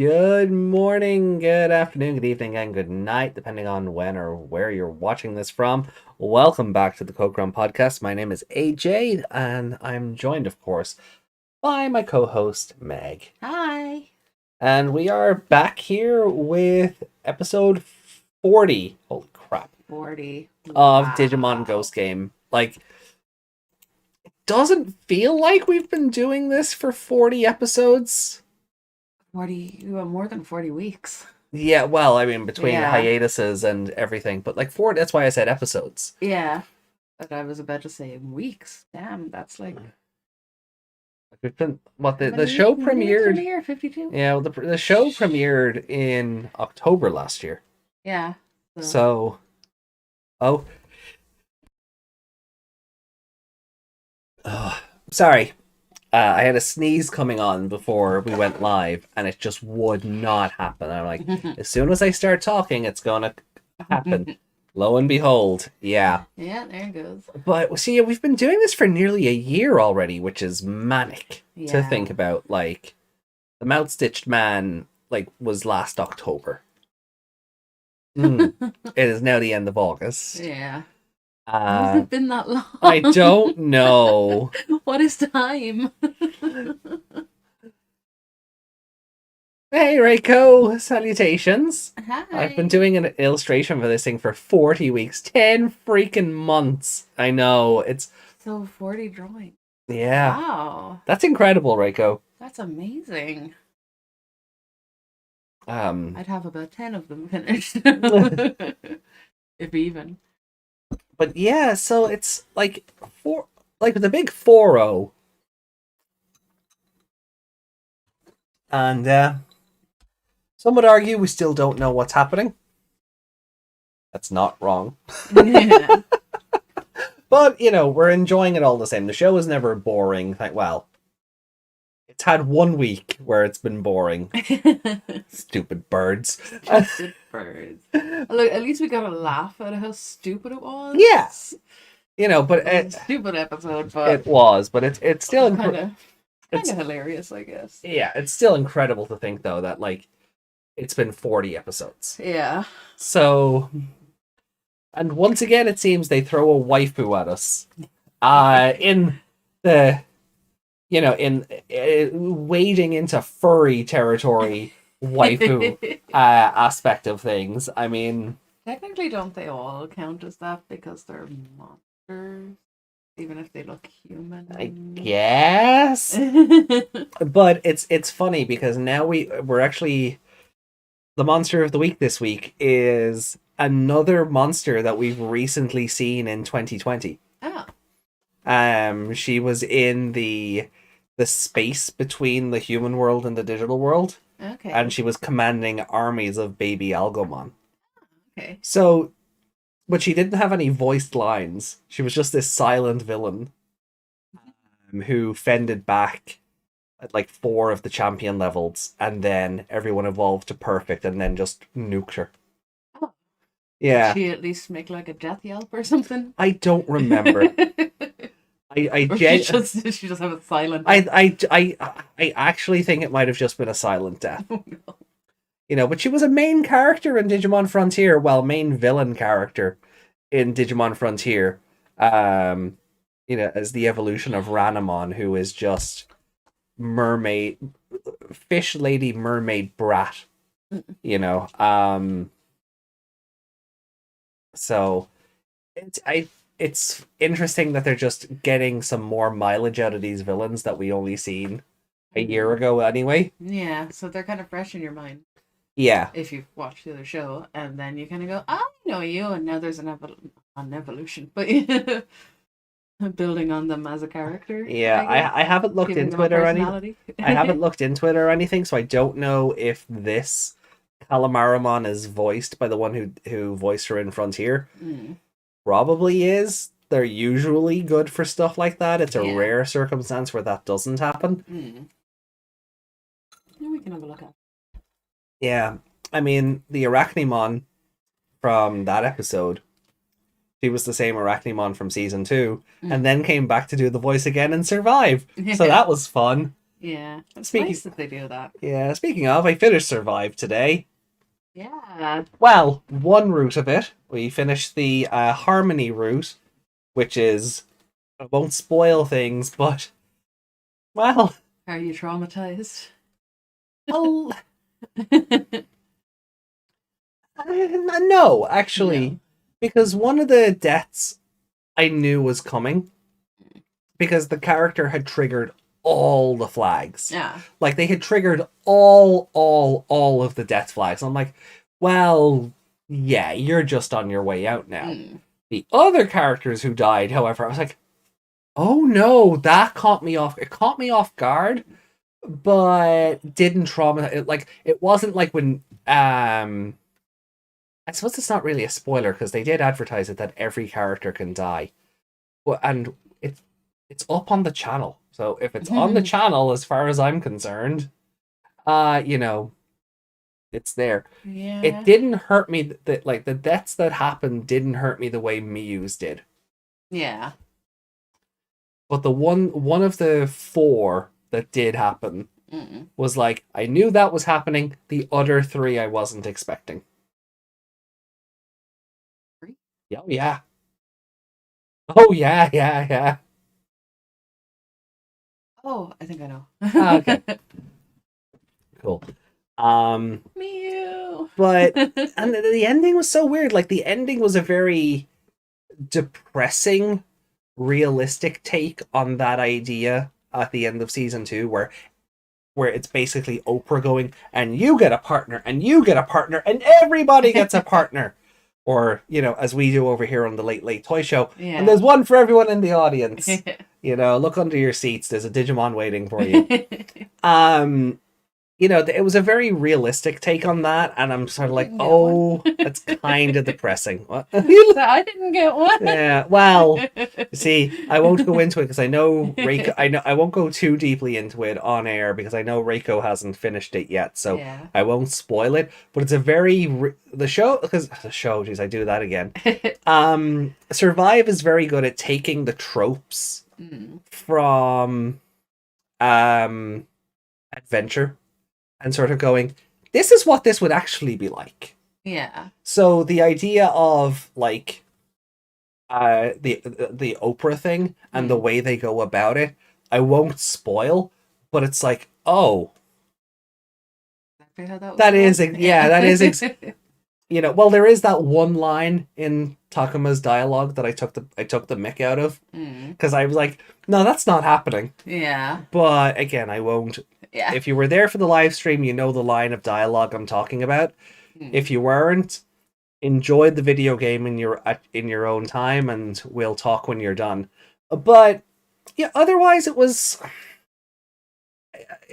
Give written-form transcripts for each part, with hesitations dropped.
Good morning, good afternoon, good evening, and good night, depending on when or where you're watching this from. Welcome back to the Coke Run Podcast. My name is AJ, and I'm joined, of course, by my co-host, Meg. Hi. And we are back here with episode 40. Holy crap. 40. Of Wow. Digimon Ghost Game. It doesn't feel like we've been doing this for 40 episodes. 40, well, more than 40 weeks. Yeah, well, I mean, between Yeah. hiatuses and everything, but 40, that's why I said episodes. Yeah. But I was about to say weeks. Damn, that's like... We've been, the show premiered... 52? Yeah, well, the show premiered in October last year. Yeah. So... Oh. Sorry. I had a sneeze coming on before we went live, and it just would not happen. I'm like, as soon as I start talking, it's gonna happen. Lo and behold, yeah. Yeah, there it goes. But see, we've been doing this for nearly a year already, which is manic to think about. The Mouth Stitched Man, was last October. It is now the end of August. Yeah. Has it been that long? I don't know. What is time? Hey, Reiko! Salutations! Hi. I've been doing an illustration for this thing for 40 weeks. 10 freaking months! I know, it's... So 40 drawings. Yeah. Wow. That's incredible, Reiko. That's amazing. I'd have about 10 of them finished. If even. But yeah, so it's the big 4-0. And some would argue we still don't know what's happening. That's not wrong. Yeah. But, we're enjoying it all the same. The show is never boring. It's had 1 week where it's been boring. Stupid birds. Stupid birds. Look, at least we got a laugh at how stupid it was. Yes. But it was a stupid episode, but it was, but it's still kind of hilarious, I guess. Yeah, it's still incredible to think though that it's been 40 episodes. Yeah. So, and once again, it seems they throw a waifu at us. In the wading into furry territory waifu aspect of things. I mean, technically, don't they all count as that because they're monsters, even if they look human? I guess. But it's funny because now we're actually, the monster of the week this week is another monster that we've recently seen in 2020. Oh. She was in the space between the human world and the digital world. Okay. And she was commanding armies of baby Algomon. Okay. So, but she didn't have any voiced lines. She was just this silent villain who fended back at 4 of the champion levels, and then everyone evolved to perfect and then just nuked her. Oh. Yeah. Did she at least make a death yelp or something? I don't remember. She just have a silent. I actually think it might have just been a silent death. Oh, no. But she was a main character in Digimon Frontier, main villain character in Digimon Frontier. As the evolution of ARA-mon, who is just fish lady mermaid brat. So it's interesting that they're just getting some more mileage out of these villains that we only seen a year ago anyway. Yeah, so they're kind of fresh in your mind. Yeah. If you've watched the other show, and then you kind of go, I know you, and now there's an evolution, but building on them as a character. Yeah, I haven't looked into it or anything. I haven't looked into it or anything, so I don't know if this Calam-ARA-mon is voiced by the one who voiced her in Frontier. Probably is. They're usually good for stuff like that. It's a rare circumstance where that doesn't happen. We can have a look at. Yeah, I mean, the ARA-mon from that episode, she was the same ARA-mon from season 2, and then came back to do the voice again and Survive. So that was fun. Yeah, it's Speaking, nice that they do that. yeah. Speaking of, I finished Survive today. Yeah. Well, one route of it. We finished the Harmony route, which is, I won't spoil things, but well, Are you traumatized? well, no, actually, No. because one of the deaths I knew was coming because the character had triggered all the flags. Yeah. Like they had triggered all of the death flags. I'm like, well, yeah, you're just on your way out now. The other characters who died, however, I was like, oh no, that caught me off. It caught me off guard, but didn't traumatize. Like it wasn't like when I suppose it's not really a spoiler because they did advertise it that every character can die, and it's up on the channel. So if it's on the channel, as far as I'm concerned, you know, it's there. Yeah. It didn't hurt me that like the deaths that happened didn't hurt me the way Miyu's did. Yeah. But the one of the 4 that did happen was like I knew that was happening. The other 3 I wasn't expecting. Oh yeah. Oh yeah. Oh, I think I know. Okay. Cool. Mew. But and the ending was so weird. Like the ending was a very depressing, realistic take on that idea at the end of season 2, where it's basically Oprah going, and you get a partner, and you get a partner, and everybody gets a partner. Or, you know, as we do over here on the Late Late Toy Show. Yeah. And there's one for everyone in the audience. You know, look under your seats. There's a Digimon waiting for you. You know, it was a very realistic take on that, and I'm sort of like, oh, that's kind of depressing. What? I didn't get one. Yeah, well, see, I won't go into it because I know Reiko. I won't go too deeply into it on air because I know Reiko hasn't finished it yet, so Yeah. I won't spoil it. But it's a very the show. Geez, I do that again. Survive is very good at taking the tropes from adventure and sort of going, this is what this would actually be like. Yeah. So the idea of like the Oprah thing and the way they go about it, I won't spoil, but it's like, oh, that is you know, well, there is that one line in Takuma's dialogue that I took the mick out of because I was like, no, that's not happening. Yeah. But again, I won't. Yeah. If you were there for the live stream, you know the line of dialogue I'm talking about. If you weren't, enjoy the video game in your own time, and we'll talk when you're done. But yeah, otherwise it was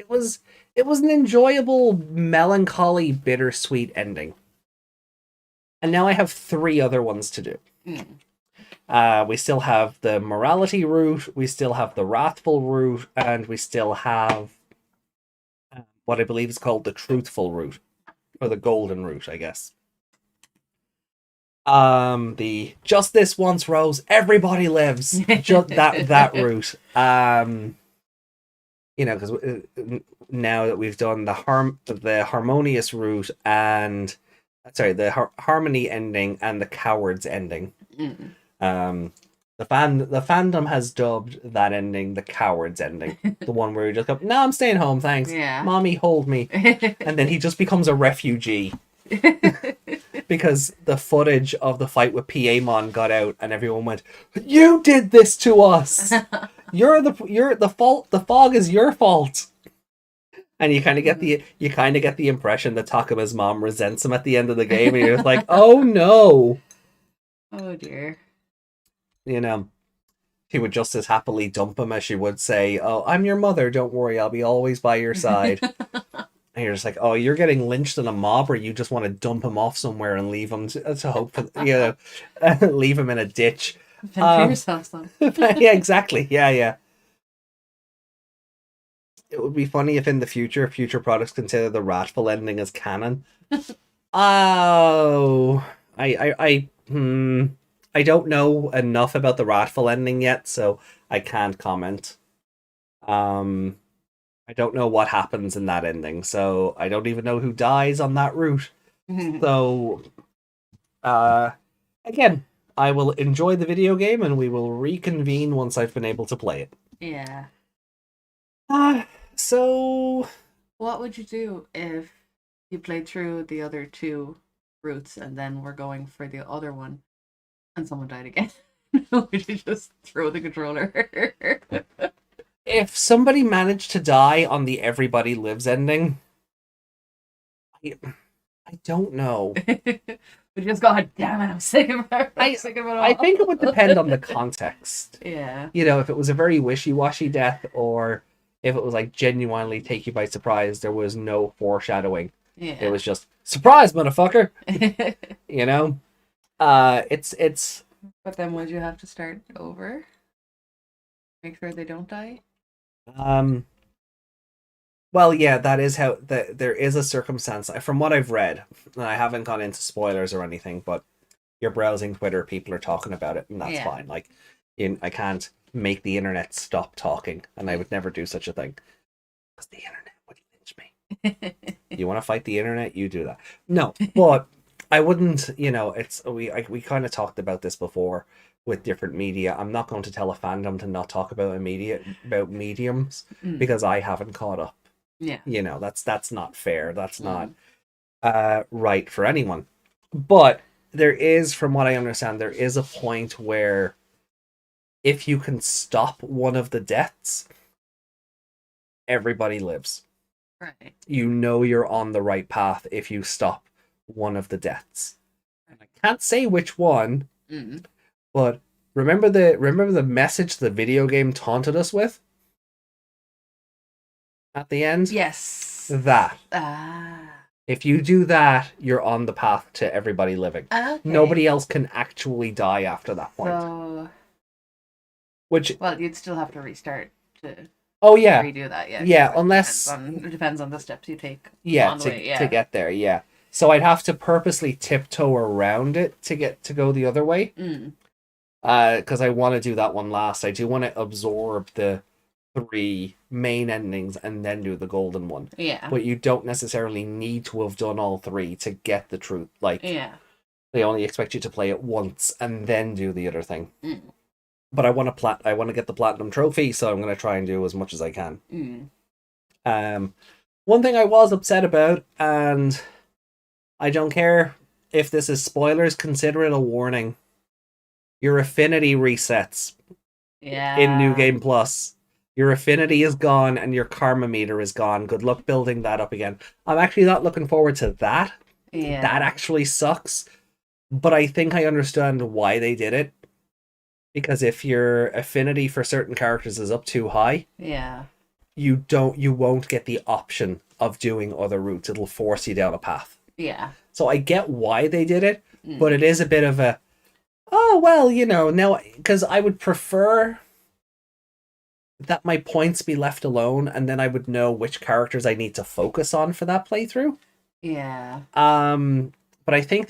an enjoyable, melancholy, bittersweet ending. And now I have 3 other ones to do. We still have the morality route, we still have the wrathful route, and we still have what I believe is called the truthful route, or the golden route, I guess. The just this once, Rose, everybody lives. Just that route. You know, because now that we've done the harmonious route and the harmony ending and the cowards ending. The fandom has dubbed that ending the cowards ending. The one where you just go, no, I'm staying home, thanks. Yeah. Mommy, hold me. And then he just becomes a refugee. Because the footage of the fight with ARA-mon got out and everyone went, you did this to us. You're the fault. The fog is your fault. And you kind of get the impression that Takuma's mom resents him at the end of the game, and you're just like, oh no. Oh dear. You know, she would just as happily dump him as she would say, oh, I'm your mother, don't worry, I'll be always by your side. And you're just like, oh, you're getting lynched in a mob, or you just want to dump him off somewhere and leave him to hope for, leave him in a ditch. Fend for yourself, son. Yeah, exactly. Yeah. It would be funny if in the future products consider the wrathful ending as canon. Oh, I don't know enough about the wrathful ending yet, so I can't comment. I don't know what happens in that ending, so I don't even know who dies on that route. So, again, I will enjoy the video game and we will reconvene once I've been able to play it. Yeah. So... What would you do if you played through the other two routes and then we're going for the other one and someone died again? Would you just throw the controller? If somebody managed to die on the everybody lives ending, I don't know. We just go, damn it, I'm sick of it. Sick of it all. I think it would depend on the context. Yeah. You know, if it was a very wishy-washy death, or if it was like genuinely take you by surprise, there was no foreshadowing. Yeah. It was just surprise, motherfucker. You know, it's. But then would you have to start over? Make sure they don't die. Well, yeah, that is how there is a circumstance from what I've read, and I haven't gone into spoilers or anything, but you're browsing Twitter, people are talking about it, and that's fine. Like, I can't make the internet stop talking, and I would never do such a thing because the internet would lynch me. You want to fight the internet, you do that. No, but I wouldn't. You know, it's we kind of talked about this before with different media. I'm not going to tell a fandom to not talk about mediums because I haven't caught up. Yeah. You know, that's not fair. That's not right for anyone. But there is, from what I understand, there is a point where if you can stop one of the deaths, everybody lives. Right. You know you're on the right path if you stop one of the deaths. And I can't say which one, but remember the message the video game taunted us with? At the end? Yes. That. If you do that, you're on the path to everybody living. Okay. Nobody else can actually die after that point. So... Well, you'd still have to restart to redo that, yeah. Yeah, unless... It depends on the steps you take on the way, to get there, yeah. So I'd have to purposely tiptoe around it to go the other way. Because I want to do that one last. I do want to absorb the 3 main endings and then do the golden one. Yeah. But you don't necessarily need to have done all 3 to get the truth. Like, they only expect you to play it once and then do the other thing. But I want to get the platinum trophy, so I'm going to try and do as much as I can. One thing I was upset about, and I don't care if this is spoilers, consider it a warning. Your affinity resets. In New Game Plus. Your affinity is gone and your karma meter is gone. Good luck building that up again. I'm actually not looking forward to that. Yeah. That actually sucks. But I think I understand why they did it. Because if your affinity for certain characters is up too high, you won't get the option of doing other routes. It'll force you down a path. Yeah. So I get why they did it, but it is a bit of a, oh, well, you know, now, because I would prefer that my points be left alone, and then I would know which characters I need to focus on for that playthrough. Yeah. But I think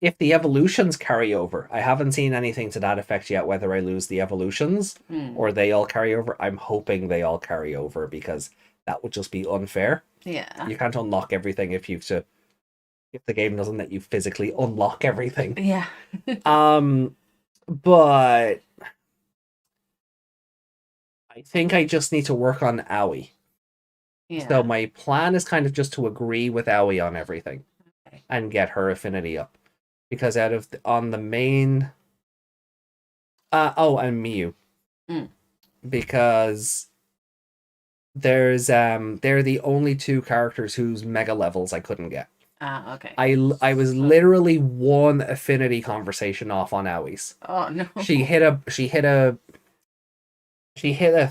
if the evolutions carry over, I haven't seen anything to that effect yet, whether I lose the evolutions or they all carry over. I'm hoping they all carry over because that would just be unfair. Yeah. You can't unlock everything if the game doesn't let you physically unlock everything. Yeah. But I think I just need to work on Aoi. Yeah. So my plan is kind of just to agree with Aoi on everything and get her affinity up. Because on the main... and Miyu. Because they're the only 2 characters whose mega levels I couldn't get. Okay. I was literally 1 affinity conversation off on Aoi's. Oh no. She hit a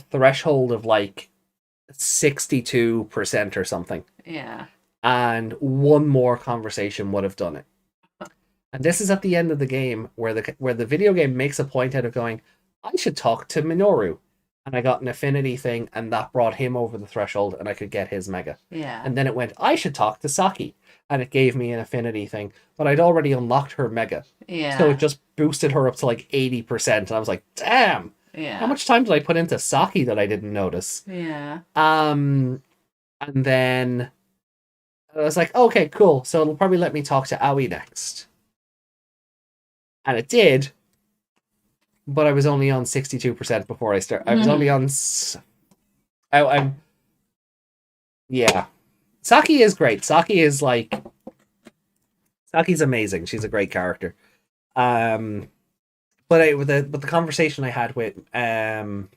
threshold of like 62% or something. Yeah. And 1 more conversation would have done it. And this is at the end of the game where the video game makes a point out of going, I should talk to Minoru. And I got an affinity thing, and that brought him over the threshold, and I could get his mega. Yeah. And then it went, I should talk to Saki. And it gave me an affinity thing. But I'd already unlocked her mega. Yeah. So it just boosted her up to like 80%. And I was like, damn! Yeah. How much time did I put into Saki that I didn't notice? Yeah. And then I was like, okay, cool. So it'll probably let me talk to Aoi next. And it did, but I was only on 62% before I start. I was only on... I'm... Yeah. Saki is great. Saki is like... Saki's amazing. She's a great character. But the conversation I had with Aoi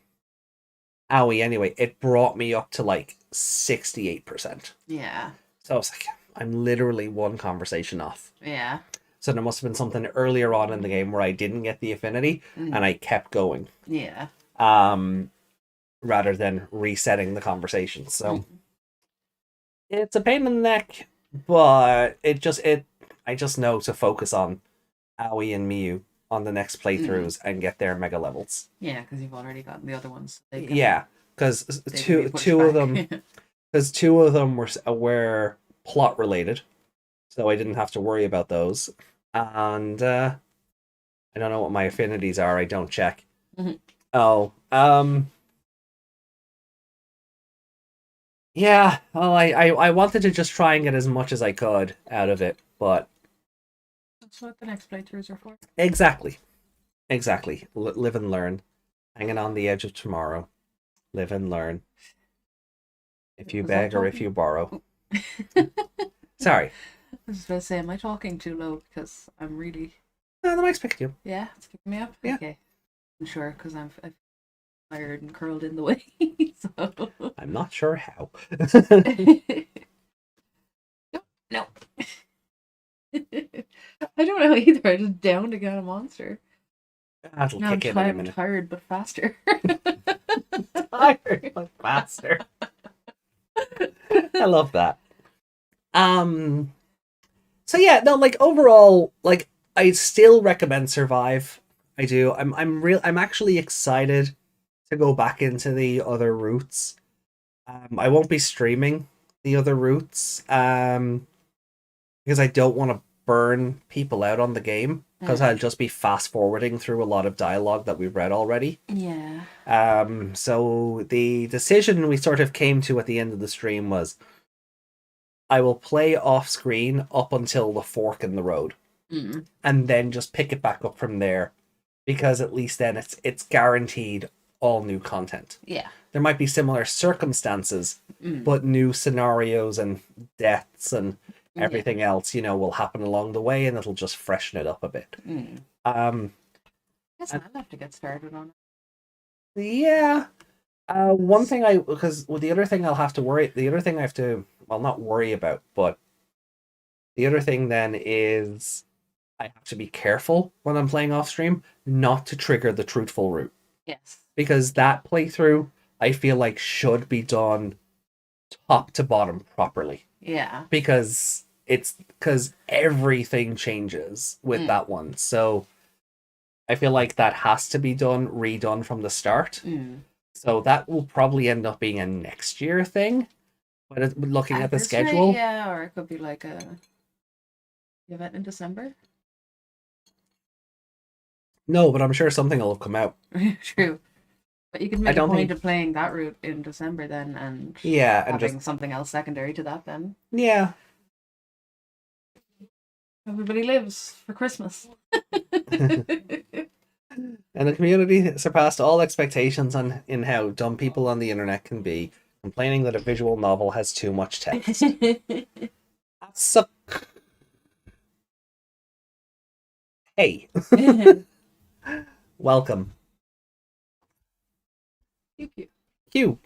anyway, it brought me up to like 68%. Yeah. So I was like, I'm literally one conversation off. Yeah. So there must have been something earlier on in the game where I didn't get the affinity and I kept going. Yeah. Rather than resetting the conversation. So it's a pain in the neck, but I just know to focus on Aoi and Miyu on the next playthroughs and get their mega levels. Yeah, because you've already gotten the other ones. Yeah, because two of them were plot related, so I didn't have to worry about those. And I don't know what my affinities are. I don't check. Oh, yeah. Well, I wanted to just try and get as much as I could out of it, but that's what the next playthroughs are for. Exactly. Live and learn. Hanging on the edge of tomorrow. Live and learn. If you beg or if you borrow. Sorry. I was going to say, am I talking too low? Because I'm really... No, the mic's picking you. Yeah, it's picking me up? Yeah. Okay. I'm sure, because I'm tired and curled in the way. So... I'm not sure how. No. I don't know either. I just downed again a monster. That'll kick in a minute. I'm tired but faster. Tired but faster. I love that. So yeah, no, like overall, like I still recommend Survive. I do. I'm actually excited to go back into the other routes. I won't be streaming the other routes. Because I don't want to burn people out on the game, because I'll just be fast forwarding through a lot of dialogue that we've read already. Yeah. So the decision we sort of came to at the end of the stream was I will play off screen up until the fork in the road. And then just pick it back up from there, because at least then it's guaranteed all new content. Yeah. There might be similar circumstances, but new scenarios and deaths and everything else, will happen along the way, and it'll just freshen it up a bit. I guess I'll have to get started on it. Yeah. One thing the other thing I have to, well, not worry about, but the other thing then is I have to be careful when I'm playing off stream not to trigger the truthful route. Yes. Because that playthrough, I feel like, should be done top to bottom properly. Yeah. Because everything changes with that one. So I feel like that has to be redone from the start. So that will probably end up being a next year thing. But looking at the schedule. Rate, yeah, or it could be like a event in December. No, but I'm sure something will have come out. True. But you could make a point of playing that route in December then, and having something else secondary to that then. Yeah. Everybody lives for Christmas. And the community surpassed all expectations in how dumb people on the internet can be, complaining that a visual novel has too much text. Suck. Hey. Welcome. Q. Q.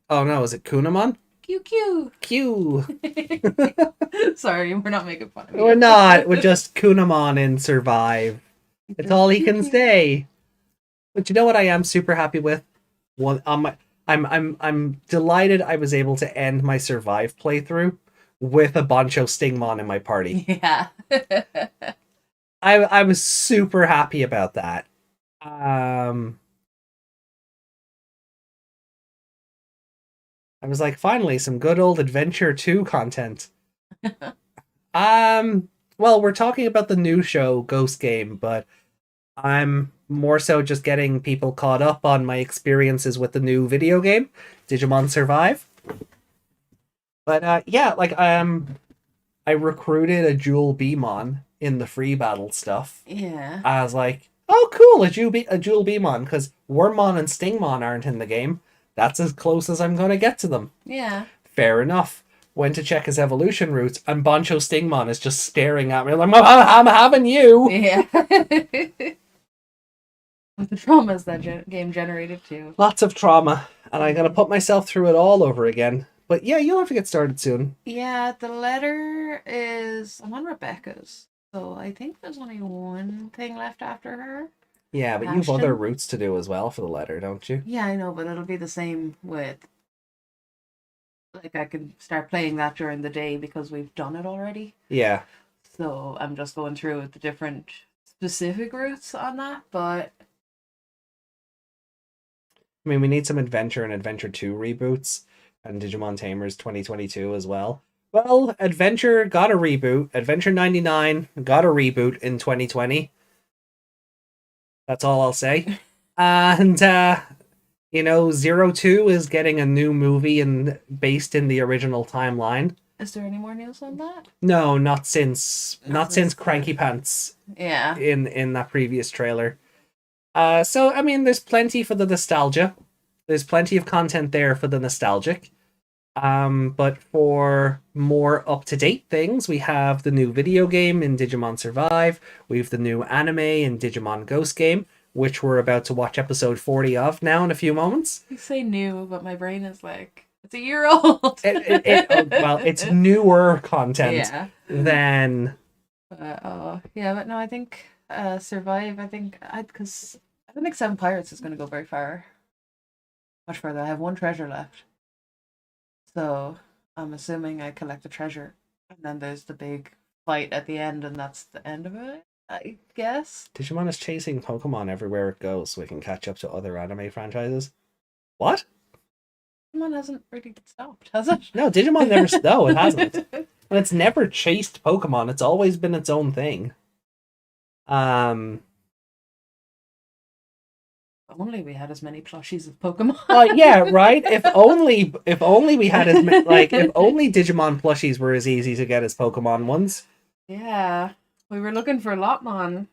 Oh no, is it Kunamon? Q. Sorry, we're not making fun of you. We're not. We're just Kunamon in Survive. It's all he can say. But you know what I am super happy with? I'm delighted I was able to end my Survive playthrough with a Bancho Stingmon in my party. Yeah. I was super happy about that. I was like, finally, some good old Adventure 2 content. Well, we're talking about the new show, Ghost Game, but I'm more so just getting people caught up on my experiences with the new video game, Digimon Survive. But yeah, like I recruited a Jewel Beamon in the free battle stuff. Yeah. I was like, oh cool, a Jewel Beamon, because Wormmon and Stingmon aren't in the game. That's as close as I'm gonna get to them. Yeah. Fair enough. Went to check his evolution routes, and Boncho Stingmon is just staring at me like, I'm having you! Yeah. The traumas that game generated too. Lots of trauma, and I gotta put myself through it all over again. But yeah, you'll have to get started soon. Yeah, the letter is... I'm on Rebecca's, so I think there's only one thing left after her. Yeah, but you've other routes to do as well for the letter, don't you? Yeah, I know, but it'll be the same with... Like, I can start playing that during the day because we've done it already. Yeah. So I'm just going through the different specific routes on that, but... I mean, we need some Adventure and Adventure 2 reboots, and Digimon Tamers 2022 as well. Well, Adventure got a reboot. Adventure 99 got a reboot in 2020. That's all I'll say. And, you know, 02 is getting a new movie based in the original timeline. Is there any more news on that? No, not since Cranky Pants. Yeah. In that previous trailer. So I mean, there's plenty for the nostalgia. There's plenty of content there for the nostalgic. But for more up-to-date things, we have the new video game in Digimon Survive. We have the new anime in Digimon Ghost Game, which we're about to watch episode 40 of now in a few moments. You say new, but my brain is like, it's a year old. Well, it's newer content than... yeah, but no, I think Survive, because I don't think Seven Pirates is going to go very far. Much further. I have one treasure left. So I'm assuming I collect the treasure. And then there's the big fight at the end, and that's the end of it, I guess. Digimon is chasing Pokemon everywhere it goes so we can catch up to other anime franchises. What? Digimon hasn't really stopped, has it? No, Digimon never... No, it hasn't. And it's never chased Pokemon. It's always been its own thing. Only we had as many plushies of Pokemon. Yeah, right. If only we had as many, like, if only Digimon plushies were as easy to get as Pokemon ones. Yeah, we were looking for Lotmon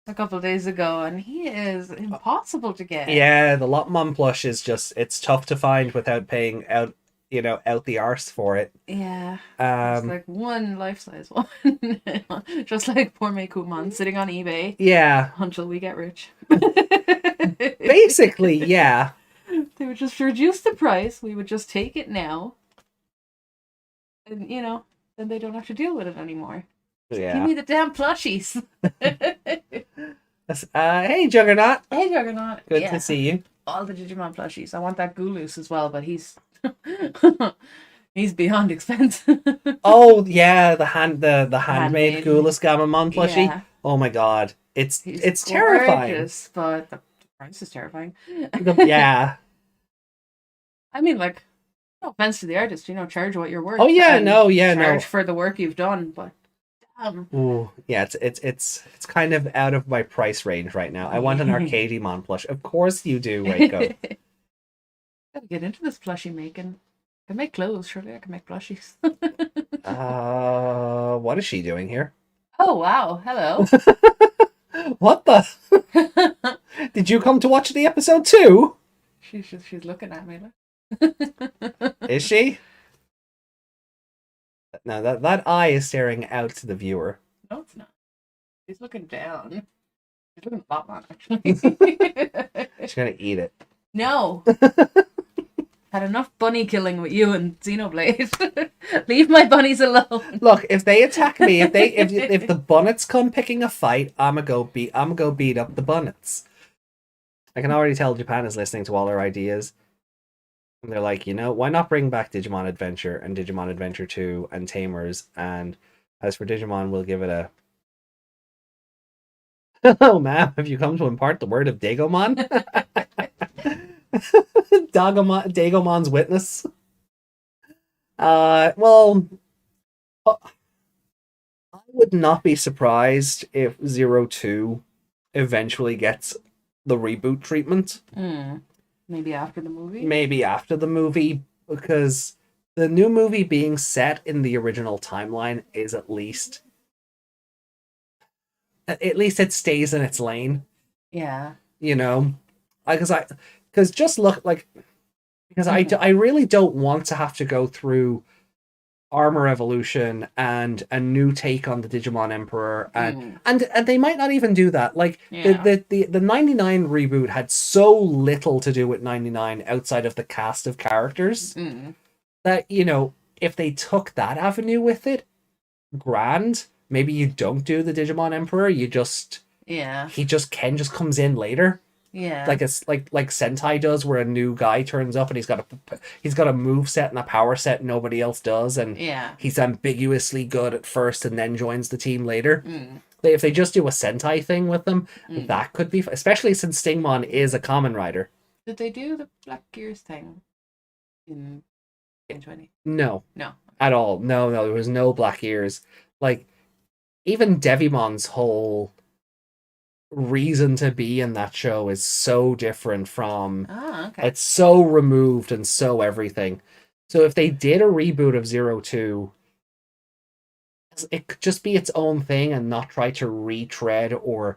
a couple of days ago, and he is impossible to get. Yeah, the Lotmon plush is it's tough to find without paying out the arse for it. Yeah. It's like one life-size one. Just like poor Meikumon sitting on eBay. Yeah. Until we get rich. Basically, yeah. They would just reduce the price. We would just take it now. And, then they don't have to deal with it anymore. Yeah. Give me the damn plushies. Hey, Juggernaut. Hey, Juggernaut. Good to see you. All the Digimon plushies. I want that Gooloos as well, but he's beyond expensive. Oh yeah, the handmade Gooloos Gamamon plushie. Yeah. Oh my god, it's terrifying. But the price is terrifying. Yeah. I mean, like, no offense to the artist, charge what you're worth. Oh yeah, charge for the work you've done, but. Ooh, yeah, it's kind of out of my price range right now. I want an Arcadimon plush. Of course you do, Waco. Gotta get into this plushie making. I can make clothes, surely I can make plushies. What is she doing here? Oh wow, hello. What the? Did you come to watch the episode too? She's looking at me. Is she? No, that eye is staring out to the viewer. No, it's not. She's looking down. She's looking at Batman, actually. She's gonna eat it. No. Had enough bunny killing with you and Xenoblade. Leave my bunnies alone. Look, if they attack me, if the bunnets come picking a fight, I'ma go beat up the bunnets. I can already tell Japan is listening to all our ideas. And they're like, why not bring back Digimon Adventure and Digimon Adventure 2 and Tamers? And as for Digimon, we'll give it a... Hello, ma'am. Have you come to impart the word of Dagomon? Dagomon's witness. Well, I would not be surprised if 02 eventually gets the reboot treatment. Maybe after the movie? Maybe after the movie, because the new movie being set in the original timeline is at least it stays in its lane. Yeah. You know? Because just look, like, because I really don't want to have to go through Armor Evolution and a new take on the Digimon Emperor, and they might not even do that. Like, the 99 reboot had so little to do with 99 outside of the cast of characters that, you know, if they took that avenue with it, grand. Maybe you don't do the Digimon Emperor, you just Ken just comes in later. Yeah. Like it's like Sentai does, where a new guy turns up and he's got a move set and a power set nobody else does, and he's ambiguously good at first and then joins the team later. If they just do a Sentai thing with them, that could be, especially since Stingmon is a common rider. Did they do the Black Gears thing in 2020? No. At all. No, there was no Black Ears. Like, even Devimon's whole reason to be in that show is so different from it's so removed and so everything. So if they did a reboot of 02, it could just be its own thing and not try to retread or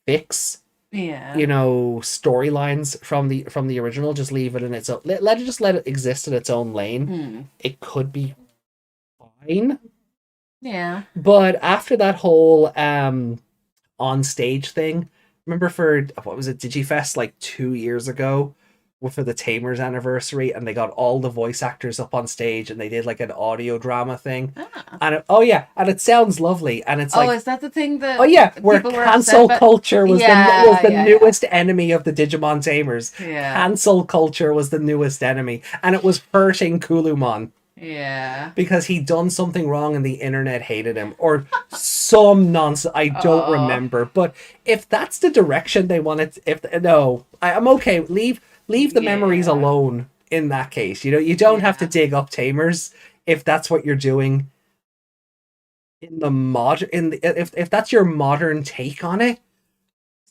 fix you know, storylines from the original. Just leave it in its own, let it exist in its own lane. It could be fine. Yeah. But after that whole on stage thing, remember for what was it, Digifest like 2 years ago, for the Tamers anniversary, and they got all the voice actors up on stage and they did like an audio drama thing. And it sounds lovely, and it's like, is that the thing that where cancel culture was the newest enemy of the Digimon Tamers. Cancel culture was the newest enemy, and it was hurting Kulumon. Yeah. Because he'd done something wrong and the internet hated him. Or some nonsense. I don't remember. But if that's the direction they wanted... I'm okay. Leave the memories alone in that case. You know, you don't have to dig up Tamers if that's what you're doing in the if that's your modern take on it.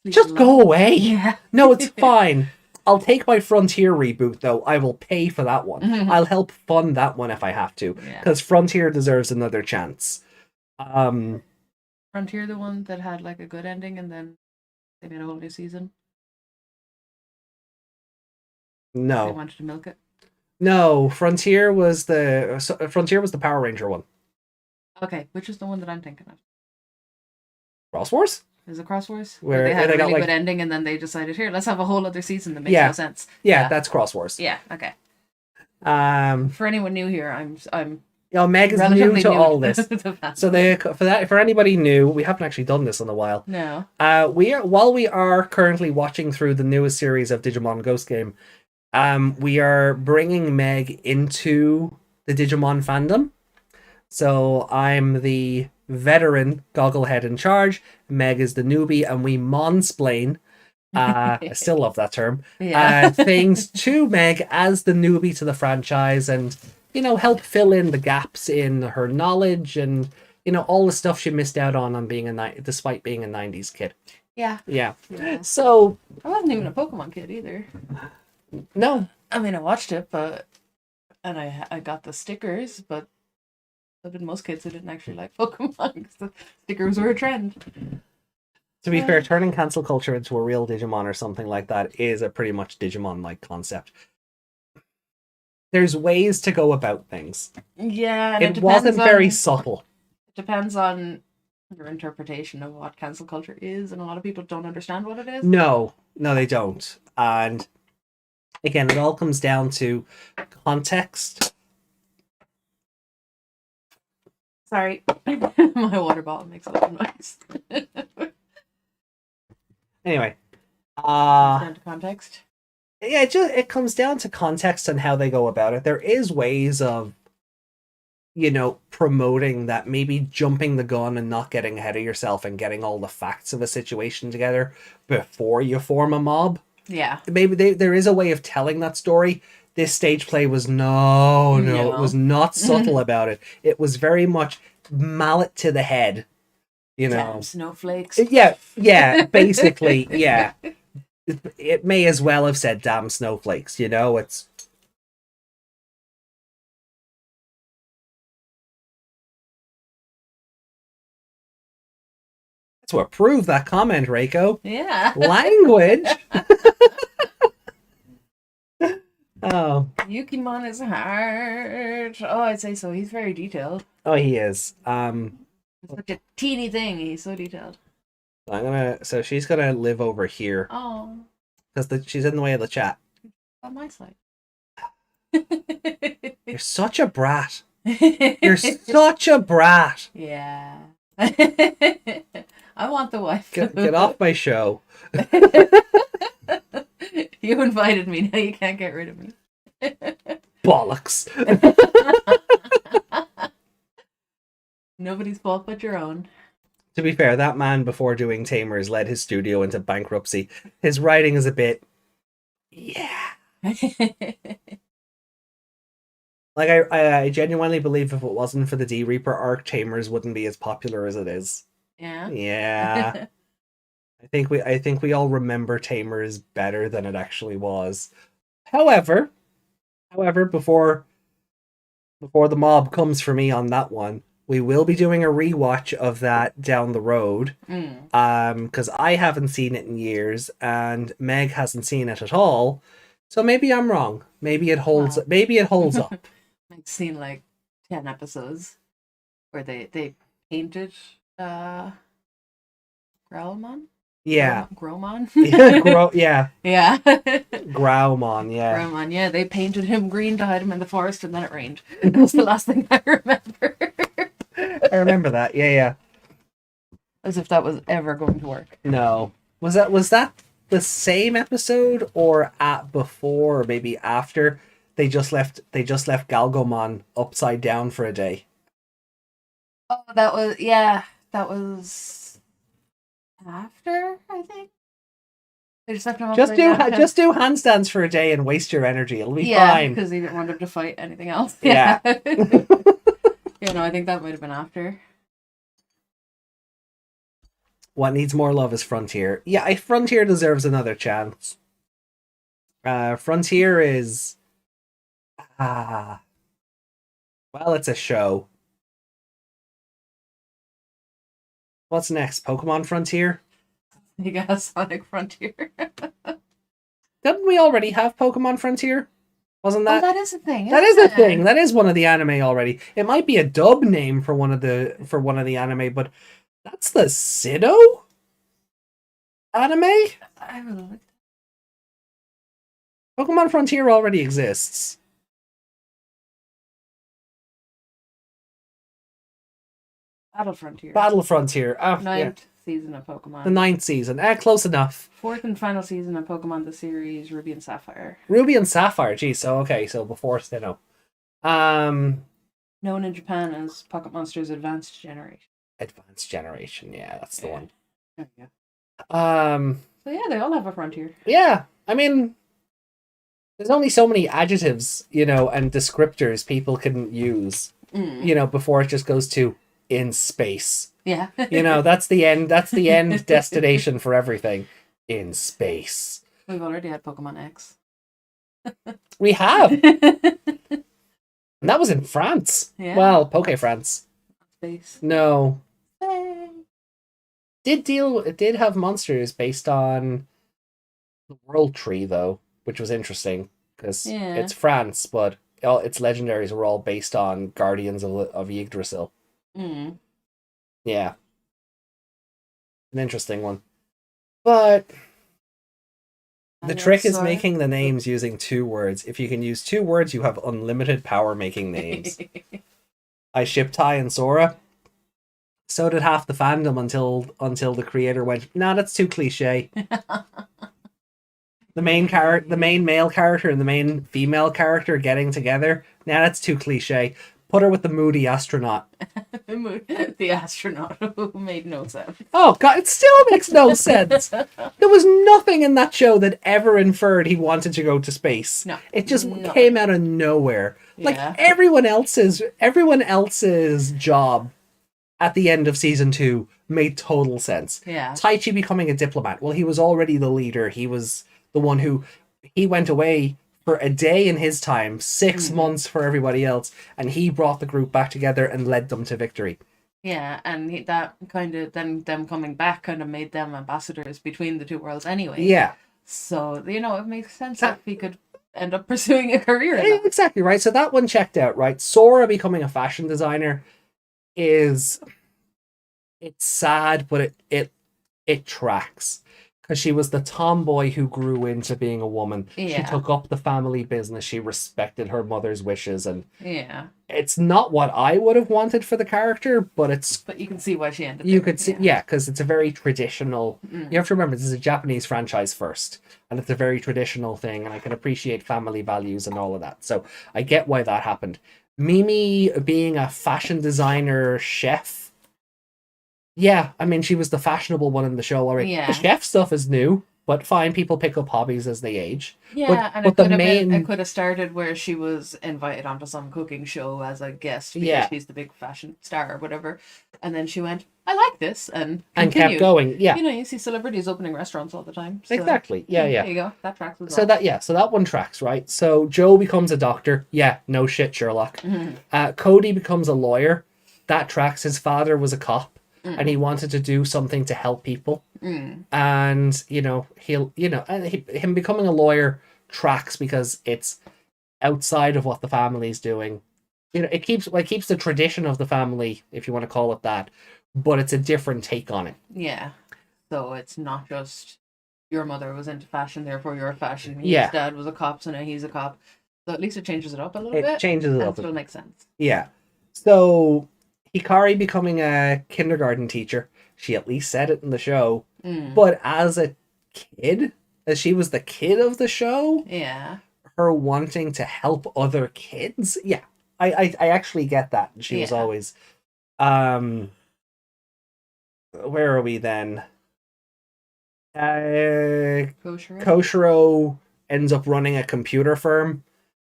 Just go away. Yeah. No, it's fine. I'll take my Frontier reboot, though. I will pay for that one. I'll help fund that one if I have to, because Frontier deserves another chance. Frontier, the one that had like a good ending, and then they made a whole new season. No, they wanted to milk it. No, Frontier was the Power Ranger one. Okay, which is the one that I'm thinking of? Cross Wars? Is it Cross Wars? Where they had a really good ending, and then they decided, here, let's have a whole other season that makes no sense. Yeah, that's Cross Wars. Yeah, okay. For anyone new here, I'm Meg is new to all this. So for anybody new, we haven't actually done this in a while. No. While we are currently watching through the newest series of Digimon Ghost Game, we are bringing Meg into the Digimon fandom. So I'm the veteran gogglehead in charge. Meg is the newbie, and we monsplain. I still love that term. Things to Meg as the newbie to the franchise, and help fill in the gaps in her knowledge and all the stuff she missed out on being despite being a 90s kid. Yeah. So I wasn't even a Pokemon kid either. No, I mean I watched it, and I got the stickers, but so did most kids who didn't actually like Pokemon, because the stickers were a trend. To be fair, turning cancel culture into a real Digimon or something like that is a pretty much Digimon-like concept. There's ways to go about things. Yeah, and it wasn't very subtle. It depends on your interpretation of what cancel culture is, and a lot of people don't understand what it is. No, they don't. And again, it all comes down to context. Sorry, my water bottle makes a lot of noise. Anyway, down to context. Yeah, it comes down to context and how they go about it. There is ways of, promoting that, maybe jumping the gun and not getting ahead of yourself and getting all the facts of a situation together before you form a mob. Yeah. Maybe there is a way of telling that story. This stage play was no, it was not subtle about it. It was very much mallet to the head. You know, damn snowflakes. Yeah, basically, yeah. It may as well have said damn snowflakes, you know, it's... To approve that comment, Reiko. Yeah. Language. Oh. Yukimon is hard. Oh, I'd say so. He's very detailed. Oh, he is. It's such a teeny thing. He's so detailed. So she's gonna live over here. Oh. Because she's in the way of the chat. On my side. You're such a brat. You're such a brat. Yeah. I want the wife. Get off my show. You invited me. Now you can't get rid of me. Bollocks. Nobody's fault but your own. To be fair, that man before doing Tamers led his studio into bankruptcy. His writing is a bit... Yeah. Like, I genuinely believe if it wasn't for the D-Reaper arc, Tamers wouldn't be as popular as it is. Yeah? Yeah. I think we all remember Tamers better than it actually was. However, before the mob comes for me on that one, we will be doing a rewatch of that down the road. Because I haven't seen it in years, and Meg hasn't seen it at all. So maybe I'm wrong. Maybe it holds. Maybe it holds up. I've seen like 10 episodes where they painted Growlmon. Yeah. Growmon. Yeah. Yeah. Growlmon. Yeah. Growmon. Yeah, they painted him green to hide him in the forest, and then it rained. That's the last thing I remember. I remember that. Yeah. As if that was ever going to work. No. Was that the same episode, or before, or maybe after they just left Galgomon upside down for a day? Oh, that was after, I think. They just left him upside down. Just do handstands for a day and waste your energy. It'll be fine. Yeah, because he didn't want him to fight anything else. Yeah. Yeah, no, I think that might have been after. What needs more love is Frontier. Yeah, Frontier deserves another chance. Frontier is... well, it's a show. What's next? Pokemon Frontier? You got Sonic Frontier. Didn't we already have Pokemon Frontier? Wasn't that? Oh, that is a thing. That is a thing. That is one of the anime already. It might be a dub name for one of the anime, but that's the Sinnoh anime? I really like that. Pokemon Frontier already exists. Battle Frontier. Battle Frontier. Ninth season of Pokemon. The 9th season. Close enough. 4th and final season of Pokemon the series, Ruby and Sapphire. Ruby and Sapphire. Geez, so before Sinnoh. Known in Japan as Pocket Monsters Advanced Generation. Advanced Generation, yeah, that's the one. There you go. So yeah, they all have a frontier. Yeah, I mean, there's only so many adjectives, and descriptors people can use, before it just goes to in space. Yeah. That's the end destination for everything. In space. We've already had Pokemon X. We have. And that was in France. Yeah. Well, Poke France. Space. No. Hey. It did have monsters based on the World Tree, though, which was interesting because it's France, but its legendaries were all based on Guardians of Yggdrasil. Yeah. An interesting one. But the trick is making the names using 2 words. If you can use 2 words, you have unlimited power making names. I shipped Ty and Sora. So did half the fandom until the creator went, nah, that's too cliche. The main male character and the main female character getting together, nah, that's too cliche. Put her with the moody astronaut. The astronaut who made no sense. Oh god, it still makes no sense. There was nothing in that show that ever inferred he wanted to go to space. No. It just came out of nowhere. Yeah. Like everyone else's job at the end of season 2 made total sense. Yeah. Taichi becoming a diplomat. Well, he was already the leader. He was the one who he went away for a day in his time, 6 months for everybody else, and he brought the group back together and led them to victory. Yeah, and that kind of then them coming back kind of made them ambassadors between the two worlds anyway. Yeah. So it makes sense that he could end up pursuing a career in that. Exactly, right? So that one checked out, right? Sora becoming a fashion designer it's sad, but it tracks. Because she was the tomboy who grew into being a woman. Yeah. She took up the family business. She respected her mother's wishes. And yeah, it's not what I would have wanted for the character, but you can see why she ended up. You could see, yeah, because it's a very traditional... You have to remember, this is a Japanese franchise first. And it's a very traditional thing. And I can appreciate family values and all of that. So I get why that happened. Mimi being a fashion designer chef... Yeah, I mean, she was the fashionable one in the show already. Yeah. The chef stuff is new, but fine, people pick up hobbies as they age. Yeah, and it could have started where she was invited onto some cooking show as a guest because she's the big fashion star or whatever. And then she went, I like this, and kept going. Yeah. You see celebrities opening restaurants all the time. So. Exactly. Yeah. There you go. That tracks as well. So that one tracks, right? So Joe becomes a doctor. Yeah, no shit, Sherlock. Cody becomes a lawyer. That tracks. His father was a cop. And he wanted to do something to help people. And, him becoming a lawyer tracks because it's outside of what the family's doing. It keeps the tradition of the family, if you want to call it that, but it's a different take on it. Yeah. So it's not just your mother was into fashion, therefore you're a fashion. His dad was a cop, so now he's a cop. So at least it changes it up a little bit. It changes it up. Still makes sense. Yeah. So... Hikari becoming a kindergarten teacher. She at least said it in the show. But as a kid, as she was the kid of the show, her wanting to help other kids, I actually get that. She was always, where are we then? Koshiro ends up running a computer firm.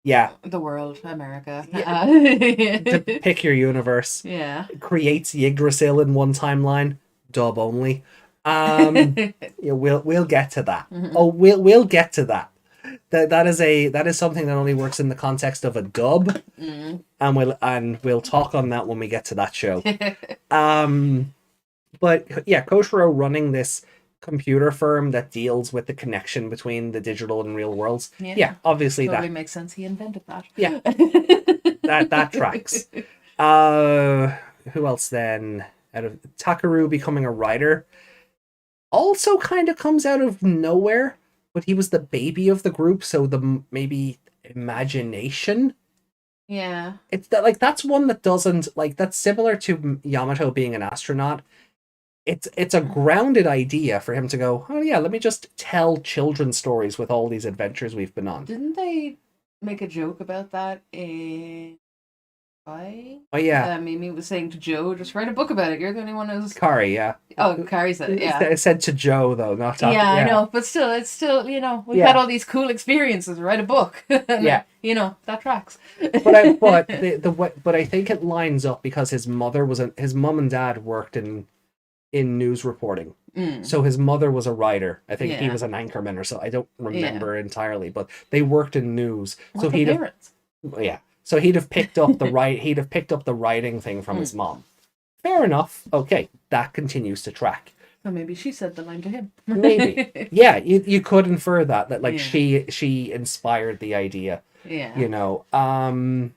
Yeah. The world, America. To pick your universe. Yeah. Creates Yggdrasil in one timeline. Dub only. We'll get to that. Oh, we'll get to that. That is something that only works in the context of a dub. And we'll talk on that when we get to that show. But yeah, Koshiro running this computer firm that deals with the connection between the digital and real worlds. Yeah, obviously totally makes sense. He invented that. Yeah, that tracks. Who else then? Out of Takaru becoming a writer, also kind of comes out of nowhere. But he was the baby of the group, so the maybe imagination. Yeah, it's that's one that doesn't that's similar to Yamato being an astronaut. It's a grounded idea for him to go, oh yeah, let me just tell children's stories with all these adventures we've been on. Didn't they make a joke about that in Oh yeah. Mimi was saying to Joe, just write a book about it. You're the only one who's... Kari, yeah. Oh, Kari said it, yeah. It said to Joe, though, not to... Yeah, I know, but still, it's still, we've had all these cool experiences. Write a book. Yeah. That tracks. But I think it lines up because his mom and dad worked in news reporting. So his mother was a writer. I think he was an anchorman or so. I don't remember entirely, but they worked in news. So parents. Yeah. So he'd have picked up the writing thing from his mom. Fair enough. Okay, that continues to track. So maybe she said the line to him. Maybe. Yeah, you could infer that she inspired the idea. Yeah. Everybody?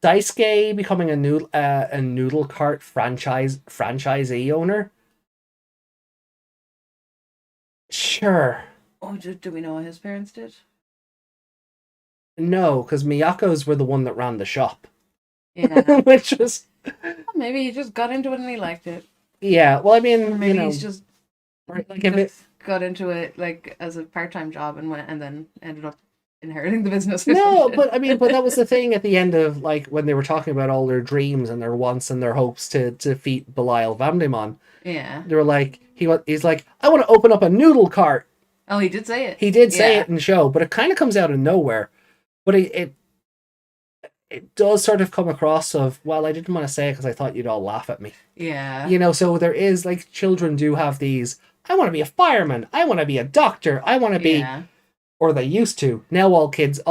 Daisuke becoming a noodle cart franchisee owner. Sure. Oh, do we know what his parents did? No, because Miyako's were the one that ran the shop. Yeah. Which was... Maybe he just got into it and he liked it. Yeah, well, I mean, or maybe he's just got into it as a part-time job and then ended up inheriting the business. No, but that was the thing at the end of when they were talking about all their dreams and their wants and their hopes to defeat Belial Vamdemon. Yeah. They were he's like, I want to open up a noodle cart. Oh, he did say it. He did say it in the show, but it kind of comes out of nowhere. But it does sort of come across of, well, I didn't want to say it because I thought you'd all laugh at me. Yeah. You know, so there is, like, children do have these, I want to be a fireman, I want to be a doctor, I want to be, or they used to. Now all kids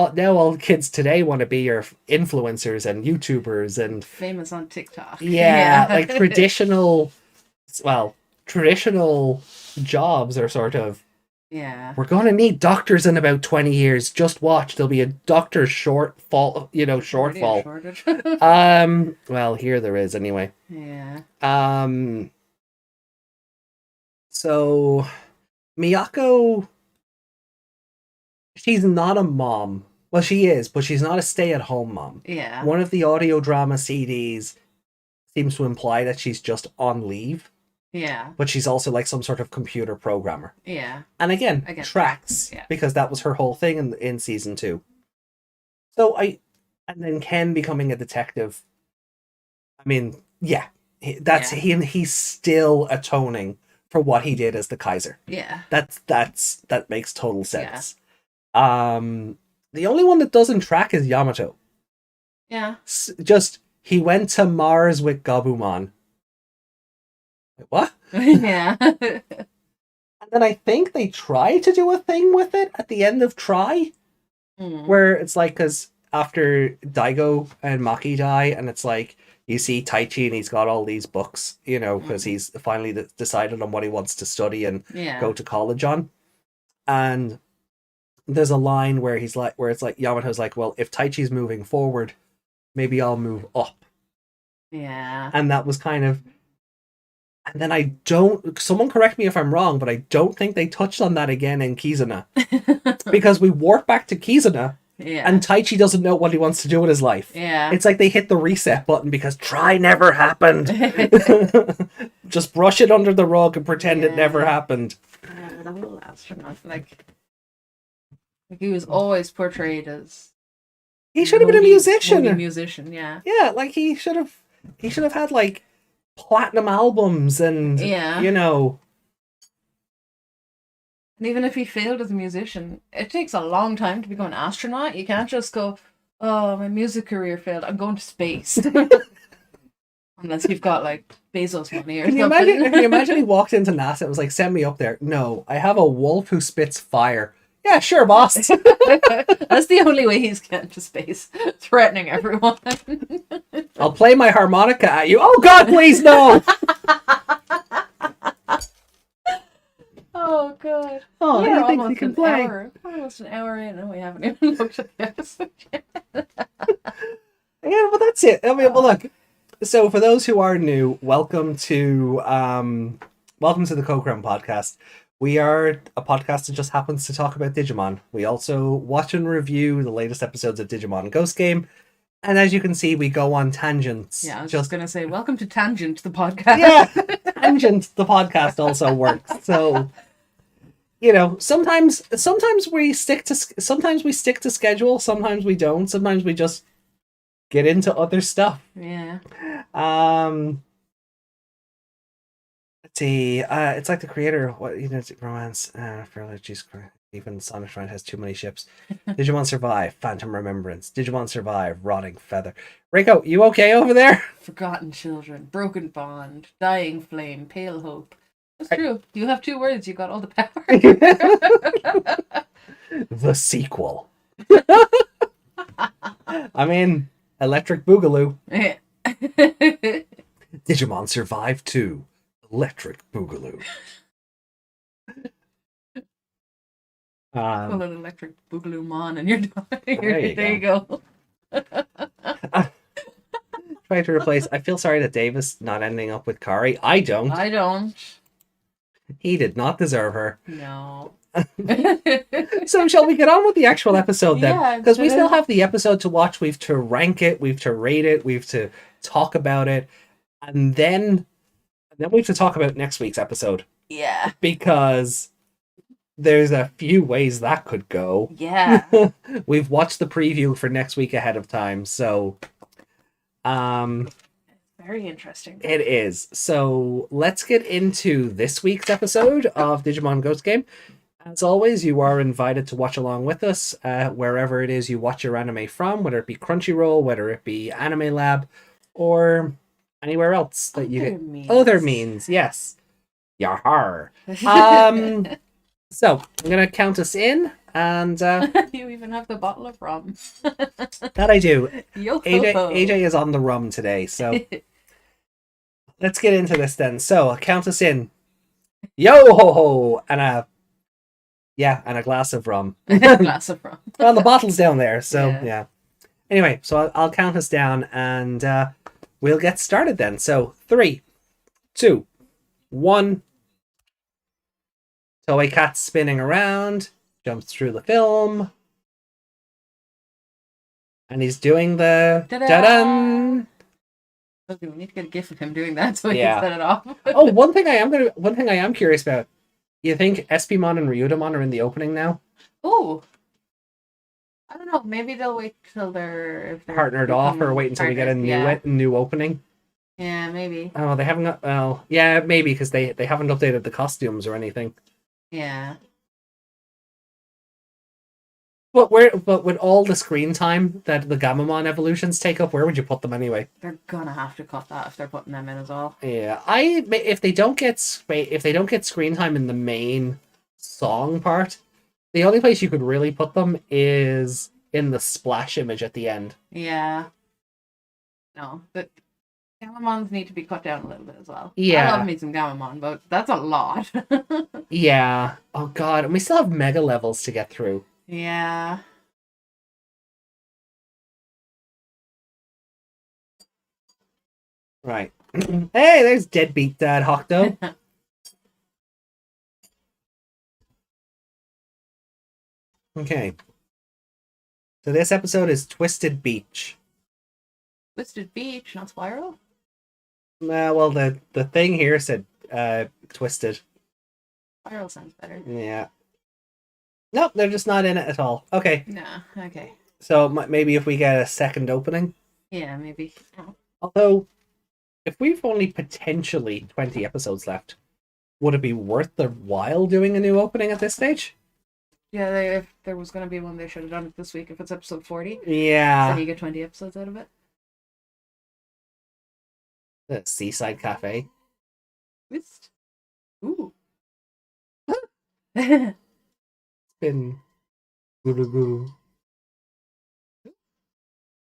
today want to be your influencers and YouTubers and famous on TikTok. Yeah, like traditional jobs are sort of, we're going to need doctors in about 20 years. Just watch, there'll be a doctor's shortfall. Well, here there is anyway. Yeah. So Miyako, she's not a mom. Well, she is, but she's not a stay-at-home mom. Yeah. One of the audio drama CDs seems to imply that she's just on leave. Yeah. But she's also like some sort of computer programmer. Yeah. And again tracks. Yeah. Because that was her whole thing in season 2. So and then Ken becoming a detective. I mean, yeah. He's still atoning for what he did as the Kaiser. Yeah. That makes total sense. Yeah. The only one that doesn't track is Yamato. Yeah. Just he went to Mars with Gabumon. What? Yeah. And then I think they try to do a thing with it at the end of Try, where it's like, because after Daigo and Maki die, and it's like, you see Taichi and he's got all these books, you know, because he's finally decided on what he wants to study and go to college on. And there's a line where it's like, Yamato's like, well, if Taichi's moving forward, maybe I'll move up. Yeah. And that was kind of... And then someone correct me if I'm wrong, but I don't think they touched on that again in Kizuna. Because we warp back to Kizuna, and Taichi doesn't know what he wants to do with his life. Yeah. It's like they hit the reset button because Try never happened. Just brush it under the rug and pretend it never happened. Yeah, the whole astronaut, like he was always portrayed as... He should have been a musician. Yeah, like he should have had like platinum albums and you know. And even if he failed as a musician, it takes a long time to become an astronaut. You can't just go, oh, my music career failed, I'm going to space. Unless you've got like Bezos money or something. Can you imagine he walked into NASA and was like, send me up there? No, I have a wolf who spits fire. Yeah, sure, boss. That's the only way he's getting to space, threatening everyone. I'll play my harmonica at you. Oh God, please no! Oh God. Oh, he thinks he can play. Almost an hour in, and we haven't even looked at the episode yet. Yeah, well, that's it. I mean, well, look. So, for those who are new, welcome to the Kokram podcast. We are a podcast that just happens to talk about Digimon. We also watch and review the latest episodes of Digimon Ghost Game. And as you can see, we go on tangents. Yeah, I was just going to say, welcome to Tangent, the podcast. Yeah, Tangent, the podcast also works. So, you know, sometimes we stick to schedule, sometimes we don't. Sometimes we just get into other stuff. Yeah. Let's see. It's like the creator of what romance. Even Sonic Shrine has too many ships. Digimon Survive, Phantom Remembrance. Digimon Survive, Rotting Feather. Reiko, you okay over there? Forgotten Children, Broken Bond, Dying Flame, Pale Hope. That's true. You have 2 words. You got all the power. The sequel. I mean, Electric Boogaloo. Digimon Survive 2. Electric Boogaloo. Call it Electric Boogaloo Mon, and you're done. There you go. Try to replace. I feel sorry that Davis not ending up with Kari. I don't. He did not deserve her. No. So shall we get on with the actual episode then? Yeah, because we still have the episode to watch. We've to rank it. We've to rate it. We've to talk about it, and then we have to talk about next week's episode. Yeah. Because there's a few ways that could go. Yeah. We've watched the preview for next week ahead of time, so very interesting. It is. So let's get into this week's episode of Digimon Ghost Game. As always, you are invited to watch along with us wherever it is you watch your anime from, whether it be Crunchyroll, whether it be Anime Lab, or anywhere else that you get. Other means, yes. Yahar. So I'm gonna count us in, and you even have the bottle of rum. that I do. Yo-ho-ho. AJ is on the rum today, so let's get into this then. So I'll count us in. Yo ho ho, and a glass of rum. Glass of rum. Well, the bottle's down there, so yeah. Anyway, so I'll count us down, and we'll get started then. So 3, 2, 1. Toei Cat's spinning around, jumps through the film, and he's doing the da-dun. Okay, we need to get a gif of him doing that so we can set it off. Oh, one thing I am curious about. You think SP-mon and Ryudamon are in the opening now? Oh, I don't know. Maybe they'll wait till they're partnered off, or wait until we get a new opening. Yeah, maybe. Oh, they haven't got. Well, yeah, maybe because they haven't updated the costumes or anything. Yeah. But with all the screen time that the Gamamon evolutions take up, where would you put them anyway? They're gonna have to cut that if they're putting them in as well. Yeah, if they don't get screen time in the main song part, the only place you could really put them is in the splash image at the end. Yeah. No, but Calam-Mons need to be cut down a little bit as well. Yeah. I love me some Gamamon, but that's a lot. Yeah. Oh god, and we still have mega levels to get through. Yeah. Right. Hey, there's Deadbeat Dad Hokuto. Okay. So this episode is Twisted Beach. Twisted Beach, not Spiral? Well, the thing here said Twisted. Spiral sounds better. Yeah. Nope, they're just not in it at all. Okay. Nah, okay. So maybe if we get a second opening? Yeah, maybe. Oh. Although, if we've only potentially 20 episodes left, would it be worth the while doing a new opening at this stage? Yeah, if there was going to be one, they should have done it this week if it's episode 40. Yeah. So you get 20 episodes out of it. The Seaside Cafe. Twist. Ooh. Been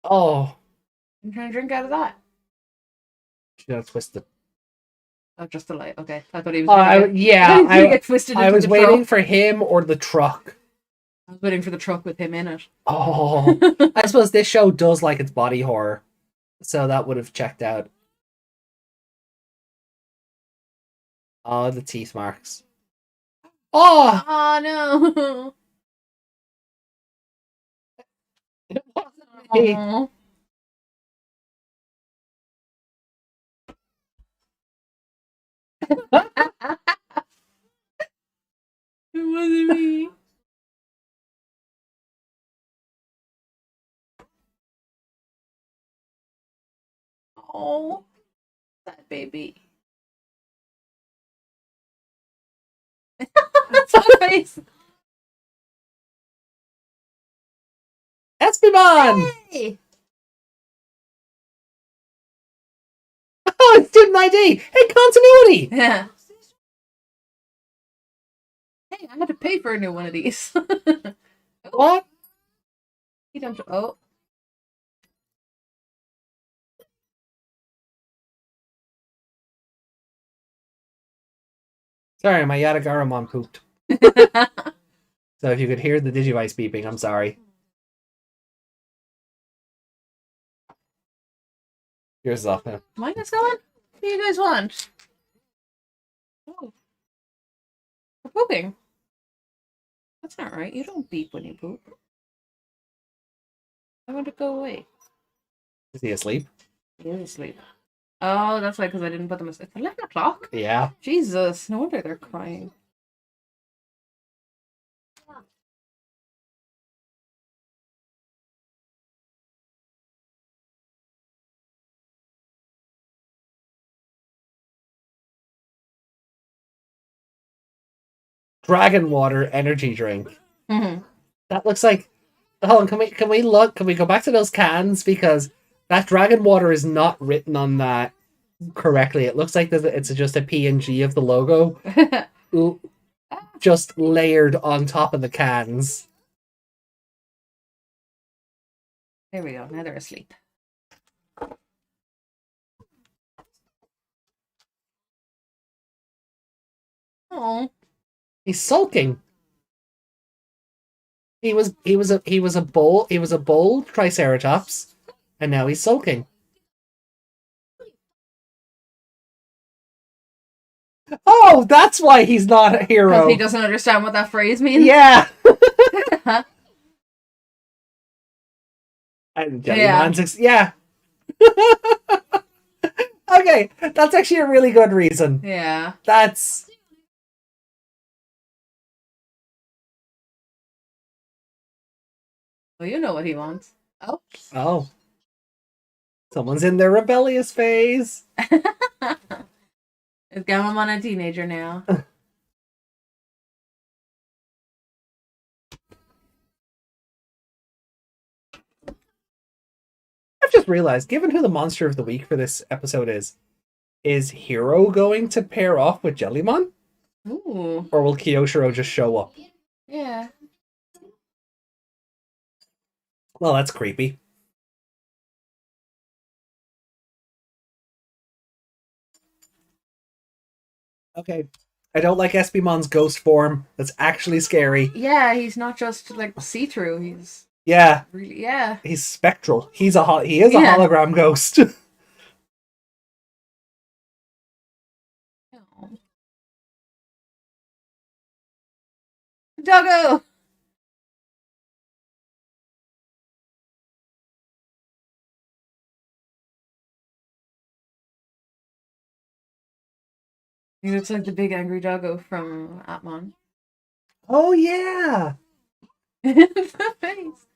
oh, I'm trying to drink out of that. She got twisted. Oh, just the light. Okay, I thought he was. Get twisted. I was waiting for him or the truck. I was waiting for the truck with him in it. Oh, I suppose this show does like its body horror, so that would have checked out. Oh, the teeth marks. Oh! Oh no! It wasn't me. Aww. It wasn't me. Oh, that baby. That's her face. SP-mon! Hey! Oh, it's student ID! Hey, continuity! Yeah. Hey, I had to pay for a new one of these. What? He dumped. Oh. Sorry, my Yadagaramon pooped. So if you could hear the Digivice beeping, I'm sorry. Yours is off now. Mine is going? What do you guys want? Oh. We're pooping. That's not right. You don't beep when you poop. I want to go away. Is he asleep? He is asleep. Oh, that's why, because I didn't put them asleep. It's 11 o'clock? Yeah. Jesus, no wonder they're crying. Dragon water energy drink. Mm-hmm. That looks like. Hold on, can we look? Can we go back to those cans, because that dragon water is not written on that correctly. It looks like it's just a PNG of the logo, just layered on top of the cans. There we go. Now they're asleep. Oh, he's sulking. He was a bull triceratops, and now he's sulking. Oh, that's why he's not a hero. Because he doesn't understand what that phrase means. Yeah. And Jellyman's yeah. Okay, that's actually a really good reason. Yeah. That's. Well, you know what he wants. Oh. Oh. Someone's in their rebellious phase. Is Calam-ARA a teenager now? I've just realized, given who the monster of the week for this episode is Hero going to pair off with Jellymon? Ooh. Or will Kyoshiro just show up? Yeah. Well, that's creepy. Okay. I don't like Espimon's ghost form. That's actually scary. Yeah, he's not just like see-through. He's really He's spectral. He is a hologram ghost. Oh. Doggo. He looks like the big angry doggo from ARA-mon. Oh yeah. The face.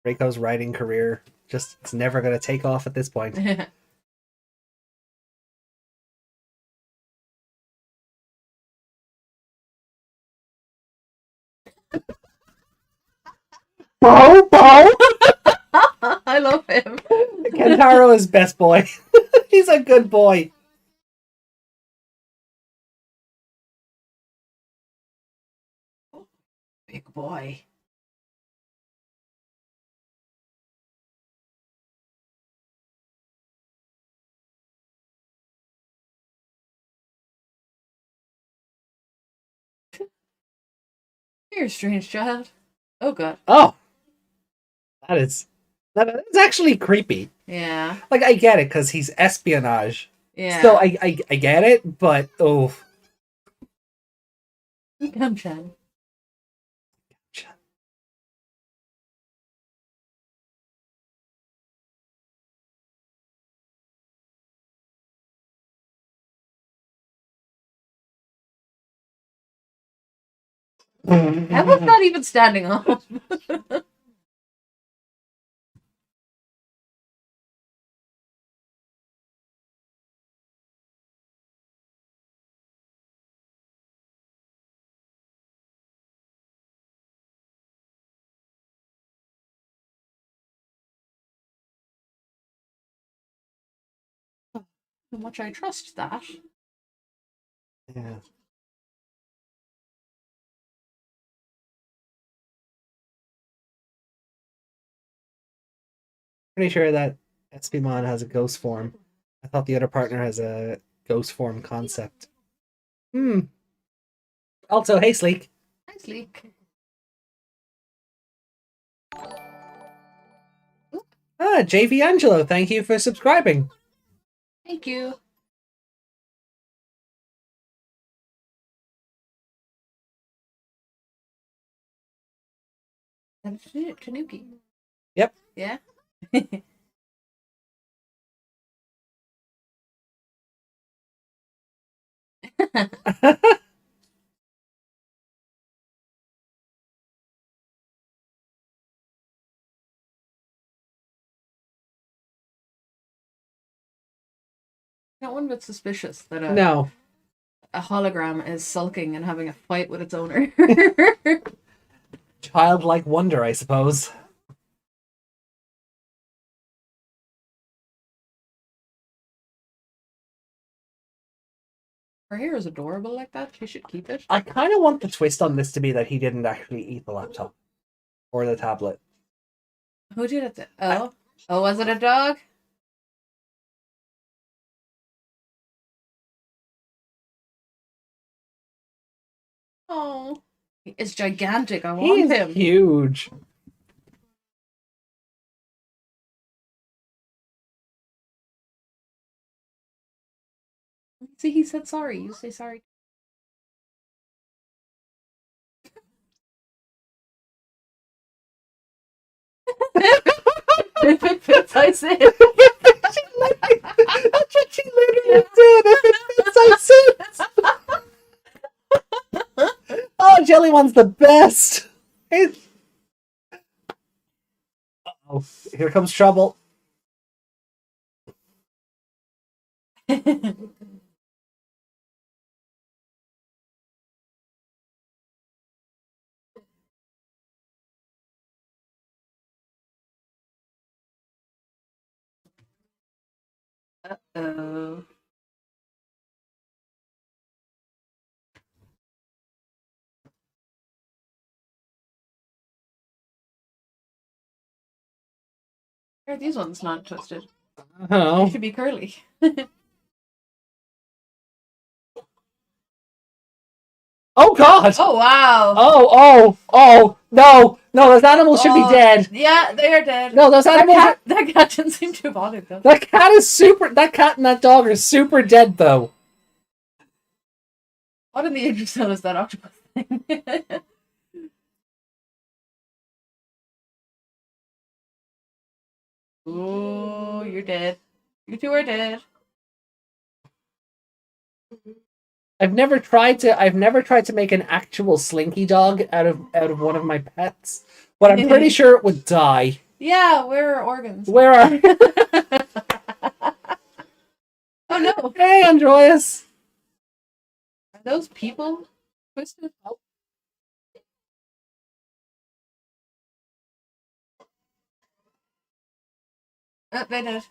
Reiko's writing career it's never gonna take off at this point. Bo! I love him. Kentaro is best boy. He's a good boy. Big boy. You're a strange child. Oh god. Oh, that is actually creepy. Yeah. Like, I get it because he's espionage. Yeah. So I get it, but oh. Gum-chan. I was not even standing up. How much I trust that. Yeah. Pretty sure that Espimon has a ghost form. I thought the other partner has a ghost form concept. Also, hey Sleek. Hi, Sleek. JV Angelo, thank you for subscribing. Thank you. That's Tanuki. Yep. Yeah. Not one bit suspicious that No. a hologram is sulking and having a fight with its owner. Childlike wonder, I suppose. Her hair is adorable like that. She should keep it. I kind of want the twist on this to be that he didn't actually eat the laptop or the tablet. Who did it? Oh, was it a dog? Oh, it's gigantic. I want him. Huge. See, he said sorry. You say sorry. If it fits, I say it. That's what she literally did. If it fits, I sit. Oh, Jelly One's the best. Oh, here comes trouble. Uh-oh. Are these ones not twisted? Oh. They should be curly. Oh God! Oh wow! Oh! No! Those animals should be dead. Yeah, they are dead. No, those animals. That cat didn't seem too bothered though. That cat is super. That cat and that dog are super dead though. What in the interest is that octopus thing? Ooh, you're dead. You two are dead. I've never tried to make an actual slinky dog out of one of my pets, but I'm pretty sure it would die. Yeah, where are organs? Where are? Oh no! Hey, Androius. Are those people twisted? Oh. Oh, they did.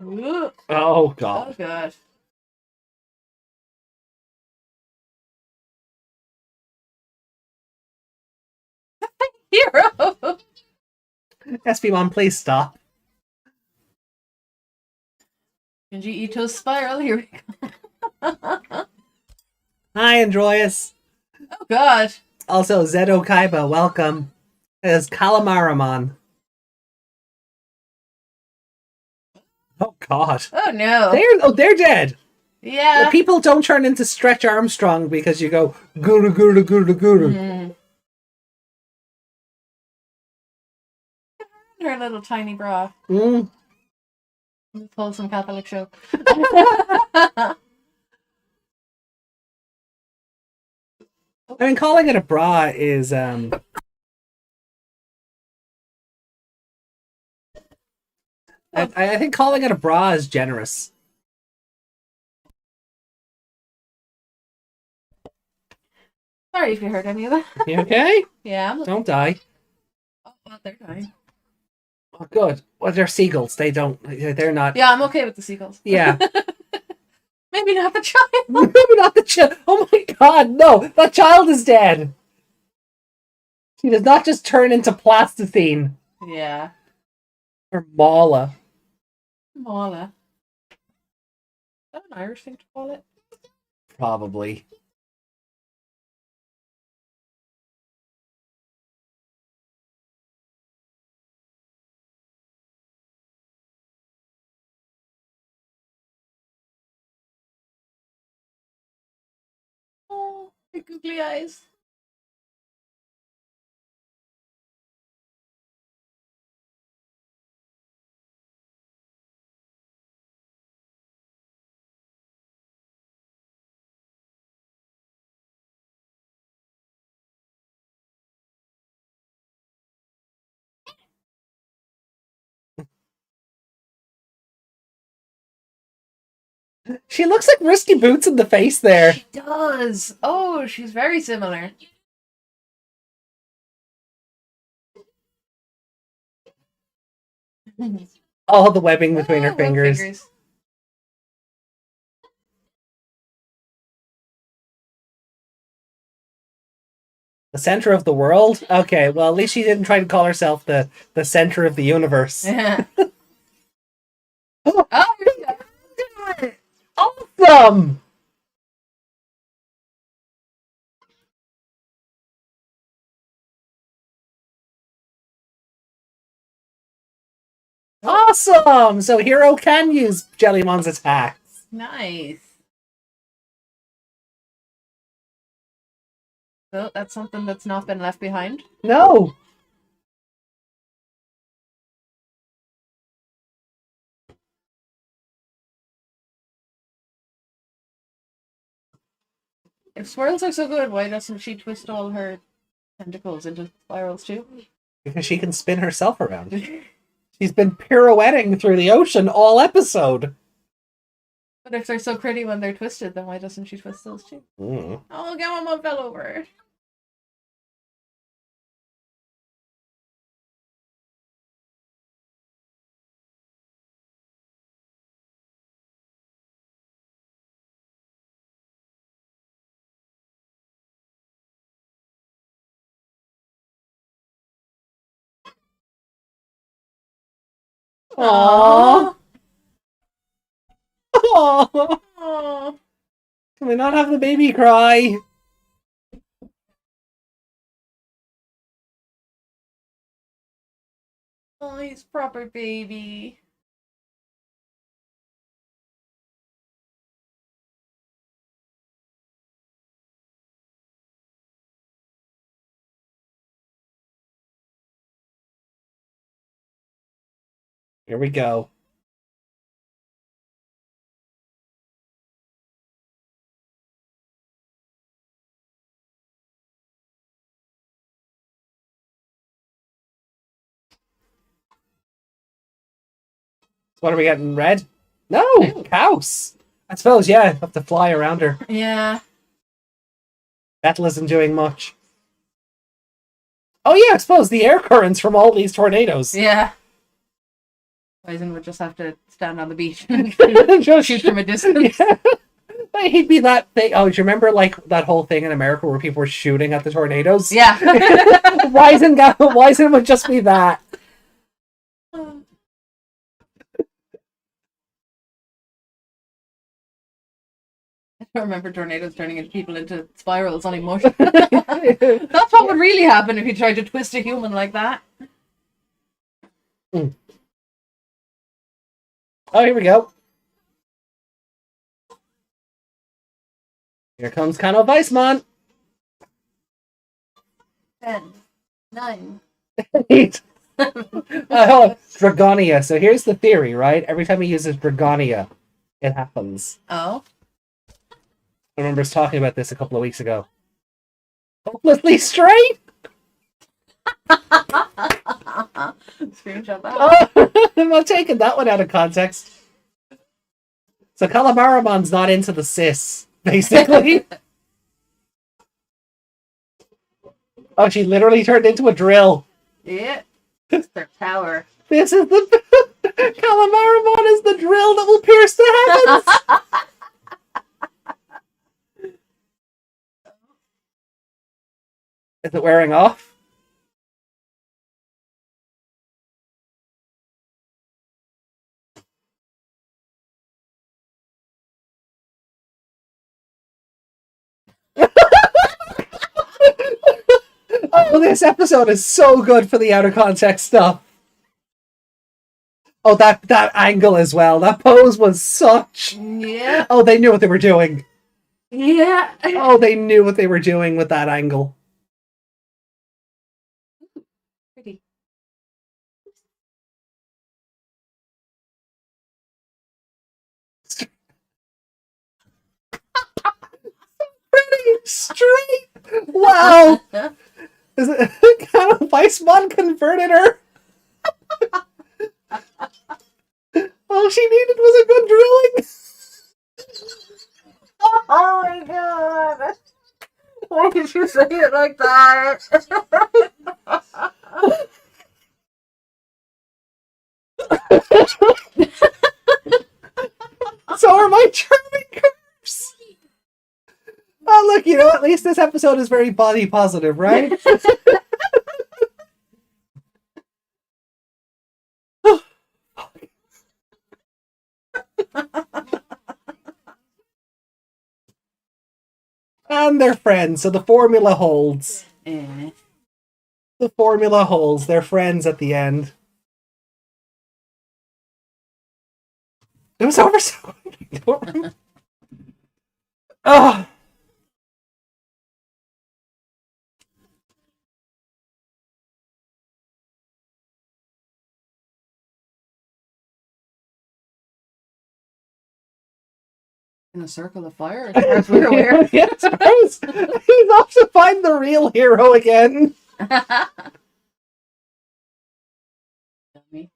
Oh God. Oh God. Hero. SB1, please stop. Genji Ito's spiral. Here we go. Hi, Androius. Oh God. Also, Zedo Kaiba, welcome. As Calam-ARA-mon. Oh God. Oh no. They're dead. Yeah. The people don't turn into Stretch Armstrong because you go guru guru guru guru. Mm. Her little tiny bra. Mm. Wholesome Catholic show. I mean, calling it a bra is I think calling it a bra is generous. Sorry if you heard any of that. You okay? Yeah. Don't die. Oh, well, they're dying. Oh, good. Well, they're seagulls. They're not. Yeah, I'm okay with the seagulls. Yeah. Maybe not the child. Maybe not the child. Oh my God, no! That child is dead. She does not just turn into plasticine. Yeah. Or Mala. Mala. Is that an Irish thing to call it? Probably. Oh, the googly eyes. She looks like Rusty Boots in the face there. She does. Oh, she's very similar. All the webbing between her fingers. The center of the world? Okay, well, at least she didn't try to call herself the center of the universe. Yeah. Oh, Oh, awesome! Awesome! So Hero can use Jellymon's attacks. nice. So that's something that's not been left behind. No! If swirls are so good, why doesn't she twist all her tentacles into spirals too? Because she can spin herself around. She's been pirouetting through the ocean all episode. But if they're so pretty when they're twisted, then why doesn't she twist those too? Mm. Oh, Gamamon fell over. Aww. Aww. Aww. Can we not have the baby cry? Oh, he's proper baby. Here we go. So what are we getting? Red? No! Cows! I suppose, yeah. Have to fly around her. Yeah. Battle isn't doing much. Oh yeah, I suppose the air currents from all these tornadoes. Yeah. Poison would just have to stand on the beach and Just shoot from a distance. Yeah. He'd be that thing. Oh, do you remember like that whole thing in America where people were shooting at the tornadoes? Yeah. Wyzen would just be that. I don't remember tornadoes turning people into spirals anymore. That's what would really happen if you tried to twist a human like that. Mm. Oh, here we go. Here comes Kano Weissman. 10, 9. 8. Dragonia. So here's the theory, right? Every time he uses Dragonia, it happens. Oh. I remember us talking about this a couple of weeks ago. Hopelessly straight? Screenshot that. Oh, I'm taking that one out of context. So Calam-ARA-mon's not into the cis, basically. Oh, she literally turned into a drill. Yeah. It's their tower. This is the... Calam-ARA-mon is the drill that will pierce the heavens! Is it wearing off? Oh, this episode is so good for the out of context stuff. Oh, that angle as well. That pose was such... Yeah. Oh, they knew what they were doing. Yeah. Oh, they knew what they were doing with that angle. Pretty. Pretty straight. Wow. Is it kind of Weissman converted her? All she needed was a good drilling. did you say it like that? So are my charming curves. Oh, look, you know, at least this episode is very body positive, right? And they're friends, so the formula holds. The formula holds. They're friends at the end. It was over so quick. Oh. In a circle of fire, as far as we're aware. Yes, he's off to find the real hero again. Me.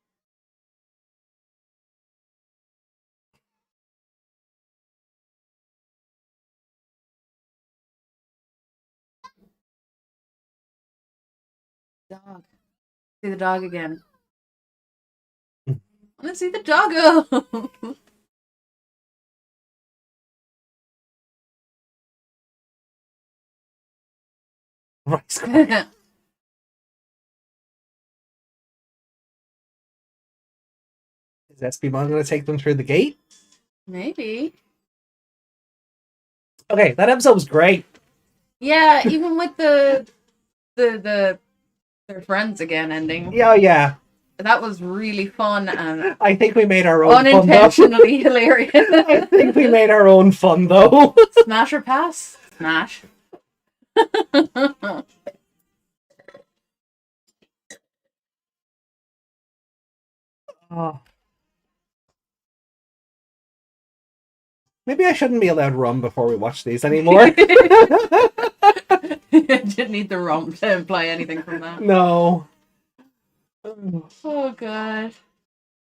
Dog. See the dog again. I want to see the doggo. Rice Is SB-mon going to take them through the gate? Maybe. Okay, that episode was great. Yeah, even with the their friends again ending. Yeah, yeah. That was really fun and I think we made our own unintentionally hilarious. I think we made our own fun though. Smash or pass? Smash. Oh. Maybe I shouldn't be allowed rum before we watch these anymore. Didn't need the rum to imply anything from that. No. Oh god.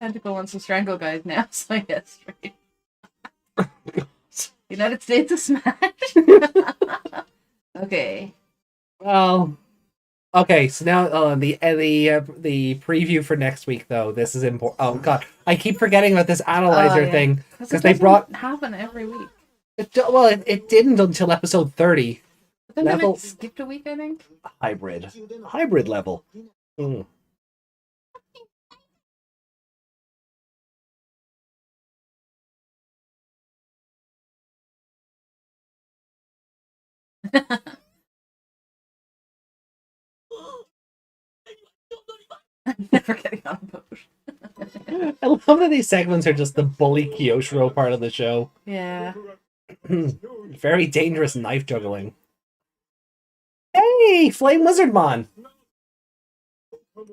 Tentacle wants to strangle guys now, so yes, right. United States of Smash. Okay. Well, okay. So now the preview for next week though. This is important. Oh god, I keep forgetting about this analyzer thing because they brought happen every week. It didn't until episode 30. But then they skipped a week, I think. Hybrid level. Mm. Never getting on a boat. I love that these segments are just the bully Kyoshiro part of the show. Yeah. Very dangerous knife juggling. Hey, Flame Wizardmon!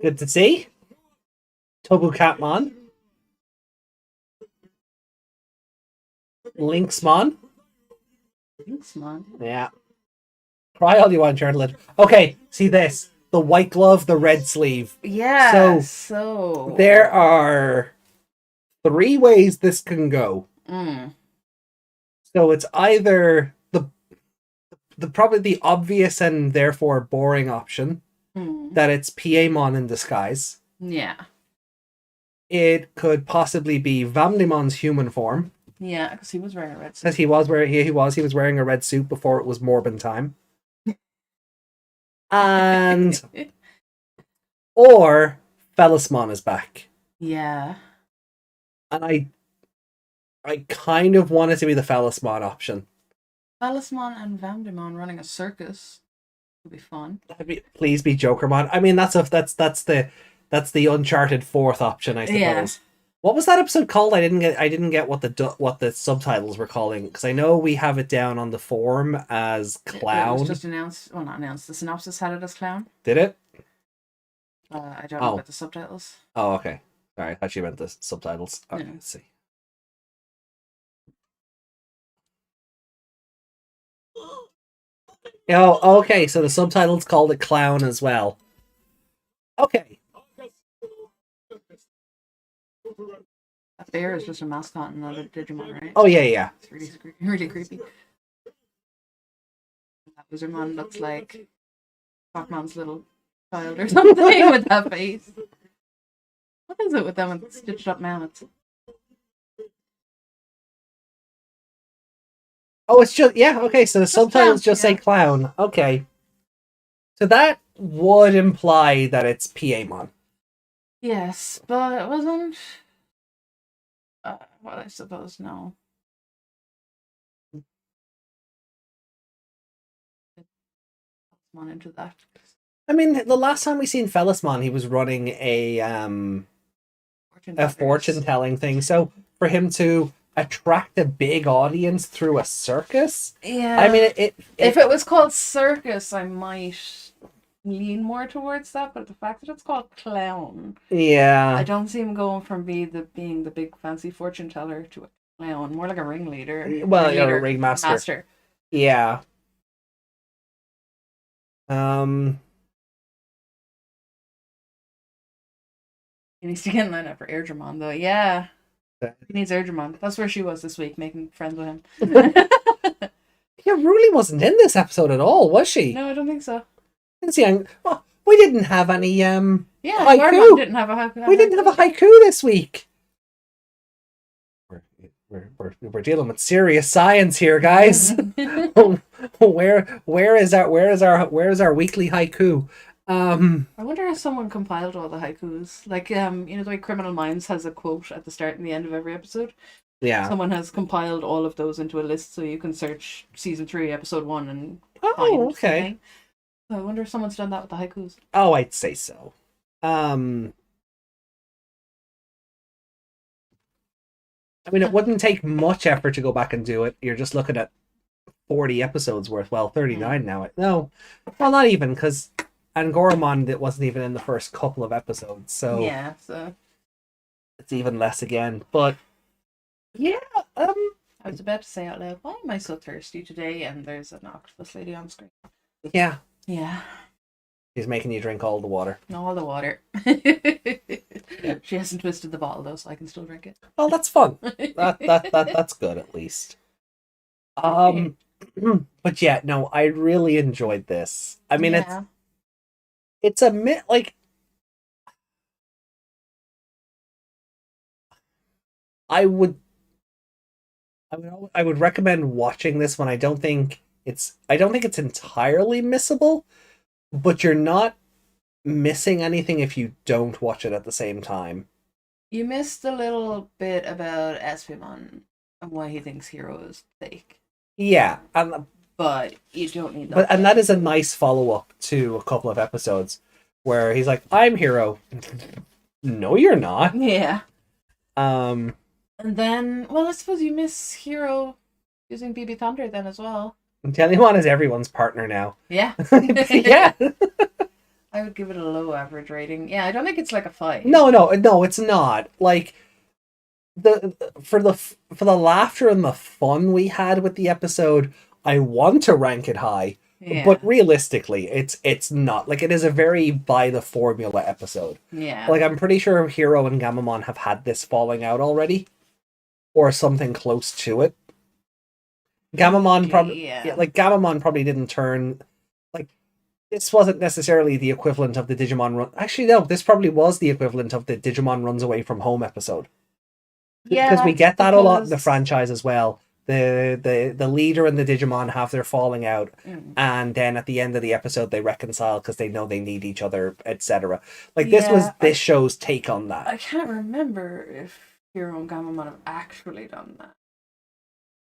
Good to see. Tobu Catmon. Lynxmon. Lynxmon? Yeah. Cry all you want, Charlotte. Okay, see this. The white glove, the red sleeve. Yeah, so... There are 3 ways this can go. Mm. So it's either the probably the obvious and therefore boring option that it's PA-mon in disguise. Yeah. It could possibly be Vamdemon's human form. Yeah, because he was wearing a red suit. Because he was wearing a red suit before it was Morbin time. And or Felismon is back. Yeah. And I kind of want it to be the Felismon option. Felismon and Vamdemon running a circus would be fun. Please be Jokermon. I mean, that's the Uncharted 4th option, I suppose. Yeah. What was that episode called? I didn't get what the subtitles were calling, because I know we have it down on the forum as Clown. It was just announced. Well, not announced. The synopsis had it as Clown. Did it? I don't know about the subtitles. Oh, okay. Sorry, I thought you meant the subtitles. Okay, yeah. Let's see. Oh, okay. So the subtitles called it Clown as well. Okay. A bear is just a mascot and not a Digimon, right? Oh yeah, yeah. It's really creepy. Usermon looks like Pac-Man's little child or something with that face. What is it with them with stitched up mammoths? Oh, it's just, yeah, okay, so the subtitles clown, just say clown. Okay. So that would imply that it's PA-mon. Yes, but it wasn't. Well, I suppose no. On into that. I mean, the last time we seen Felismon, he was running a fortune telling thing. So for him to attract a big audience through a circus, yeah. I mean, if it was called circus, I might lean more towards that. But the fact that it's called clown, yeah, I don't see him going from being the big fancy fortune teller to a clown, more like a ringleader. Well, you're a ringmaster. Yeah. He needs to get in line up for Erdramon, though. Yeah. He needs Erdramon. That's where she was this week, making friends with him. Yeah, Ruli wasn't in this episode at all, was she? No, I don't think so. Didn't see. Well, we didn't have any yeah, haiku. Didn't have a haiku. We didn't have a haiku this week. We're dealing with serious science here, guys. where is our weekly haiku? I wonder if someone compiled all the haikus. Like, the way Criminal Minds has a quote at the start and the end of every episode. Yeah. Someone has compiled all of those into a list so you can search season 3, episode 1 and find okay. Something. So I wonder if someone's done that with the haikus. Oh, I'd say so. I mean, it wouldn't take much effort to go back and do it. You're just looking at 40 episodes worth. Well, 39 now. No, well, not even, because Angoramon, it wasn't even in the first couple of episodes. So yeah, so it's even less again. But yeah, I was about to say out loud, why am I so thirsty today? And there's an octopus lady on screen. Yeah. Yeah. She's making you drink all the water. All the water. She hasn't twisted the bottle though, so I can still drink it. Oh, that's fun. That's good at least. But yeah, no, I really enjoyed this. I mean, it's a bit like I would recommend watching this one. I don't think it's entirely missable, but you're not missing anything if you don't watch it at the same time. You missed a little bit about Espimon and why he thinks Hero is fake. Yeah, but you don't need that. And that is a nice follow-up to a couple of episodes where he's like, I'm Hero. No, you're not. Yeah. And then, well, I suppose you miss Hero using BB Thunder then as well. Digimon is everyone's partner now. Yeah. Yeah. I would give it a low average rating. Yeah, I don't think it's like a 5. No, it's not. Like for the laughter and the fun we had with the episode, I want to rank it high. Yeah. But realistically, it's not. Like, it is a very by the formula episode. Yeah. Like, I'm pretty sure Hero and Gamamon have had this falling out already, or something close to it. Gamamon Gamamon probably didn't turn, like, this wasn't necessarily the equivalent of the Digimon run. Actually, no, this probably was the equivalent of the Digimon runs away from home episode. Yeah, because we get that a lot in the franchise as well. The leader and the Digimon have their falling out, and then at the end of the episode they reconcile because they know they need each other, etc. Like, this was this show's take on that. I can't remember if Hero and Gamamon have actually done that.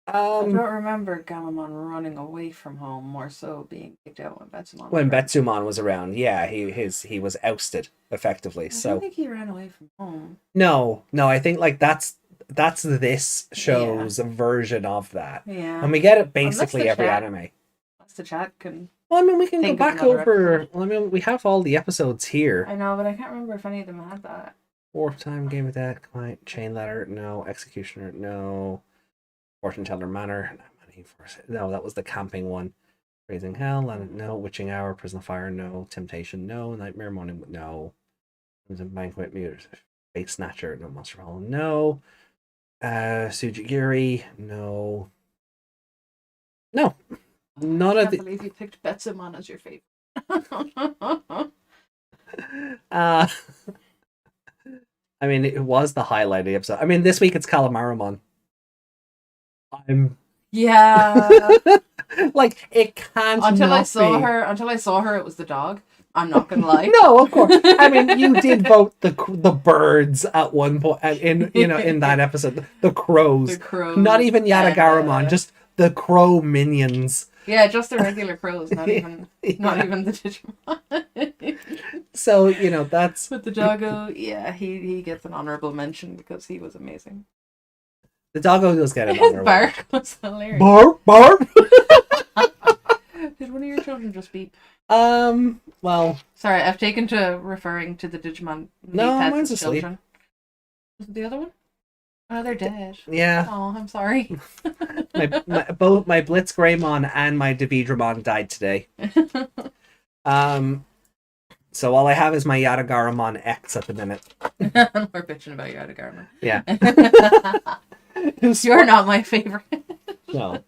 I don't remember Gamamon running away from home, more so being kicked out when Betsumon. When Betsumon was around, yeah, he was ousted effectively. I don't think he ran away from home. No, I think like that's this show's version of that. Yeah, and we get it basically every anime. Unless the chat can. Well, I mean, we can go back over. Episode. Well, I mean, we have all the episodes here. I know, but I can't remember if any of them had that. Fourth time game of that client chain letter, no. Executioner, no. Fortune Teller Manor, no, that was the camping one. Raising Hell, and no. Witching Hour, Prison of Fire, no. Temptation, no. Nightmare Morning, no. Crimson Banquet, Fate Snatcher, no. Monster Hall, no. Sujigiri, no. None I of can't the. believe you picked Betsumon as your favorite. Uh, I mean, it was the highlight of the episode. I mean, this week it's Calam-ARA-mon. I'm Yeah. like, it can't Until I not saw be. her, it was the dog. I'm not gonna lie. No, of course. I mean, you did vote the birds at one point in that episode. The crows. The crows. Not even Yatagaramon, just the crow minions. Yeah, just the regular crows, not even the Digimon. So, that's. But the doggo, yeah, he gets an honorable mention because he was amazing. The doggo does get an His honorable. bark was hilarious. Bark, bark. Did one of your children just beep? Well. Sorry, I've taken to referring to the Digimon No, pets mine's as asleep. children. Was it the other one? Oh, they're dead. Yeah. Oh, I'm sorry. Both my Blitzgreymon and my Dividramon died today. So all I have is my Yatagaramon X at the minute. We're bitching about your Yatagaramon. Yeah. You're not my favorite. No.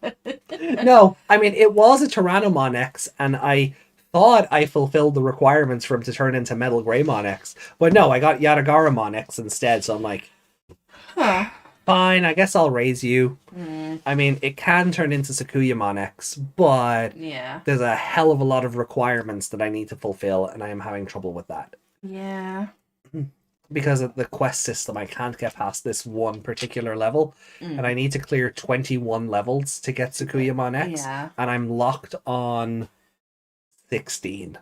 No, I mean, it was a Tyrannomon X, and I thought I fulfilled the requirements for him to turn into Metal Greymon X. But no, I got Yatagaramon X instead, so I'm like, fine, I guess I'll raise you. I mean, it can turn into Sakuyamon X, but yeah, there's a hell of a lot of requirements that I need to fulfill, and I am having trouble with that. Yeah. Because of the quest system, I can't get past this one particular level, and I need to clear 21 levels to get Sakuyamon X, and I'm locked on 16.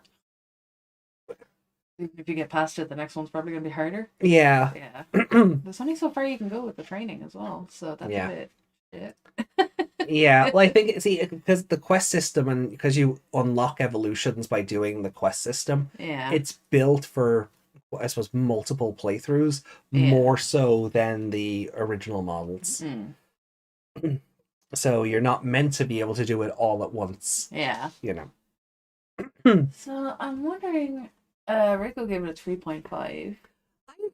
If you get past it, the next one's probably going to be harder. Yeah. Yeah. There's only so far you can go with the training as well, so that's a bit shit. Yeah, well, I think, because the quest system, and because you unlock evolutions by doing the quest system, it's built for, I suppose, multiple playthroughs, more so than the original models. So you're not meant to be able to do it all at once. Yeah. So I'm wondering, Rico gave it a 3.5.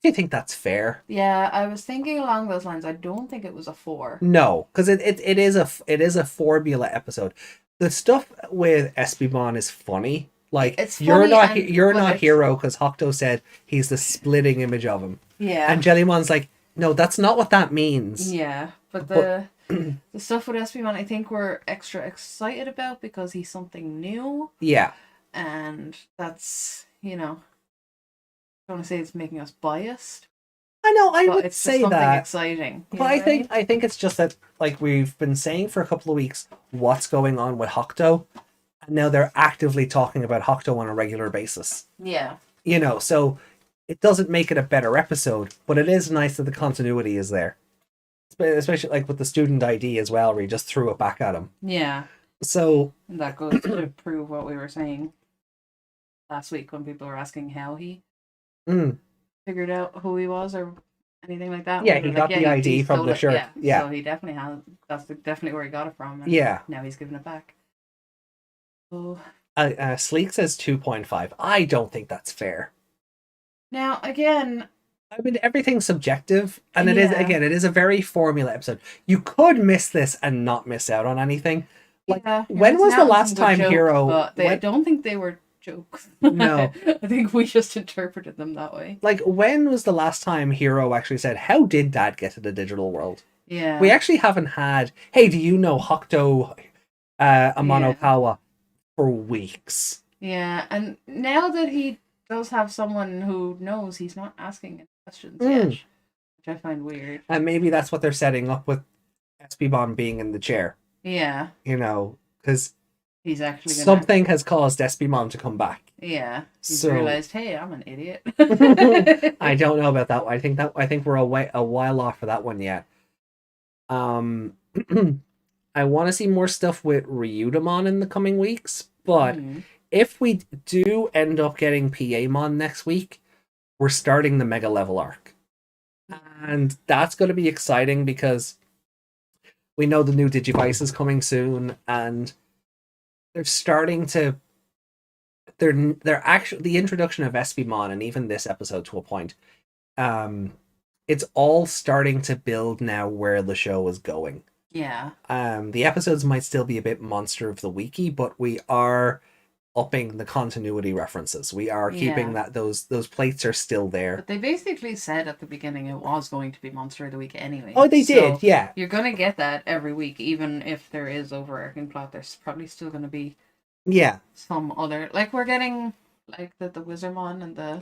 Do you think that's fair? Yeah, I was thinking along those lines. I don't think it was a 4. No, because it is a formula episode. The stuff with Espimon is funny. Like, it's you're funny not hero because Hokuto said he's the splitting image of him. Yeah. And Jellymon's like, no, that's not what that means. Yeah, but the stuff with Espimon, I think we're extra excited about because he's something new. Yeah. And that's, I don't want to say it's making us biased. I know, I but would it's say something that. exciting. But I think it's just that, like, we've been saying for a couple of weeks what's going on with Hokuto, and now they're actively talking about Hokuto on a regular basis. Yeah. So it doesn't make it a better episode, but it is nice that the continuity is there. Especially, like, with the student ID as well, where he just threw it back at him. Yeah. So And that goes to prove what we were saying last week when people were asking how he figured out who he was or anything like that. Yeah, he got the ID from the shirt. Yeah. So he definitely has. That's definitely where he got it from. And now he's giving it back. So, Sleek says 2.5. I don't think that's fair. Now, again, I mean, everything's subjective, and it is a very formula episode. You could miss this and not miss out on anything. Like, when was the last time Hero? I don't think they were jokes. No. I think we just interpreted them that way. Like, when was the last time Hero actually said, how did Dad get to the digital world? Yeah. We actually haven't had, hey, do you know Hokuto Amanokawa for weeks? Yeah, and now that he does have someone who knows, he's not asking any questions yet, which I find weird. And maybe that's what they're setting up with Espimon being in the chair. Yeah. Because he's actually something has caused Espimon to come back. Yeah. He's realized, hey, I'm an idiot. I don't know about that one. I think we're a while off for that one yet. I want to see more stuff with Ryudamon in the coming weeks, but if we do end up getting PAmon next week, we're starting the Mega Level arc. And that's going to be exciting because we know the new Digivice is coming soon, and they're starting to they're actually the introduction of Espimon and even this episode to a point. It's all starting to build now where the show is going. Yeah. The episodes might still be a bit monster of the weeky, but we are upping the continuity references. We are keeping that those plates are still there. But they basically said at the beginning it was going to be Monster of the Week anyway. Oh, they did, yeah. You're going to get that every week, even if there is overarching plot. There's probably still going to be some other, like we're getting like the Wizardmon and the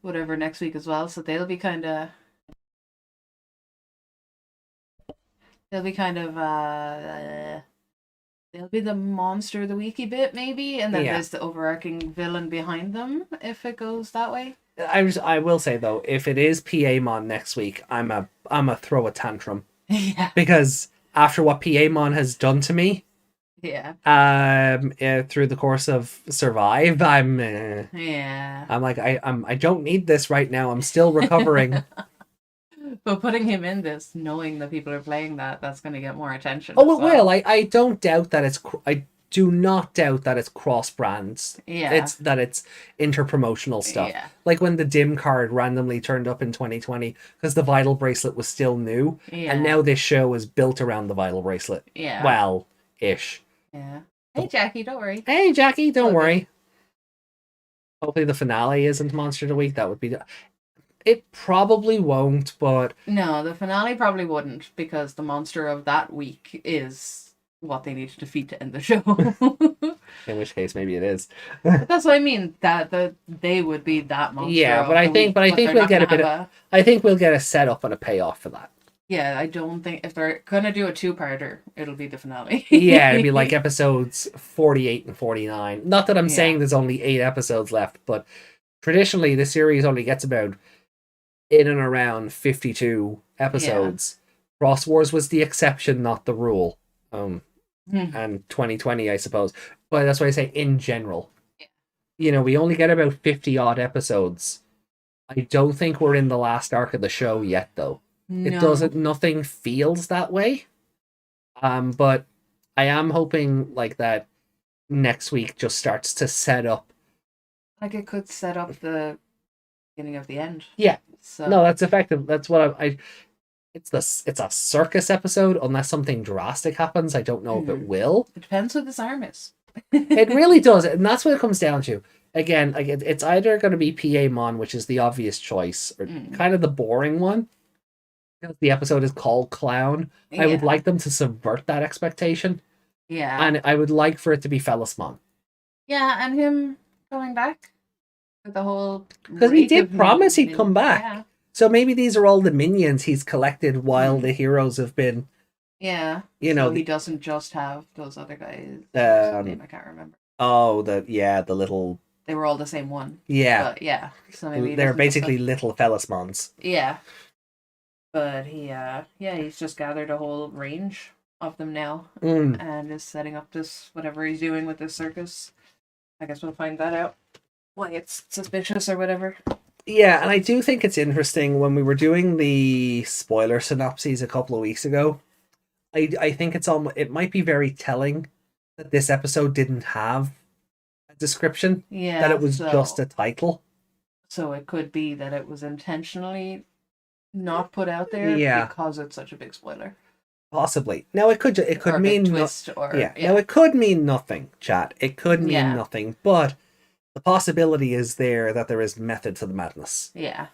whatever next week as well. So they'll be kind of they'll be the monster of the weeky bit maybe, and then there's the overarching villain behind them if it goes that way. I will say though, if it is PA-mon next week, I'm a throw a tantrum. Yeah. Because after what PA-mon has done to me, through the course of Survive, I'm like I don't need this right now. I'm still recovering. But putting him in this, knowing that people are playing that's going to get more attention. Oh, it will. I don't doubt that I do not doubt that it's cross brands. Yeah. It's interpromotional stuff. Yeah. Like when the dim card randomly turned up in 2020 because the Vital Bracelet was still new. Yeah. And now this show is built around the Vital Bracelet. Yeah. Well, ish. Yeah. Hey, Jackie, don't worry. Hey, Jackie, don't worry. Hopefully the finale isn't Monster of the Week. That would be... It probably won't, but... No, the finale probably wouldn't, because the monster of that week is what they need to defeat to end the show. In which case, maybe it is. But that's what I mean. That they would be that monster. Yeah, but I think we'll get a bit of... I think we'll get a setup and a payoff for that. Yeah, I don't think... If they're going to do a two-parter, it'll be the finale. Yeah, it'll be like episodes 48 and 49. Not that I'm saying there's only 8 episodes left, but traditionally the series only gets about... in and around 52 episodes. Cross Wars was the exception, not the rule. And 2020, I suppose. But that's why I say in general. Yeah. You know, we only get about 50 odd episodes. I don't think we're in the last arc of the show yet, though. No. It doesn't, nothing feels that way. But I am hoping like that next week just starts to set up. Like it could set up the beginning of the end. Yeah. So. No, that's effective. That's what it's a circus episode unless something drastic happens. I don't know if it will. It depends what this arm is. It really does, and that's what it comes down to. Again, like it's either going to be PA-mon, which is the obvious choice, or kind of the boring one. Because the episode is called Clown. I would like them to subvert that expectation. Yeah. And I would like for it to be Fellasmon. Yeah, and him coming back. The whole... Because he did promise he'd come back. Yeah. So maybe these are all the minions he's collected while the heroes have been... Yeah. You know... So he doesn't just have those other guys. Name I can't remember. Oh, the little... They were all the same one. Yeah. But yeah. So maybe they're basically little Fellasmons. Yeah. But he's just gathered a whole range of them now. And is setting up this, whatever he's doing with this circus. I guess we'll find that out. Why it's suspicious or whatever. Yeah, and I do think it's interesting when we were doing the spoiler synopses a couple of weeks ago. I think it might be very telling that this episode didn't have a description. Yeah. That it was just a title. So it could be that it was intentionally not put out there because it's such a big spoiler. Possibly. Now it could mean twist Now it could mean nothing, chat. It could mean nothing, but the possibility is there that there is method to the madness. Yeah.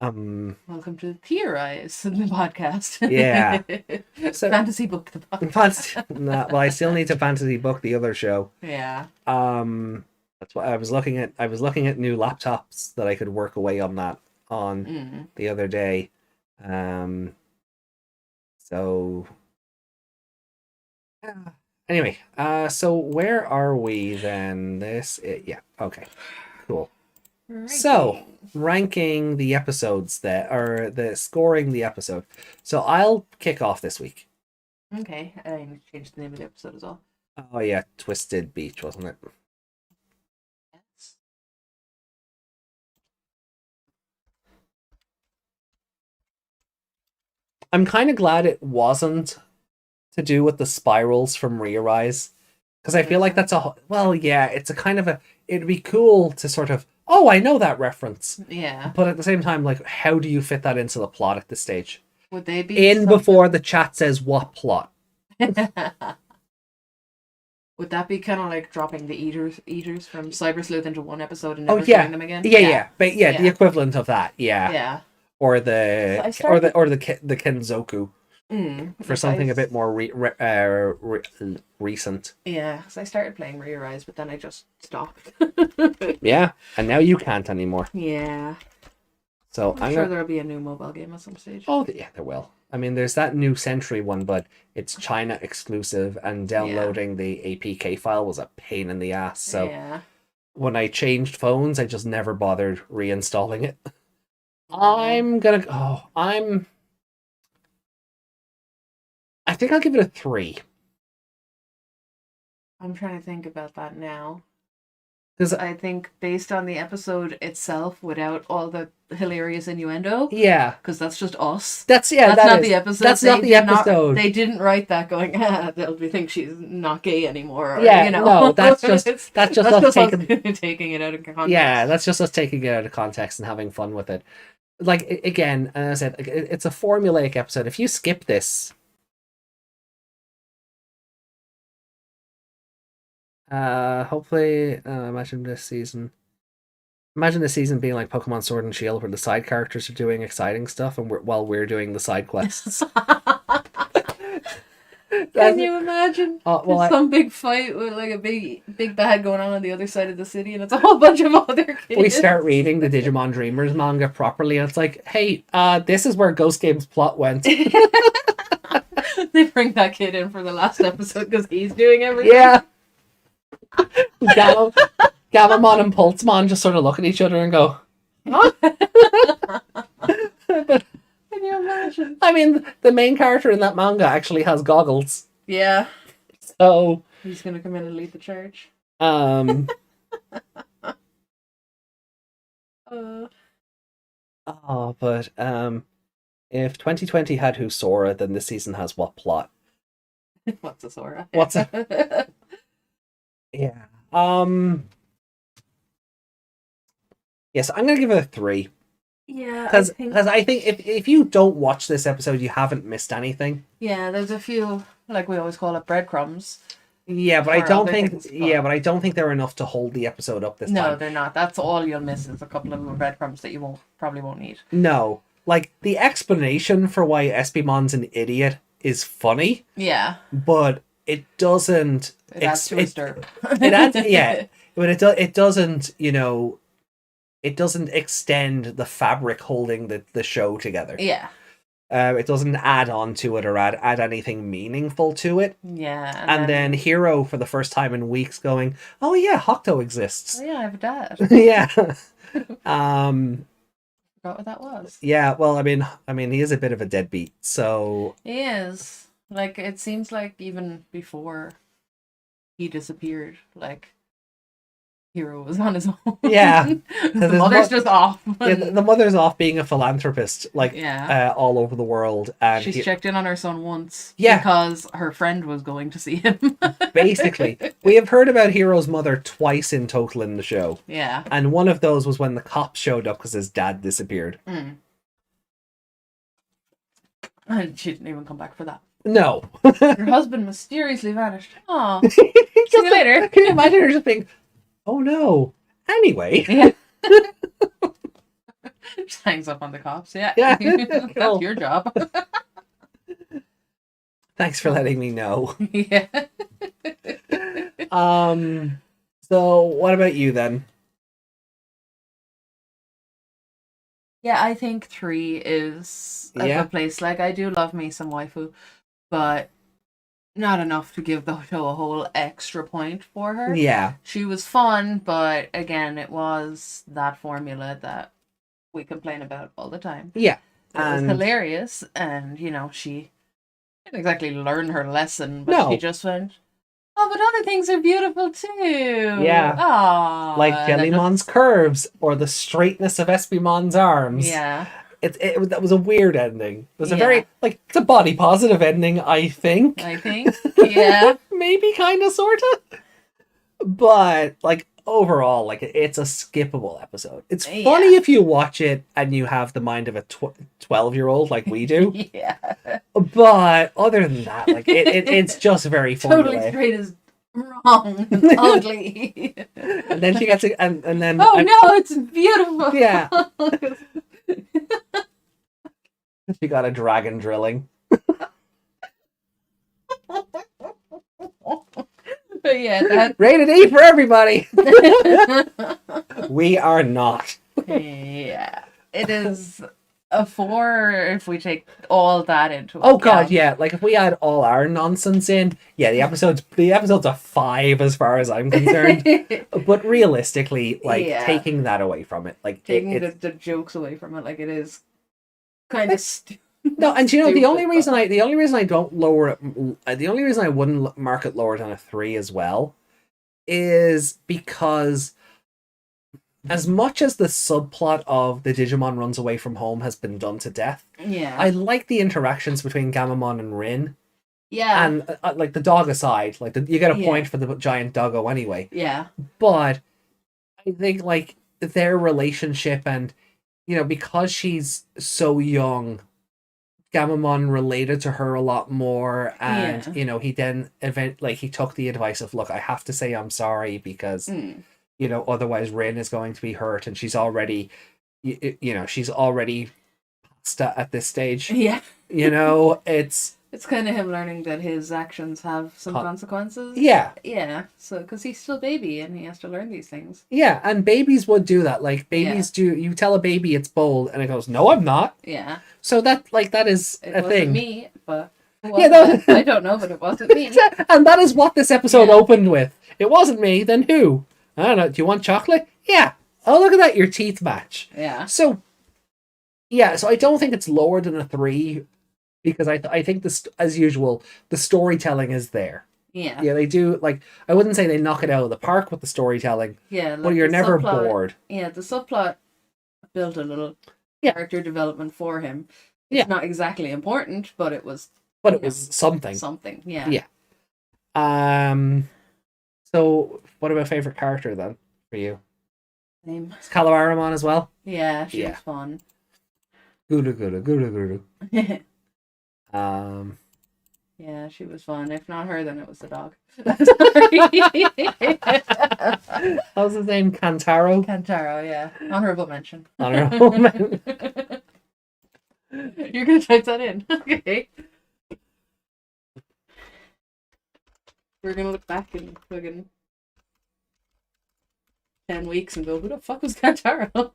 Welcome to Theorize, the podcast. Yeah. So, fantasy book the podcast. Well, I still need to fantasy book the other show. Yeah. That's why I was looking at new laptops that I could work away on that the other day. So anyway, so where are we then? Okay, cool. So ranking the episodes scoring the episode. So I'll kick off this week. Okay, I need to change the name of the episode as well. Oh yeah, Twisted Beach, wasn't it? Yes. I'm kind of glad it wasn't to do with the spirals from Rearise, because I feel like that's it's a kind of it'd be cool to sort of, I know that reference. Yeah. But at the same time, like, how do you fit that into the plot at this stage? Would they be in before the chat says what plot? Would that be kind of like dropping the eaters from Cyber Sleuth into one episode and never showing them again? Yeah. But the equivalent of that. Yeah. Yeah. Or the Kenzoku. For something a bit more recent. Yeah, because I started playing Re-Arise, but then I just stopped. Yeah, and now you can't anymore. Yeah. So I'm sure there'll be a new mobile game at some stage. Oh, yeah, there will. I mean, there's that new Century one, but it's China exclusive, and downloading the APK file was a pain in the ass. So when I changed phones, I just never bothered reinstalling it. I think I'll give it a 3. I'm trying to think about that now. Because I think based on the episode itself, without all the hilarious innuendo, because that's just us. That's not the episode. That's not the episode. They didn't write that going, they'll think she's not gay anymore. Or, no, that's just us taking it out of context. Yeah, that's just us taking it out of context and having fun with it. Like, again, as I said, it's a formulaic episode. If you skip this, hopefully, imagine this season being like Pokemon Sword and Shield, where the side characters are doing exciting stuff and while we're doing the side quests. Can you imagine? Some big fight with like a big bad going on the other side of the city, and it's a whole bunch of other kids. We start reading the Digimon Dreamers manga properly, and it's like, hey, this is where Ghost Game's plot went. They bring that kid in for the last episode because he's doing everything. Yeah. Gavamon and Pulsemon just sort of look at each other and go, huh? Can you imagine? I mean, the main character in that manga actually has goggles. Yeah. So he's gonna come in and lead the charge. But if 2020 had Who's Sora, then this season has what plot? What's a Sora? What's a... Yeah. Yes, I'm gonna give it a 3. Yeah, because I think if you don't watch this episode, you haven't missed anything. Yeah, there's a few, like we always call it, breadcrumbs. Yeah, but I don't think they're enough to hold the episode up this time. No, they're not. That's all you'll miss is a couple of breadcrumbs that you probably won't need. No, like the explanation for why Espimon's an idiot is funny. Yeah, but it doesn't. It adds to a stir. It adds, yeah, but it doesn't. It doesn't extend the fabric holding the show together. Yeah. It doesn't add on to it or add anything meaningful to it. Yeah. And then Hero, for the first time in weeks, going, oh yeah, Hokuto exists. Oh yeah, I have a dad. Yeah. Forgot what that was. Yeah, well, I mean, he is a bit of a deadbeat, so... He is. Like, it seems like even before he disappeared, like... Hero was on his own. Yeah. The mother's just off. Yeah, the mother's off being a philanthropist, like, all over the world. And she's checked in on her son once. Yeah. Because her friend was going to see him. Basically. We have heard about Hero's mother twice in total in the show. Yeah. And one of those was when the cops showed up because his dad disappeared. Mm. And she didn't even come back for that. No. Her husband mysteriously vanished. Oh. See you later. Can you imagine her just being... Oh no. Anyway. Yeah. Just hangs up on the cops. Yeah. That's your job. Thanks for letting me know. Yeah. So what about you then? Yeah, I think 3 is a good place. Like, I do love me some waifu, but not enough to give the show a whole extra point for her. Yeah. She was fun, but again, it was that formula that we complain about all the time. Yeah. It was hilarious, and, she didn't exactly learn her lesson, but she just went, oh, but other things are beautiful too. Yeah. Aww. Like Jellymon's curves, or the straightness of Espimon's arms. Yeah. That was a weird ending. It was a very, it's a body positive ending, I think. Yeah. Maybe, kind of, sort of. But, overall, like, it's a skippable episode. It's funny if you watch it and you have the mind of a 12-year-old like we do. Yeah. But other than that, like, it's just very funny. Totally straight is wrong and ugly. And then she gets it, and then no, it's beautiful. Yeah. She got a dragon drilling. But yeah, that rated E for everybody. We are not. Yeah, it is a 4 if we take all that into account. Oh god, yeah. Like if we add all our nonsense in, yeah, the episode's a 5 as far as I'm concerned. But realistically, like taking that away from it, like taking the jokes away from it, like it is kind of no, and you know the only reason I don't lower it, the only reason I wouldn't mark it lower than a 3 as well, is because as much as the subplot of the Digimon runs away from home has been done to death, I like the interactions between Gamamon and Rin. Yeah, and like the dog aside, like you get a point for the giant doggo anyway. Yeah, but I think like their relationship, and you know, because she's so young, Gamamon related to her a lot more, and you know, he then he took the advice of, look, I have to say I'm sorry because you know, otherwise Rin is going to be hurt, and she's already she's already past at this stage. Yeah, you know, it's kind of him learning that his actions have some consequences. Yeah. So because he's still baby and he has to learn these things. Yeah, and babies would do that. Like babies do. You tell a baby it's bold, and it goes, "No, I'm not." Yeah. So that is a thing. Me, but I don't know, but it wasn't me. And that is what this episode opened with. It wasn't me. Then who? I don't know. Do you want chocolate? Yeah. Oh, look at that. Your teeth match. Yeah. So. Yeah. So I don't think it's lower than a 3. Because I think as usual, the storytelling is there. Yeah. Yeah, they do, like, I wouldn't say they knock it out of the park with the storytelling. Yeah. Like but you're never bored. Yeah, the subplot built a little character development for him. It's not exactly important, but it was... But it was something. Something, yeah. Yeah. So, what about favourite character, then, for you? Same. Is Calam-ARA-mon as well? Yeah, she was fun. Guru. Yeah, she was fun. If not her, then it was the dog. How's his name? Kantaro? Kantaro, yeah. Honorable mention. Honorable mention. You're gonna type that in. Okay. We're gonna look back in fucking 10 weeks and go, who the fuck was Kantaro?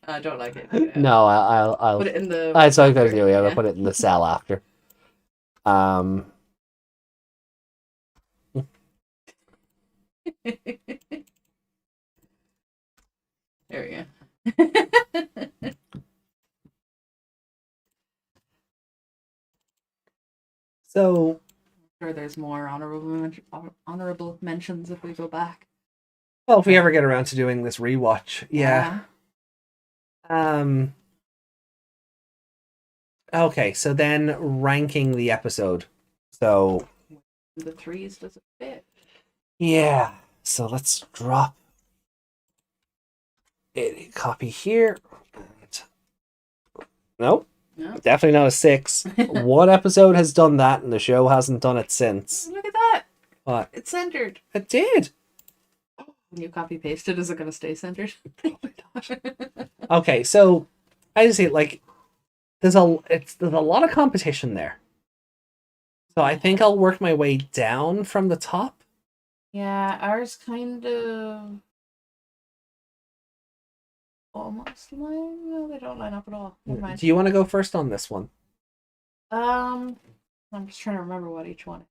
I don't like it. Yeah. No, I'll put it in the. That's what I was going to do. Yeah, I'll put it in the cell after. There we go. So, I'm sure there's more honorable mentions if we go back. Well, if we ever get around to doing this rewatch, yeah. Okay, so then ranking the episode. So the 3s does it fit? Yeah. So let's drop a copy here. Nope. No. Definitely not a 6. One episode has done that, and the show hasn't done it since. Look at that. What? It's centered. It did. When you copy paste it, is it going to stay centered? Probably not. Okay, so I just say, like, there's a lot of competition there. So I think I'll work my way down from the top. Yeah, ours kind of almost line. No, they don't line up at all. Never mind. Do you want to go first on this one? I'm just trying to remember what each one is.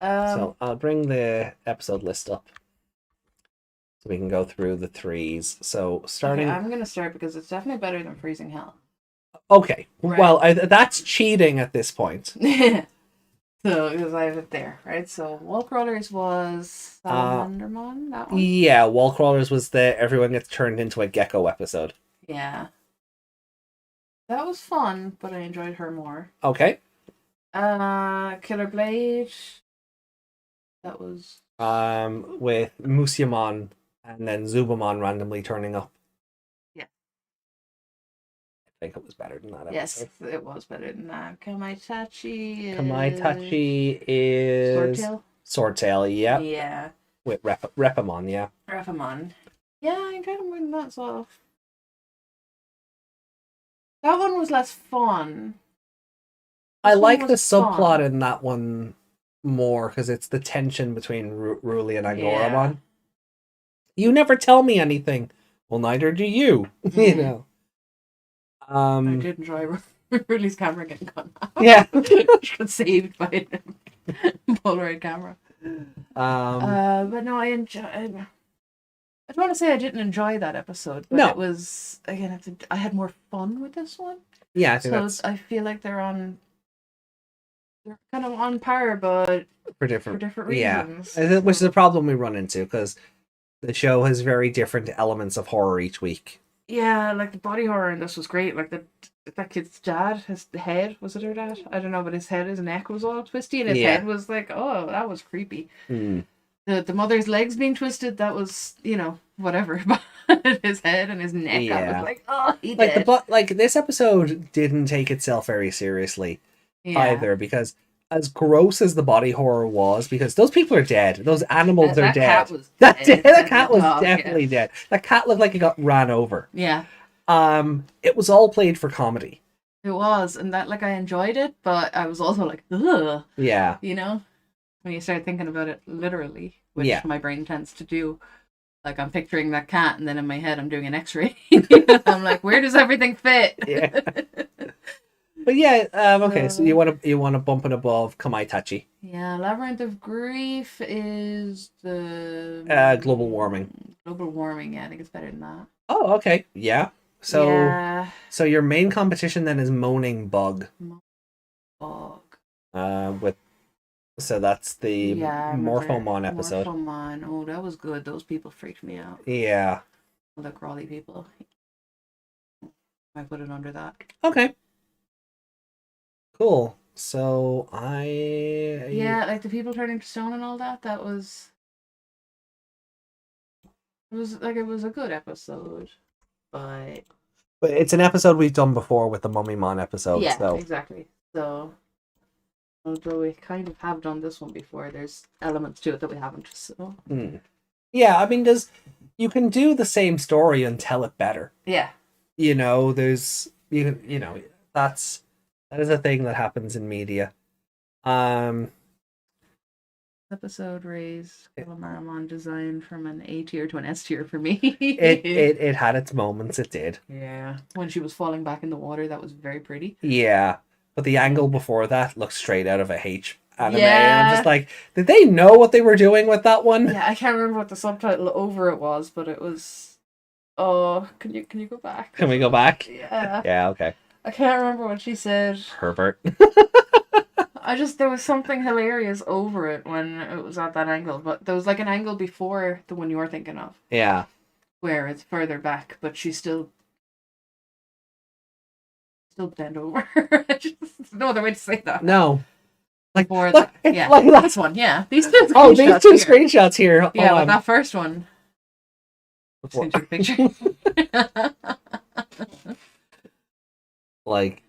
So I'll bring the episode list up so we can go through the 3s. So starting, okay, I'm gonna start because it's definitely better than Freezing Hell. Okay, right. Well, that's cheating at this point. So, because I have it there, right? So, Wall Crawlers was Salamandermon, that one? Yeah, Wall Crawlers was the everyone gets turned into a gecko episode. Yeah. That was fun, but I enjoyed her more. Okay. Killer Blade. That was with Musyamon and then Zubamon randomly turning up. Yeah. I think it was better than that episode. Yes, it was better than that. Kamaitachi is Swordtail, yeah. Yeah. With Repamon, yeah. Repamon. Yeah, I enjoyed it more than that as well. That one was less fun. I like the subplot in that one more because it's the tension between Ruli and Angoramon. Yeah. You never tell me anything. Well, neither do you. You know. I did enjoy Ruli's camera getting cut out. Yeah. Saved by a Polaroid camera. But no, I don't want to say I didn't enjoy that episode, but it was, again, I had more fun with this one. Yeah, I think I feel like they're kind of on par, but for different reasons. Yeah, which is a problem we run into because the show has very different elements of horror each week. Yeah, like the body horror in this was great. Like that kid's dad, his head, was it her dad? I don't know, but his neck was all twisty, and his head was like, oh, that was creepy. Mm. The mother's legs being twisted, that was, whatever. But his head and his neck, I was like, oh, he did. This episode didn't take itself very seriously either, because as gross as the body horror was, because those people are dead. Those animals are dead. That cat was definitely dead. That cat looked like it got ran over. Yeah. It was all played for comedy. It was, and that, I enjoyed it, but I was also like, ugh. Yeah. When you start thinking about it literally, which my brain tends to do. Like, I'm picturing that cat, and then in my head I'm doing an x-ray. I'm like, where does everything fit? Yeah. But yeah, okay, so you want to bump it above Kamaitachi. Yeah, Labyrinth of Grief is the... global warming. Global warming, yeah, I think it's better than that. Oh, okay, yeah. So your main competition then is Moaning Bug. Bug. So that's the Morphomon episode. Morphomon, oh, that was good. Those people freaked me out. Yeah. The crawly people. I put it under that. Okay. Cool. So like the people turning to stone and all that. That was. It was a good episode, but it's an episode we've done before with the Mummymon episode. Yeah, so. Exactly. So, although we kind of have done this one before, there's elements to it that we haven't. So. Yeah, I mean, you can do the same story and tell it better. Yeah. That is a thing that happens in media. Episode raised Calam-ARA design from an A tier to an S tier for me. it had its moments. It did. Yeah, when she was falling back in the water, that was very pretty. Yeah, but the angle before that looked straight out of a H anime. And I'm just like, did they know what they were doing with that one? Yeah, I can't remember what the subtitle over it was, but it was. Oh, can you go back? Can we go back? Yeah. Yeah. Okay. I can't remember what she said. Pervert. There was something hilarious over it when it was at that angle, but there was like an angle before the one you were thinking of. Yeah. Where it's further back, but she's still bent over. Just no other way to say that. No. Like this one, yeah. These two screenshots here. Yeah, but that first one. Send you a picture. Like,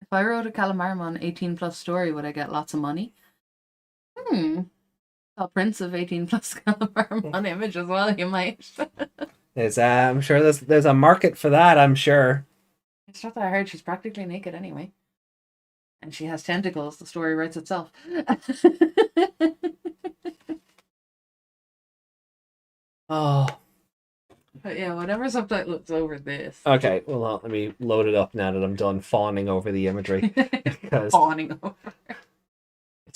if I wrote a Calam-ARA 18+ story, would I get lots of money? Prints of 18+ Calam-ARA image as well, you might. I'm sure there's a market for that, I'm sure. It's not that I heard she's practically naked anyway. And she has tentacles, the story writes itself. Oh. But yeah, whatever subtitle it's over this. Okay, well, let me load it up now that I'm done fawning over the imagery. Fawning over.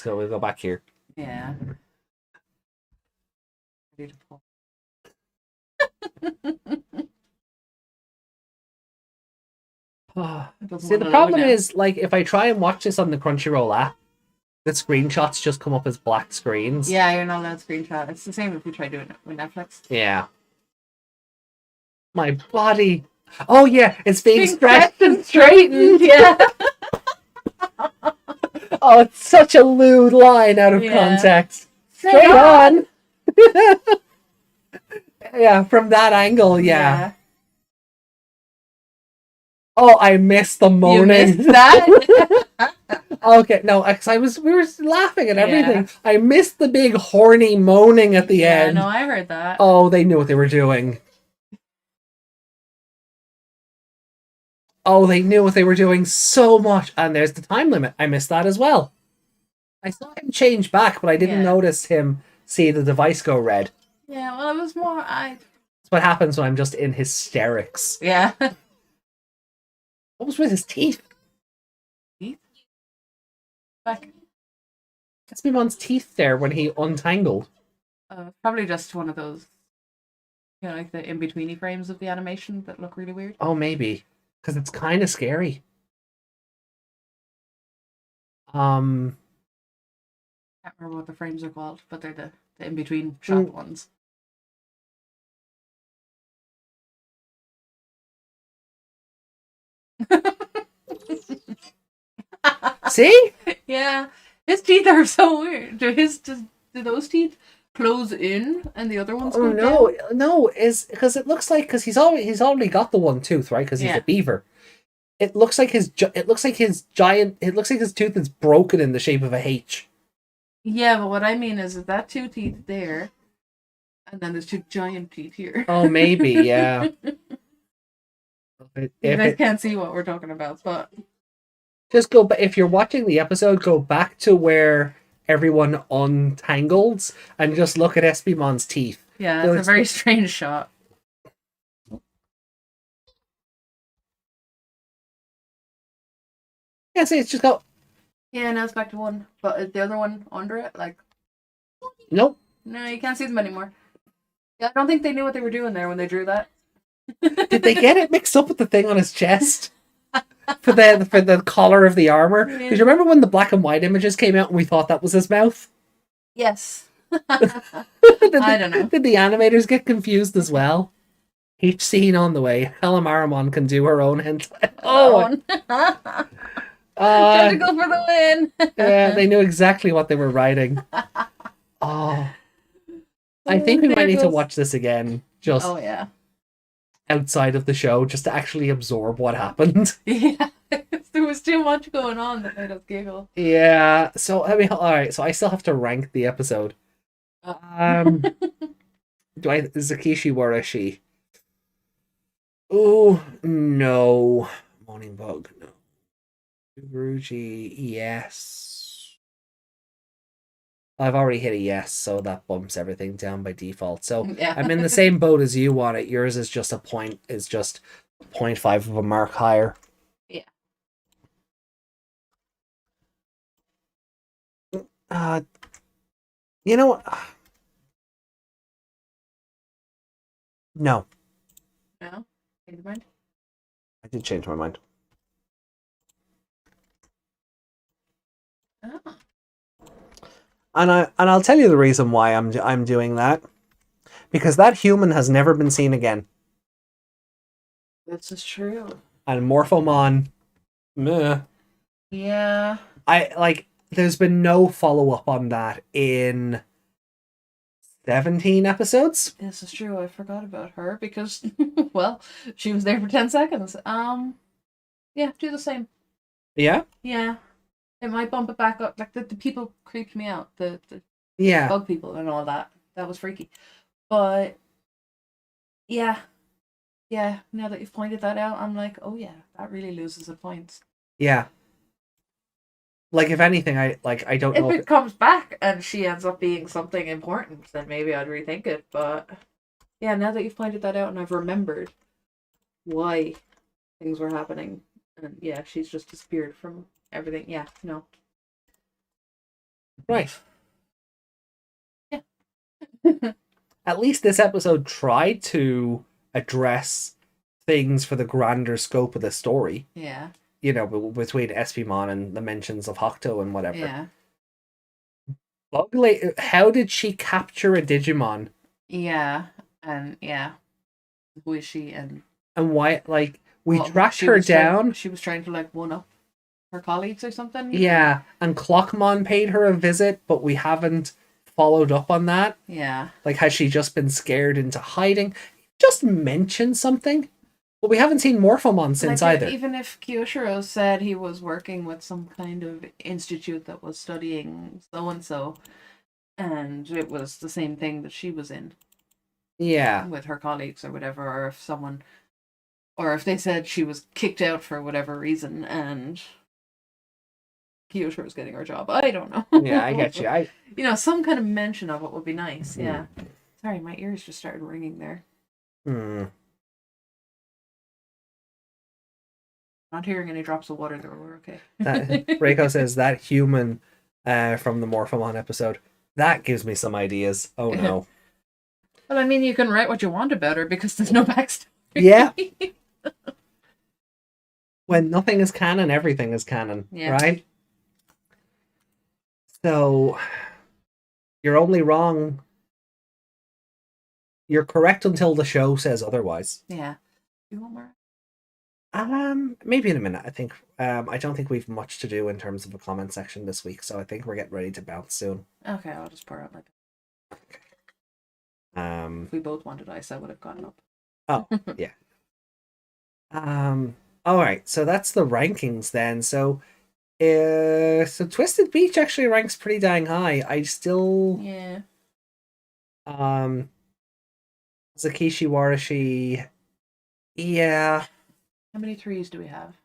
We'll go back here. Yeah. Beautiful. See, the problem is, like, if I try and watch this on the Crunchyroll app, The screenshots just come up as black screens. Yeah, you're not allowed to screenshot. It's the same if you try doing it with Netflix. Yeah. My body. Oh yeah, it's being stretched and straightened. Yeah. Oh, it's such a lewd line out of context. Straight on. Yeah, from that angle, yeah. Oh, I missed the moaning. You missed that? Okay, no, because we were laughing at everything. Yeah. I missed the big horny moaning at the end. Yeah, no, I heard that. Oh, they knew what they were doing. Oh, they knew what they were doing so much. And there's the time limit. I missed that as well. I saw him change back, but I didn't notice him see the device go red. Yeah, well, it was more... That's what happens when I'm just in hysterics. Yeah. What was with his teeth? Teeth? Back. Espemon's teeth there when he untangled. Probably just one of those, you know, like the in-betweeny frames of the animation that look really weird. Oh, maybe. Because it's kind of scary. Can't remember what the frames are called, but they're the in-between shot ones. See? Yeah. His teeth are so weird. Do those teeth close in and the other ones go down? No, is because it looks like he's already got the one tooth, right? Because he's a beaver. It looks like his tooth is broken in the shape of a H. Yeah, but what I mean is that two teeth there, and then there's two giant teeth here. Oh, maybe, yeah. You guys can't see what we're talking about, but just go. But if you're watching the episode, go back to where everyone untangles and just look at Espemon's teeth. Yeah, it's a very strange shot. Yeah, see, it's just go. Yeah, now it's back to one. But is the other one under it? Like, nope. No, you can't see them anymore. Yeah, I don't think they knew what they were doing there when they drew that. Did they get it mixed up with the thing on his chest? for the collar of the armor? Because you remember when the black and white images came out and we thought that was his mouth? Yes. I don't know. Did the animators get confused as well? Each scene on the way, Calam-ARA-mon can do her own hentai. Oh! Trying to go for the win! Yeah, they knew exactly what they were writing. Oh. I think we might need to watch this again. Just outside of the show, just to actually absorb what happened. Yeah, there was too much going on that made us giggle. Yeah, so I mean, alright, so I still have to rank the episode. Zakishi Warashi? Oh, no. Morning Bug, no. Guruji, yes. I've already hit a yes, so that bumps everything down by default. So I'm in the same boat as you on it. Yours is just 0.5 of a mark higher. Yeah. You know what? No. No? Change your mind? I did change my mind. Oh. And I'll tell you the reason why I'm doing that. Because that human has never been seen again. This is true. And Morphomon, meh. Yeah. There's been no follow-up on that in 17 episodes. This is true. I forgot about her because, well, she was there for 10 seconds. Yeah, do the same. Yeah? Yeah. It might bump it back up. Like, the people creeped me out. The bug people and all that. That was freaky. But, yeah. Yeah, now that you've pointed that out, I'm like, oh yeah, that really loses a point. Yeah. Like, if anything, I don't know. If it comes back and she ends up being something important, then maybe I'd rethink it. But, yeah, now that you've pointed that out and I've remembered why things were happening, and yeah, she's just disappeared from everything. Yeah, no. Right. Yeah. At least this episode tried to address things for the grander scope of the story. Yeah. You know, between Espimon and the mentions of Hokuto and whatever. Yeah. How did she capture a Digimon? Yeah, and who is she? And why? Like, we tracked her down. She was trying to like one up her colleagues or something. Yeah, and Clockmon paid her a visit, but we haven't followed up on that. Yeah. Like, has she just been scared into hiding? Just mention something. But we haven't seen Morphomon since either. Even if Kyoshiro said he was working with some kind of institute that was studying so and so, and it was the same thing that she was in. Yeah. With her colleagues or whatever, or if they said she was kicked out for whatever reason and Kyoshiro was getting her job. I don't know. Yeah, I get you. Some kind of mention of it would be nice. Yeah. Sorry, my ears just started ringing there. Not hearing any drops of water, though. We're okay. Reiko says that human from the Morphomon episode. That gives me some ideas. Oh no. Well, I mean, you can write what you want about her because there's no backstory. Yeah. When nothing is canon, everything is canon, right? So, you're only wrong. You're correct until the show says otherwise. Yeah. You want more? Maybe in a minute. I think. I don't think we've much to do in terms of a comment section this week, so I think we're getting ready to bounce soon. Okay, I'll just pour out my. If we both wanted ice, I would have gotten up. Oh, yeah. All right. So that's the rankings then. So Twisted Beach actually ranks pretty dang high. I still. Yeah. Zakishi Warashi. Yeah. How many threes do we have?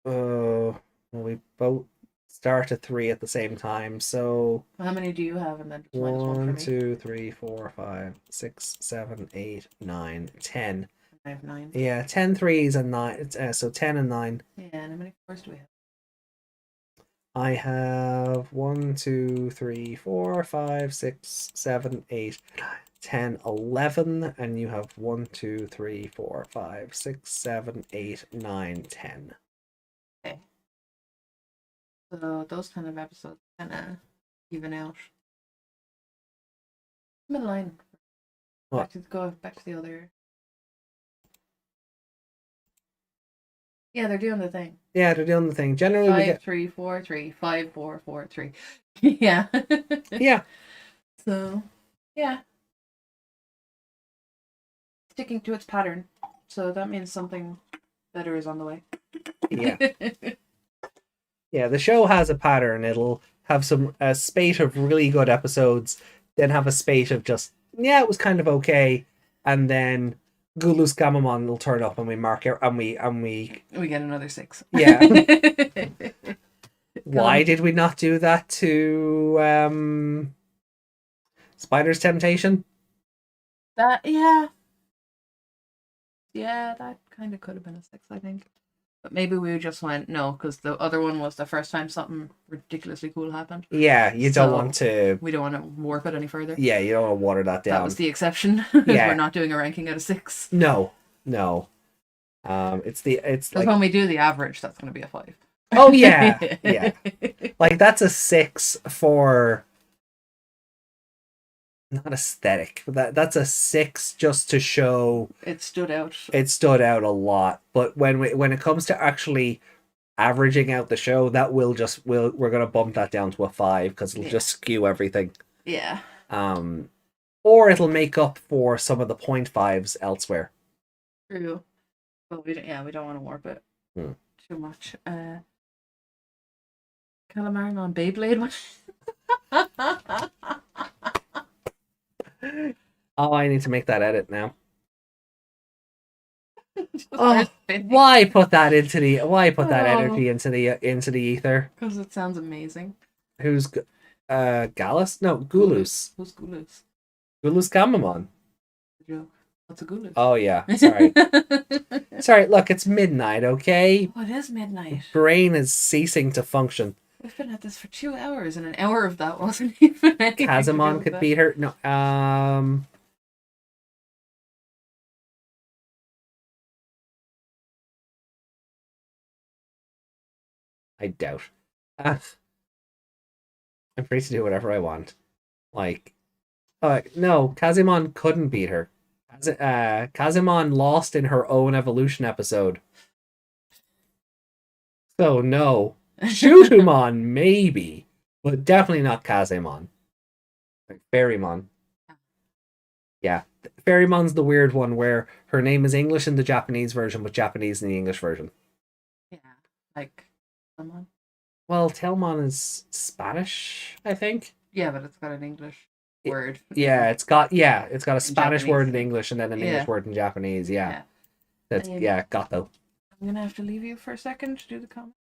Well, we both start at 3 at the same time, so... Well, how many do you have, and then just minus 1 for me? 1, 2, 3, 4, 5, 6, 7, 8, 9, 10. I have 9. Yeah, 10 threes and 9, so 10 and 9. Yeah, and how many fours do we have? I have 1, 2, 3, 4, 5, 6, 7, 8, 9, 10, 11, and you have 1, 2, 3, 4, 5, 6, 7, 8, 9, 10. Okay. So those kind of episodes kind of even out. I'm in line. What? Back to the other. Yeah, they're doing the thing. Yeah, they're doing the thing. Generally, 5, we get 3, 4, 3, 5, 4, 4, 3. Yeah. Yeah. So, yeah. Sticking to its pattern. So that means something better is on the way. Yeah. Yeah, the show has a pattern. It'll have a spate of really good episodes, then have a spate of just, yeah, it was kind of okay, and then Gulu's Gamamon will turn up and we mark it, and we get another 6. Yeah. Why did we not do that to Spider's Temptation? That kind of could have been a 6, I think. But maybe we just went no, because the other one was the first time something ridiculously cool happened. Yeah, we don't want to warp it any further. Yeah, you don't want to water that down. That was the exception. Yeah. We're not doing a ranking out of 6. No. It's like when we do the average, that's going to be a 5. Oh yeah, yeah. Like that's a 6 for not aesthetic, but that's a 6 just to show it stood out. It stood out a lot, but when it comes to actually averaging out the show, that we're gonna bump that down to a 5 because it'll just skew everything. Yeah. Or it'll make up for some of the 0.5s elsewhere. True. But we don't want to warp it too much. Calam-ARA on Beyblade one. Oh, I need to make that edit now. Why put that energy into the ether? Because it sounds amazing. Who's Gallus? No, Gulus. Who's Gulus? Gulus Gamamon. What's a Gulus? Oh yeah, sorry. Sorry, look, it's midnight, okay? Oh, it is midnight. Brain is ceasing to function. We've been at this for 2 hours, and an hour of that wasn't even anything. Kazamon could beat her. No, I doubt. I'm free to do whatever I want. Like, no, Kazimon couldn't beat her. Kazimon lost in her own evolution episode. So no. Shootumon, maybe. But definitely not Kazimon. Like Fairymon. Yeah. Fairymon's the weird one where her name is English in the Japanese version, but Japanese in the English version. Yeah. Like someone. Well, Tailmon is Spanish, I think. Yeah, but it's got an English word. Yeah, it's got a Spanish Japanese. word in English and then an English word in Japanese. Yeah. That's gato. I'm gonna have to leave you for a second to do the comments,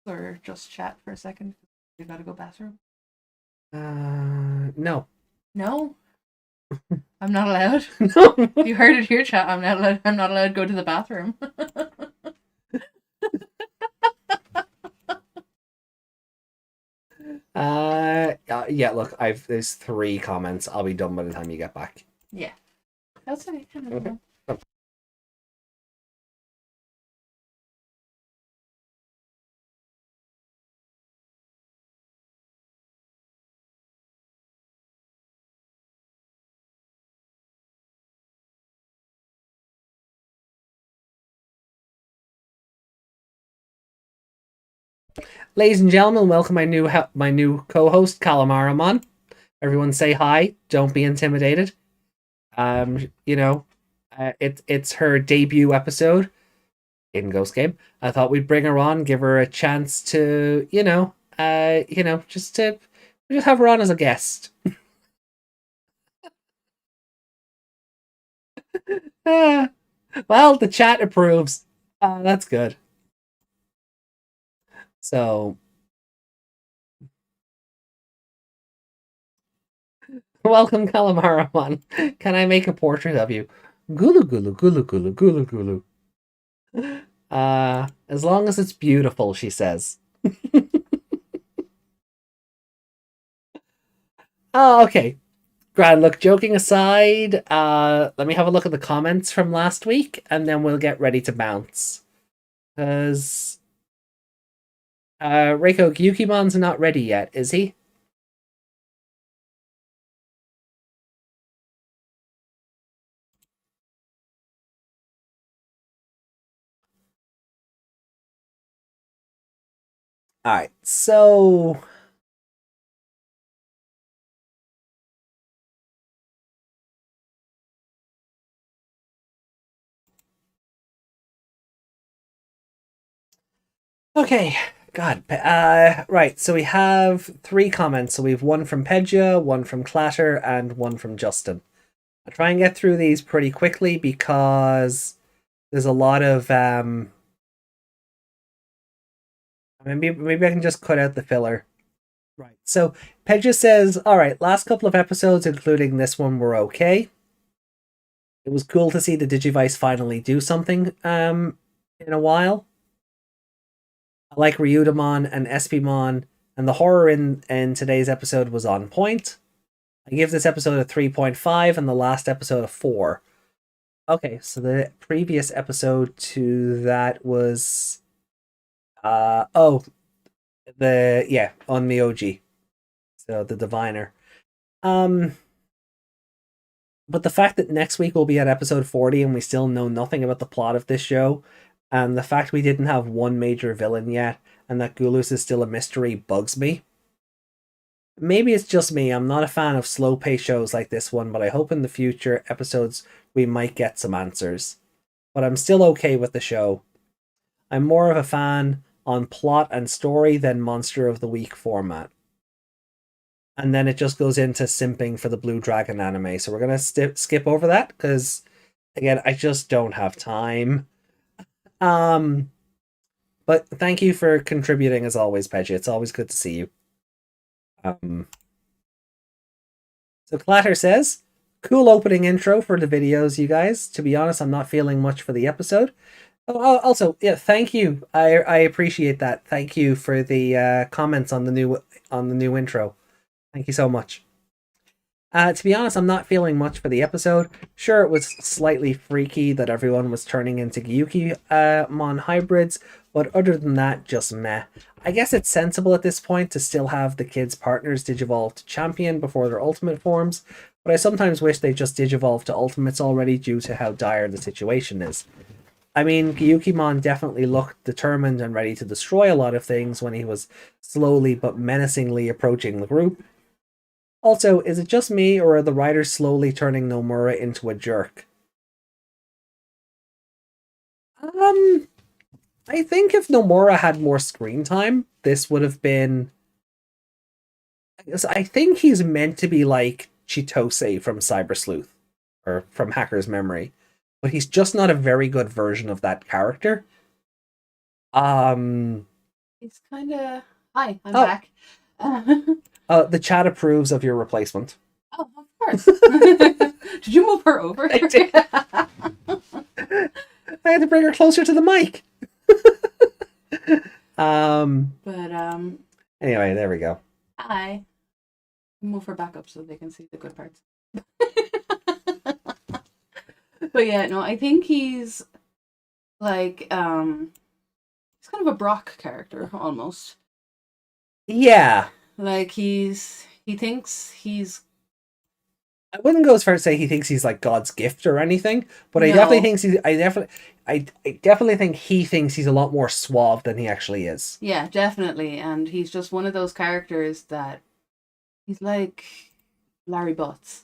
or just chat for a second. You gotta go bathroom. No. No. I'm not allowed. No. You heard it here, chat. I'm not allowed to go to the bathroom. Yeah, look, there's 3 comments. I'll be done by the time you get back. Yeah. That's it. Okay. Ladies and gentlemen, welcome my new co-host Calam-ARA-mon. Everyone say hi. Don't be intimidated. It's her debut episode in Ghost Game. I thought we'd bring her on, give her a chance to, just have her on as a guest. Well, the chat approves. That's good. So, welcome, Calam-ARA-mon. Can I make a portrait of you? Gulu gulu gulu gulu gulu gulu. As long as it's beautiful, she says. Oh, okay. Grand, look, joking aside, let me have a look at the comments from last week, and then we'll get ready to bounce. Because Reiko, Gyukimon's not ready yet, is he? Alright, so... Okay, God. Right, so we have 3 comments. So we have one from Pedja, one from Clatter, and one from Justin. I'll try and get through these pretty quickly because there's a lot of... Maybe I can just cut out the filler. Right, so Pedja says, alright, last couple of episodes, including this one, were okay. It was cool to see the Digivice finally do something in a while. I like Ryudamon and Espimon, and the horror in today's episode was on point. I give this episode a 3.5 and the last episode a 4. Okay, so the previous episode to that was... on the OG. So the Diviner. But the fact that next week we'll be at episode 40 and we still know nothing about the plot of this show, and the fact we didn't have one major villain yet, and that Gulus is still a mystery bugs me. Maybe it's just me, I'm not a fan of slow-paced shows like this one, but I hope in the future episodes we might get some answers. But I'm still okay with the show. I'm more of a fan on plot and story than Monster of the Week format. And then it just goes into simping for the Blue Dragon anime. So we're going to skip over that because, again, I just don't have time. But thank you for contributing as always, Pedja. It's always good to see you. So Clatter says, cool opening intro for the videos, you guys. To be honest, I'm not feeling much for the episode. Oh, also, yeah, thank you. I appreciate that. Thank you for the comments on the new intro. Thank you so much. To be honest, I'm not feeling much for the episode. Sure, it was slightly freaky that everyone was turning into Gyuki-mon hybrids, But other than that, just meh. I guess it's sensible at this point to still have the kids' partners digivolve to champion before their ultimate forms, but I sometimes wish they just digivolved to ultimates already due to how dire the situation is. I mean, Gyukimon definitely looked determined and ready to destroy a lot of things when he was slowly but menacingly approaching the group. Also, is it just me, or are the writers slowly turning Nomura into a jerk? I think if Nomura had more screen time, this would have been... I think he's meant to be like Chitose from Cyber Sleuth, or from Hacker's Memory, but he's just not a very good version of that character. He's kind of... Hi, I'm back. The chat approves of your replacement. Oh, of course. Did you move her over? I did. I had to bring her closer to the mic. Anyway, there we go. Hi. Move her back up so they can see the good parts. But yeah, no, I think he's like he's kind of a Brock character almost. Yeah. Like he thinks he's... I wouldn't go as far as say he thinks he's like God's gift or anything, but No. I definitely think he thinks he's a lot more suave than he actually is. Yeah, definitely. And he's just one of those characters that he's like Larry Butts.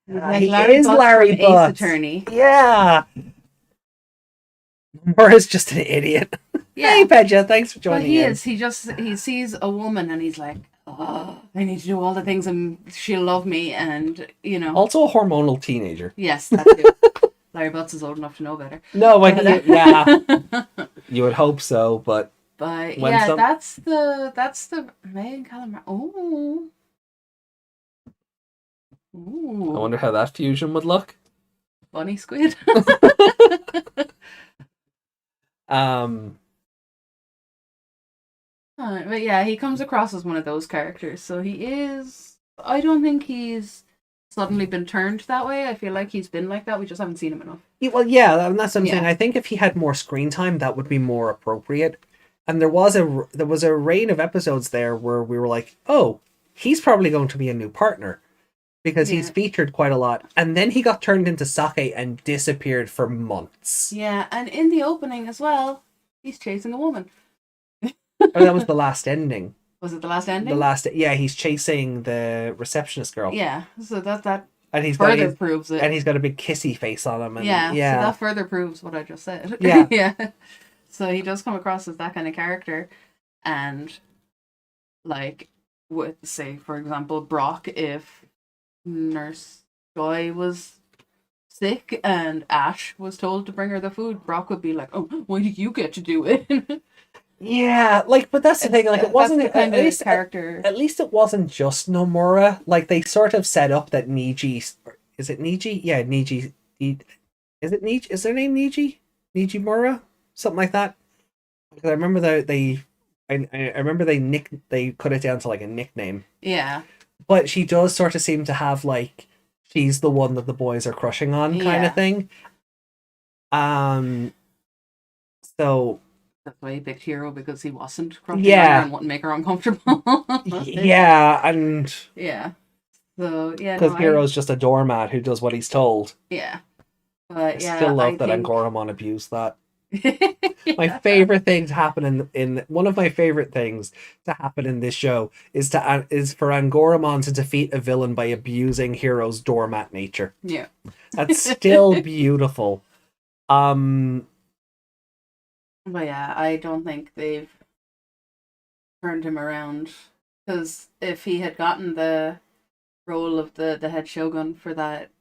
He is Larry Butts. Ace Attorney. Yeah. Nomura's just an idiot. Yeah. Hey, Pedja, thanks for joining But he in. is. He sees a woman and he's like, oh, I need to do all the things and she'll love me, and you know. Also a hormonal teenager. Yes, that too. Larry Butts is old enough to know better. No, yeah. You would hope so, but yeah, that's the main Calam-ARA. Oh. Ooh. I wonder how that fusion would look. Bunny squid. But yeah, he comes across as one of those characters. So he is... I don't think he's suddenly been turned that way. I feel like he's been like that. We just haven't seen him enough. Well, yeah, and that's what I'm saying. I think if he had more screen time, that would be more appropriate. And there was a reign of episodes there where we were like, oh, he's probably going to be a new partner. Because he's featured quite a lot. And then he got turned into Sake and disappeared for months. Yeah, and in the opening as well, he's chasing a woman. Oh, that was the last ending. Was it the last ending? Yeah, he's chasing the receptionist girl. Yeah, so that and he's further proves it. And he's got a big kissy face on him. And, yeah, so that further proves what I just said. Yeah. Yeah. So he does come across as that kind of character. And, like, with, say, for example, Brock, if Nurse Joy was sick and Ash was told to bring her the food, Brock would be like, oh, why do you get to do it? Yeah, like, but that's the thing, like, it wasn't the kind of character. At least it wasn't just Nomura. Like, they sort of set up that Niji, is it Niji? Yeah, Niji. Is it Niji? Is their name Niji? Nijimura? Something like that. Because I remember I remember they cut it down to like a nickname. Yeah. But she does sort of seem to have like she's the one that the boys are crushing on kind of thing. So that's why he picked Hero, because he wasn't crushing on her and wouldn't make her uncomfortable. Yeah, and yeah. So yeah, because Hero's just a doormat who does what he's told. Yeah. But I still love that Angoramon abused that. My favorite thing to happen in one of my favorite things to happen in this show is for Angoramon to defeat a villain by abusing Hero's doormat nature. Yeah. That's still beautiful. But yeah, I don't think they've turned him around, because if he had gotten the role of the head shogun for that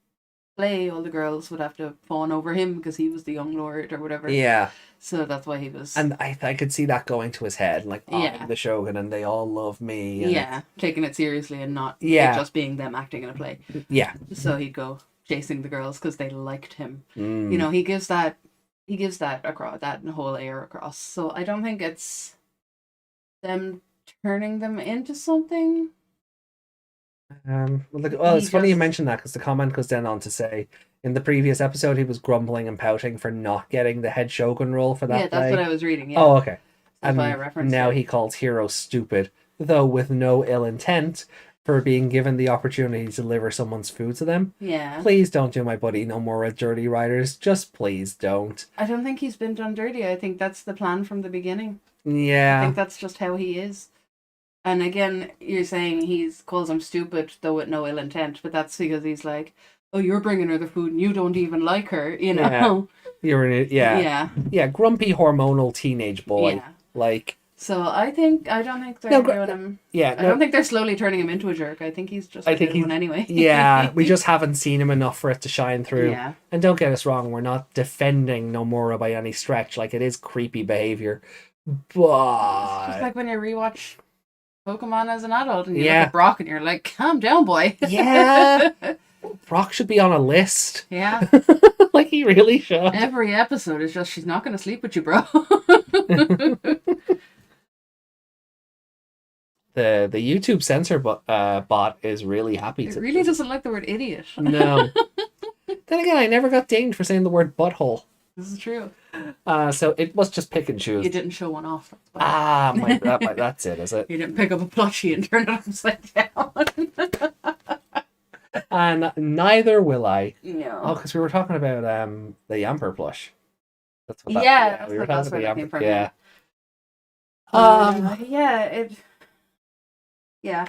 play, all the girls would have to fawn over him because he was the young lord or whatever. Yeah. So that's why he was... And I could see that going to his head, like, I'm the shogun and they all love me. And... yeah, taking it seriously and not it just being them acting in a play. Yeah. So he'd go chasing the girls because they liked him. You know, he gives that across, that whole air across. So I don't think it's them turning them into something. Well, it's funny you mentioned that, because the comment goes then on to say, In the previous episode, he was grumbling and pouting for not getting the head shogun role for that. Yeah, that's what I was reading. Yeah. Oh, okay. That's why I referenced now it. he calls Hero stupid, though with no ill intent, for being given the opportunity to deliver someone's food to them. Yeah. Please don't do my buddy no more with dirty writers. Just please don't. I don't think he's been done dirty. I think that's the plan from the beginning. Yeah. I think that's just how he is. And again, you're saying he calls him stupid, though with no ill intent, but that's because he's like, oh, you're bringing her the food and you don't even like her, you know? Yeah. You're in it, yeah. Yeah. Yeah, grumpy hormonal teenage boy. Yeah. Like... So I don't think they're doing him... Yeah. I don't think they're slowly turning him into a jerk. I think he's just a good one anyway. Yeah, we just haven't seen him enough for it to shine through. Yeah. And don't get us wrong, we're not defending Nomura by any stretch. Like, it is creepy behavior. But... It's just like when you rewatch Pokemon as an adult and you look at Brock and you're like, calm down, boy. Yeah. Brock should be on a list. Yeah. Like, he really should. Every episode is just, she's not going to sleep with you, bro. The YouTube censor bot is really happy. It really doesn't like the word idiot. No. Then again, I never got dinged for saying the word butthole. This is true. So it must just pick and choose. You didn't show one off. That's it, is it? You didn't pick up a plushie and turn it upside down. And neither will I. No. Oh, because we were talking about the Yamper plush. That's what that, we were talking about the Yamper. Came from. Yeah. Yeah.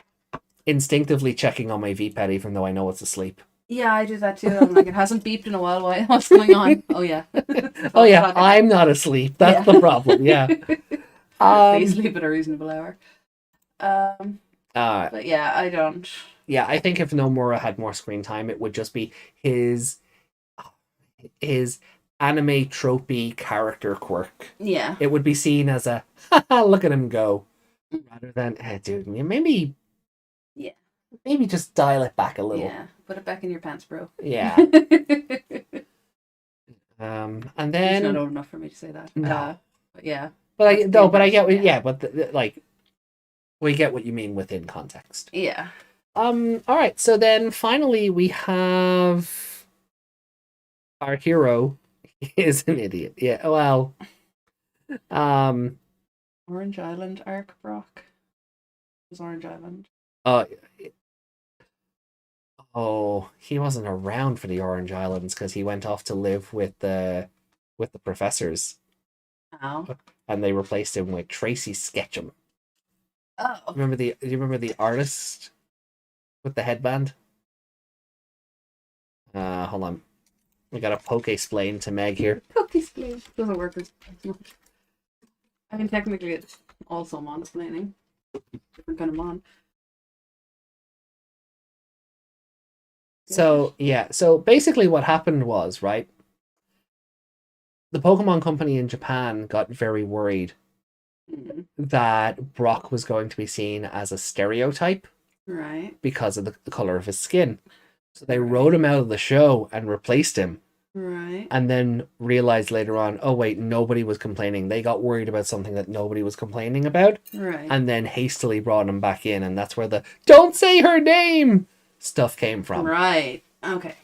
Instinctively checking on my V-pad even though I know it's asleep. Yeah, I do that too. I'm like, it hasn't beeped in a while. What's going on? Oh yeah. Oh yeah, I'm not asleep. That's the problem. Yeah. They sleep at a reasonable hour. But yeah, I don't. Yeah, I think if Nomura had more screen time, it would just be his anime tropey character quirk. Yeah. It would be seen as a look at him go, rather than dude, maybe. Yeah. Maybe just dial it back a little. Yeah, put it back in your pants, bro. Yeah. And then he's not old enough for me to say that. No. But yeah. But I get but like we get what you mean within context. Yeah. All right. So then finally we have our hero is an idiot. Yeah. Well. Orange Island arc, Brock. It was Orange Island. Oh, he wasn't around for the Orange Islands because he went off to live with the professors. Oh. And they replaced him with Tracy Sketchum. Oh. Do you remember the artist with the headband? Hold on. We got a poke-splain to Meg here. Poke-splain doesn't work as much. I mean, technically it's also mon-splaining. Different kind of mon. So, yeah. So, basically what happened was, right, the Pokemon Company in Japan got very worried that Brock was going to be seen as a stereotype. Right. Because of the color of his skin. So they wrote him out of the show and replaced him. Right. And then realized later on, oh wait, nobody was complaining. They got worried about something that nobody was complaining about. Right. And then hastily brought him back in, and that's where the "don't say her name" stuff came from. Right. Okay.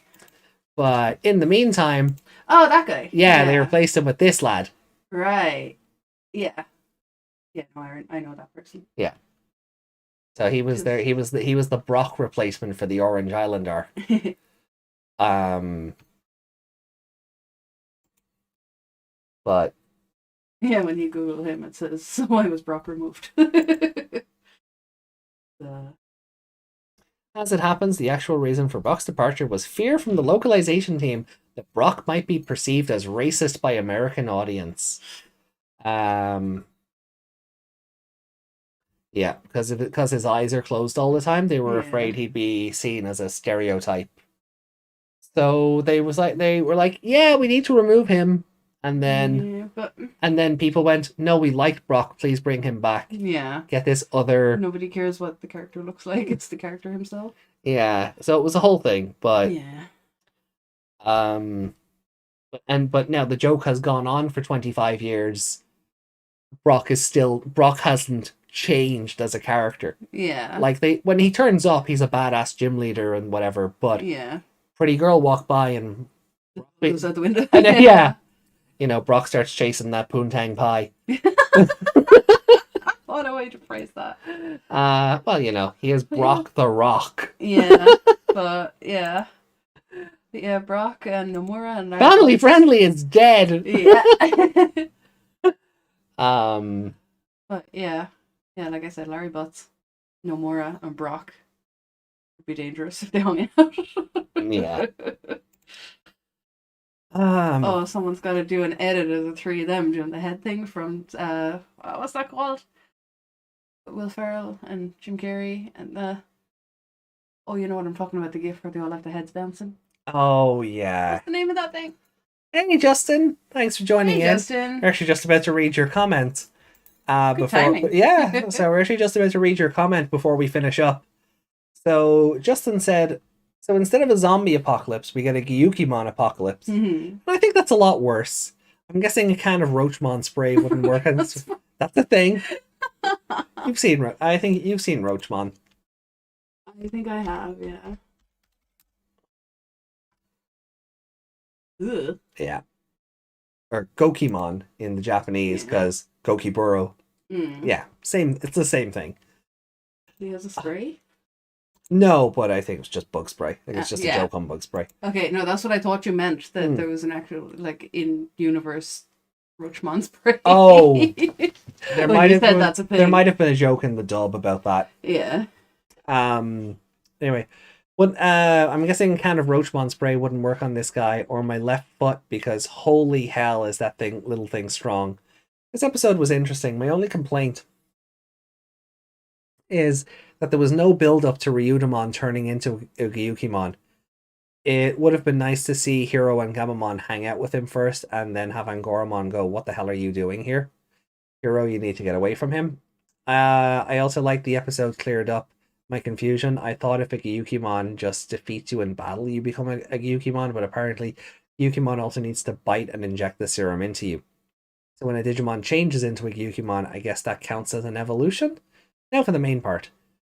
But in the meantime, oh, that guy. Yeah, they replaced him with this lad. Right. Yeah. Yeah, no, I know that person. Yeah. So he was there. He was the Brock replacement for the Orange Island arc. But yeah, when you Google him, it says, "Why was Brock removed?" As it happens, the actual reason for Brock's departure was fear from the localization team that Brock might be perceived as racist by American audience. Yeah, because his eyes are closed all the time, they were afraid he'd be seen as a stereotype. So they were like, yeah, we need to remove him. And then and then people went, no, we liked Brock, please bring him back. Yeah. Get this other... Nobody cares what the character looks like, it's the character himself. Yeah, so it was a whole thing, but... Yeah. But now the joke has gone on for 25 years. Brock hasn't changed as a character. Yeah. Like when he turns up, he's a badass gym leader and whatever, but yeah. pretty girl walked by and Goes out the window. And then, yeah. You know, Brock starts chasing that poontang pie. What a way to phrase that. Well, you know, he is Brock the Rock. Yeah, but yeah. Yeah, Brock and Nomura and Family Friendly is dead. Yeah. But yeah, like I said, Larry Butts, Nomura, and Brock would be dangerous if they hung out. Yeah. Oh, someone's got to do an edit of the three of them doing the head thing from what's that called? Will Ferrell and Jim Carrey and oh, you know what I'm talking about, the gif where they all have the heads bouncing. Oh yeah. What's the name of that thing? Hey Justin, thanks for joining in. Justin. We're actually just about to read your comment. Good timing. Yeah, so we're actually just about to read your comment before we finish up. So Justin said, so instead of a zombie apocalypse, we get a Gyukimon apocalypse. Mm-hmm. I think that's a lot worse. I'm guessing a can of Roachmon spray wouldn't work. That's a thing. I think you've seen Roachmon. I think I have, yeah. Ugh. Yeah. Or Gokimon in the Japanese, because Gokiburo. Yeah, same. It's the same thing. He has a spray? No, but I think it's just bug spray. I think it's just a joke on bug spray. Okay, no, that's what I thought you meant, that there was an actual, like, in-universe Roachmon spray. Oh! There might have been a joke in the dub about that. Yeah. Anyway, I'm guessing kind of Roachmon spray wouldn't work on this guy or my left foot, because holy hell is that little thing strong. This episode was interesting. My only complaint is that there was no build-up to Ryudamon turning into a Gyukimon. It would have been nice to see Hiro and Gamamon hang out with him first, and then have Angoramon go, "What the hell are you doing here? Hiro, you need to get away from him." I also like the episode cleared up my confusion. I thought if a Gyukimon just defeats you in battle, you become a Gyukimon, but apparently Gyukimon also needs to bite and inject the serum into you. So when a Digimon changes into a Gyukimon, I guess that counts as an evolution? Now for the main part.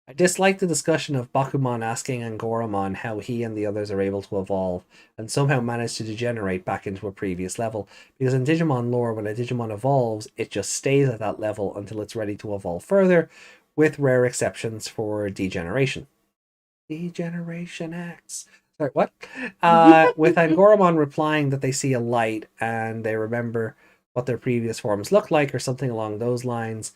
I dislike the discussion of Bakumon asking Angoramon how he and the others are able to evolve, and somehow manage to degenerate back into a previous level, because in Digimon lore, when a Digimon evolves, it just stays at that level until it's ready to evolve further, with rare exceptions for degeneration. Degeneration X. Sorry, what? With Angoramon replying that they see a light, and they remember what their previous forms look like, or something along those lines.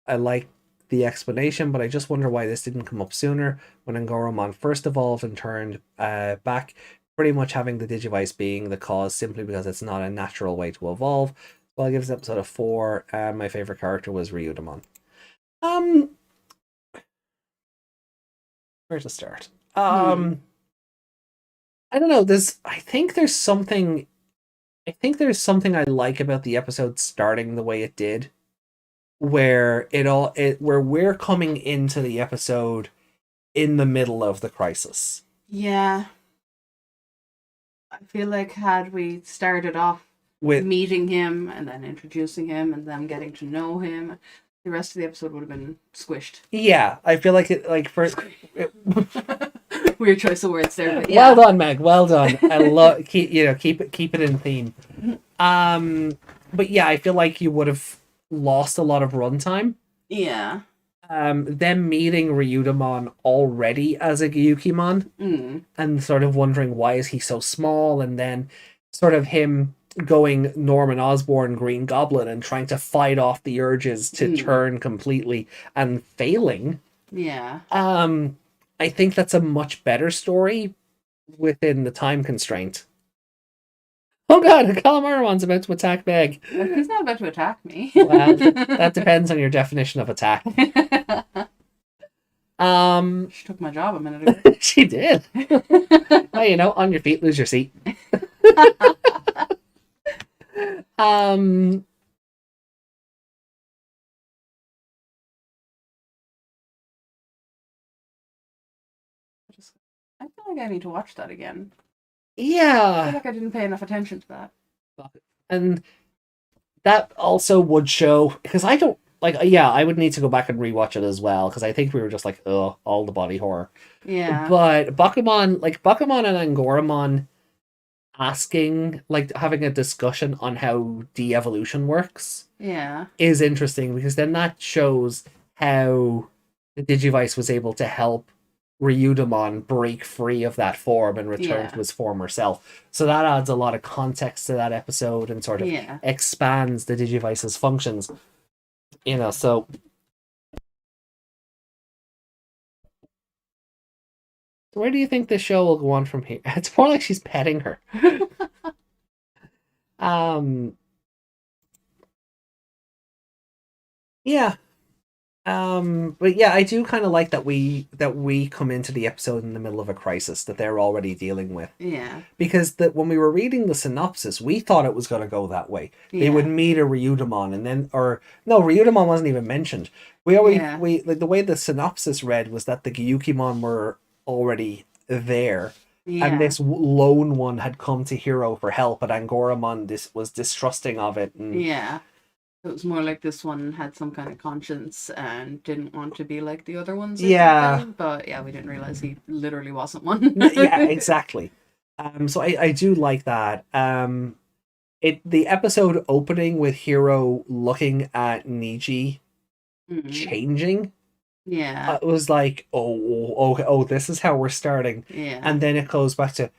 I like the explanation, but I just wonder why this didn't come up sooner when Angoramon first evolved and turned back, pretty much having the Digivice being the cause simply because it's not a natural way to evolve. Well, I give this episode a 4, and my favorite character was Ryudamon. Where to start? I don't know. I think there's something I like about the episode starting the way it did, where where we're coming into the episode in the middle of the crisis. Yeah. I feel like had we started off with meeting him and then introducing him and then getting to know him, the rest of the episode would have been squished. Yeah, I feel like weird choice of words there, but yeah. Well done, Meg. Well done. I love keep it in theme. But yeah, I feel like you would have lost a lot of runtime. Yeah. Them meeting Ryudamon already as a Gyukimon and sort of wondering why is he so small, and then sort of him going Norman Osborn Green Goblin and trying to fight off the urges to turn completely and failing. Yeah. I think that's a much better story within the time constraint. Oh god, Calam-ARA-mon's about to attack Meg. He's not about to attack me. Well, that depends on your definition of attack. She took my job a minute ago. She did. Well, on your feet, lose your seat. I feel like I need to watch that again. Yeah. I feel like I didn't pay enough attention to that. And that also would show, because I don't, I would need to go back and rewatch it as well, because I think we were just like, oh, all the body horror. Yeah. But Bakumon and Angoramon, asking, like having a discussion on how de-evolution works is interesting, because then that shows how the Digivice was able to help Ryudamon break free of that form and return to his former self. So that adds a lot of context to that episode and sort of expands the Digivice's functions. You know, so where do you think the show will go on from here? It's more like she's petting her. Yeah. But yeah, I do kind of like that we come into the episode in the middle of a crisis that they're already dealing with. Yeah. Because when we were reading the synopsis, we thought it was going to go that way. They would meet a Ryudamon and then, or no, Ryudamon wasn't even mentioned. We like the way the synopsis read was that the Gyukimon were already there. Yeah. And this lone one had come to Hero for help, but Angoramon was distrusting of it. And it was more like this one had some kind of conscience and didn't want to be like the other ones. But we didn't realize he literally wasn't one. Yeah, exactly. So I do like that. The episode opening with Hero looking at Niji changing. Yeah. It was like, oh, this is how we're starting. Yeah. And then it goes back to,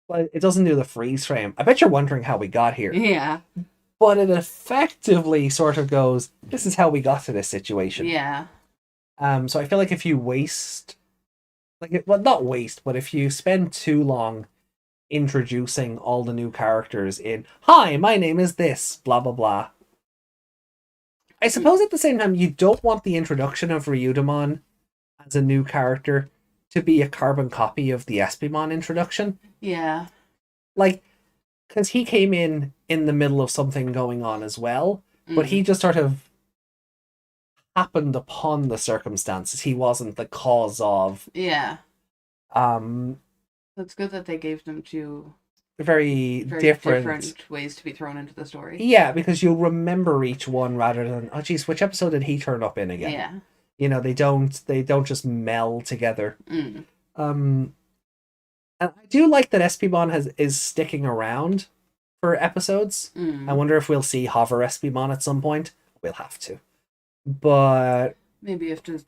well, it doesn't do the freeze frame. I bet you're wondering how we got here. Yeah. But it effectively sort of goes, this is how we got to this situation. Yeah. So I feel like if you waste, not waste, but if you spend too long introducing all the new characters in, hi, my name is this, blah, blah, blah. I suppose at the same time, you don't want the introduction of Ryudamon as a new character to be a carbon copy of the Espimon introduction. Yeah. Because he came in the middle of something going on as well, but he just sort of happened upon the circumstances. He wasn't the cause of. Yeah. It's good that they gave them two very different ways to be thrown into the story. Yeah, because you'll remember each one rather than, oh geez, which episode did he turn up in again? Yeah. You know, they don't just meld together. And I do like that Espimon is sticking around for episodes. I wonder if we'll see Hover Espimon at some point. We'll have to. But maybe if there's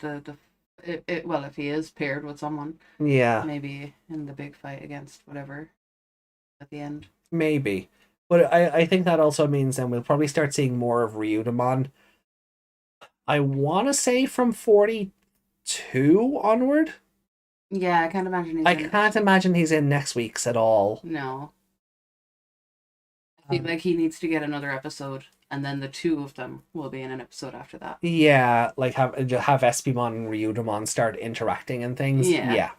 if he is paired with someone. Yeah. Maybe in the big fight against whatever at the end. Maybe. But I think that also means then we'll probably start seeing more of Ryudamon. I want to say from 42 onward. Yeah, I can't imagine can't imagine he's in next week's at all. No. I think like he needs to get another episode, and then the two of them will be in an episode after that. Yeah, like have Espimon and Ryudamon start interacting and things. Yeah.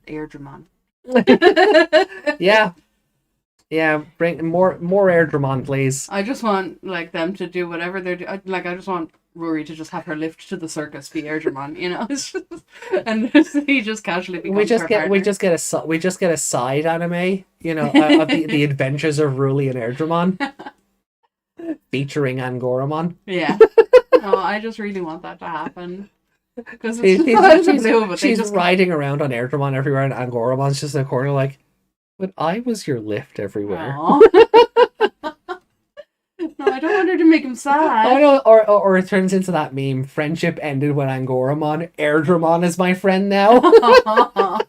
Airdramon. Yeah, bring more Airdramon, please. I just want them to do whatever they're doing. I just want Rory to just have her lift to the circus be Airdramon, you know. And he just casually becomes we just get a side anime, you know, of the adventures of Ruli and Airdramon, featuring Angoramon. Yeah. No, I just really want that to happen. Because she's riding around on Airdramon everywhere, and Angoramon's just in the corner like, but I was your lift everywhere. No, I don't want her to make him sad. I know, or it turns into that meme, friendship ended when Angoramon, Airdramon is my friend now. I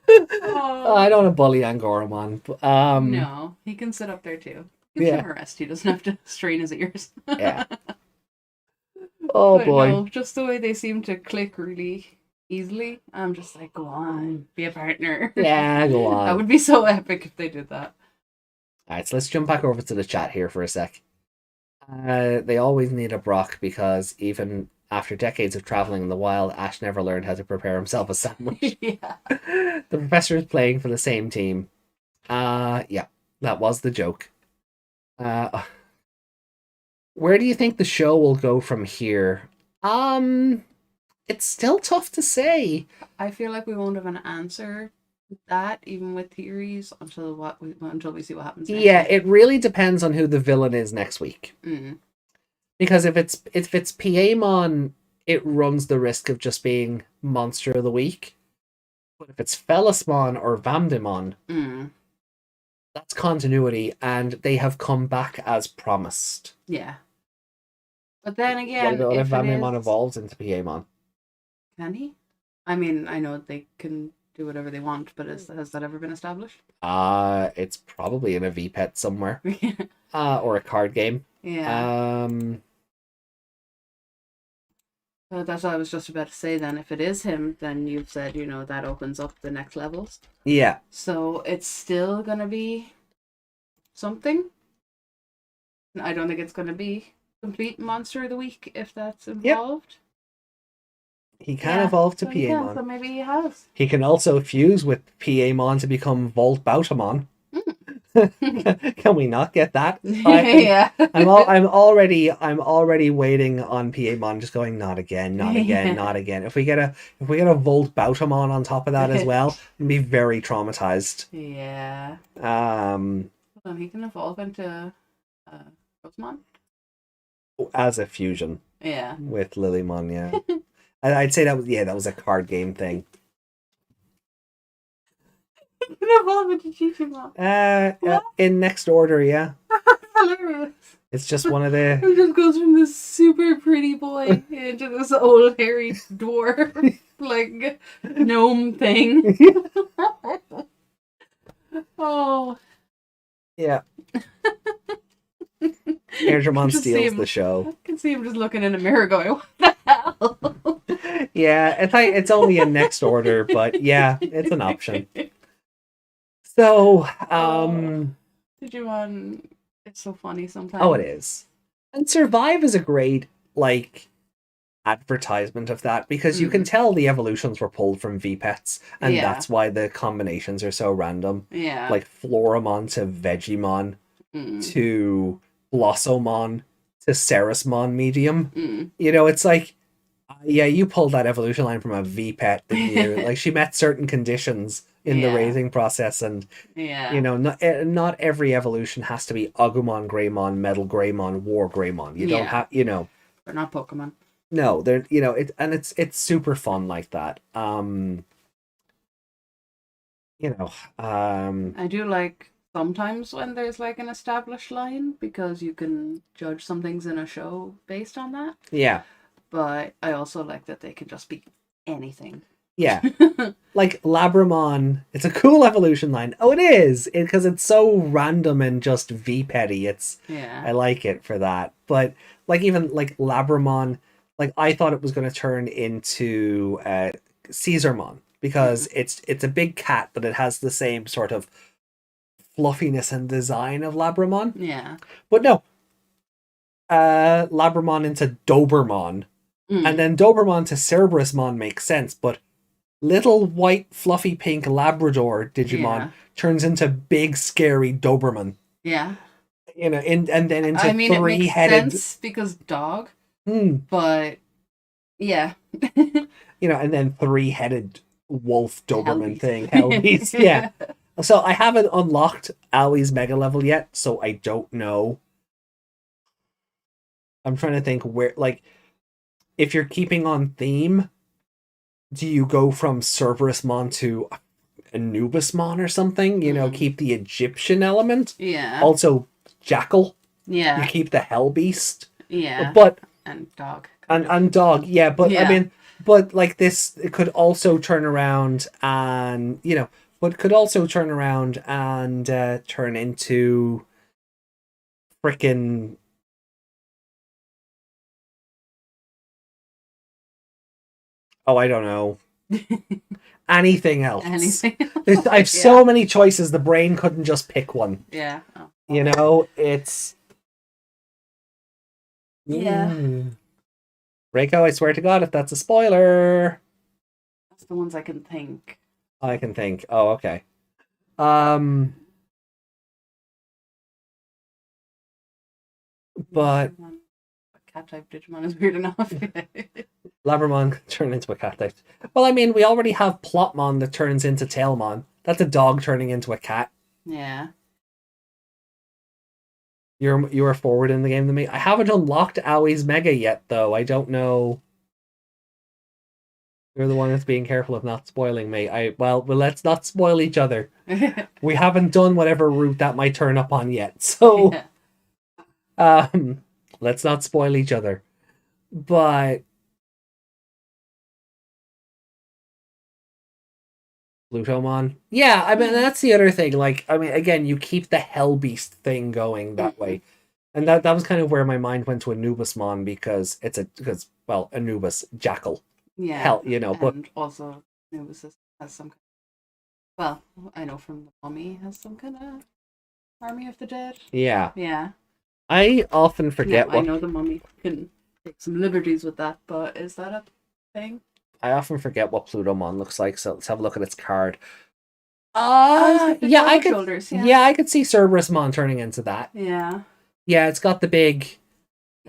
don't want to bully Angoramon. No, he can sit up there too. Give him a rest. He doesn't have to strain his ears. Yeah. Oh but boy. No, just the way they seem to click really easily. I'm just like, go on, be a partner. Yeah, go on. That would be so epic if they did that. Alright, so let's jump back over to the chat here for a sec. They always need a Brock because even after decades of traveling in the wild, Ash never learned how to prepare himself a sandwich. Yeah. The professor is playing for the same team. Yeah, that was the joke. Where do you think the show will go from here? It's still tough to say. I feel like we won't have an answer to that, even with theories, until we see what happens next week. It really depends on who the villain is next week. Because if it's Paimon it runs the risk of just being Monster of the Week. But if it's Felismon or Vamdemon, that's continuity, and they have come back as promised. Yeah. But then again, what if Vamdemon evolves into Piemon? Can he? I mean, I know they can do whatever they want, but has that ever been established? It's probably in a VPET somewhere. Or a card game. Yeah. Well, that's what I was just about to say then. If it is him, then you've said, that opens up the next levels. Yeah. So it's still going to be something. I don't think it's going to be complete Monster of the Week if that's involved. Yep. He can evolve to Piemon. So maybe he has. He can also fuse with Piemon to become Volt Bautamon. Can we not get that? Yeah. I'm already waiting on Piemon, just going not again, not again, not again. If we get a Volt Bautamon on top of that as well, I'd be very traumatized. Yeah. He can evolve into Rosemon as a fusion. Yeah. With Lilymon, yeah. I'd say that was a card game thing. Evolve into Digimon. In next order, yeah. Hilarious. It's just one of the. It just goes from this super pretty boy into this old hairy dwarf, like gnome thing. Oh. Yeah. Airdramon steals the show. I can see him just looking in a mirror going, what the hell? Yeah, it's only in next order, but yeah, it's an option. So, Digimon, it's so funny sometimes. Oh, it is. And Survive is a great, advertisement of that, because you can tell the evolutions were pulled from VPETs, and that's why the combinations are so random. Yeah. Like Floramon to Vegemon to Blossomon to Ceresmon medium. It's like, you pulled that evolution line from a VPET, didn't you? Like, she met certain conditions in the raising process, and not every evolution has to be Agumon Greymon, Metal Greymon, War Greymon. You don't have, They're not Pokemon. No, they're it's super fun like that. I do like sometimes when there's like an established line, because you can judge some things in a show based on that. Yeah. But I also like that they can just be anything. Yeah. Like Labramon, it's a cool evolution line. Oh, it is! Because it's so random and just V-petty. I like it for that. But even Labramon, I thought it was going to turn into Caesarmon, because it's a big cat, but it has the same sort of fluffiness and design of Labramon. Yeah. But no. Labramon into Dobermon. And then Dobermon to Cerberusmon makes sense, but little white fluffy pink Labrador Digimon turns into big scary Doberman. Yeah. And then into it makes three-headed sense because dog. But yeah. And then three-headed wolf Doberman thing. Hellbeast. Yeah. So I haven't unlocked Owie's mega level yet, so I don't know. I'm trying to think where, if you're keeping on theme, do you go from Cerberusmon to Anubismon or something? Keep the Egyptian element. Yeah. Also, Jackal. Yeah. You keep the Hellbeast. Yeah. And dog. And dog. Yeah, but I mean, this, it could also turn around and turn into frickin' I don't know. Anything else. I have so many choices, the brain couldn't just pick one. Yeah. It's... Yeah. Reiko, I swear to God, if that's a spoiler. That's the ones I can think. I can think. Oh, okay. But... Cat type Digimon is weird enough. Labramon turn into a cat type. Well, I mean, we already have Plotmon that turns into Tailmon. That's a dog turning into a cat. Yeah. You are forward in the game than me. I haven't unlocked Owie's Mega yet, though. I don't know. You're the one that's being careful of not spoiling me. Well, let's not spoil each other. We haven't done whatever route that might turn up on yet, so let's not spoil each other. But Plutomon, yeah, I mean that's the other thing. Like, I mean, again, you keep the Hell Beast thing going that way, and that was kind of where my mind went to Anubismon because Anubis jackal. Yeah. Hell, but also Anubis has some. Well, I know from the Mummy has some kind of army of the dead. Yeah. Yeah. I often forget I know the Mummy can take some liberties with that, but is that a thing? I often forget what Plutomon looks like, so let's have a look at its card. Yeah, I could. Shoulders, yeah, I could see Cerberusmon turning into that. Yeah. Yeah, it's got the big.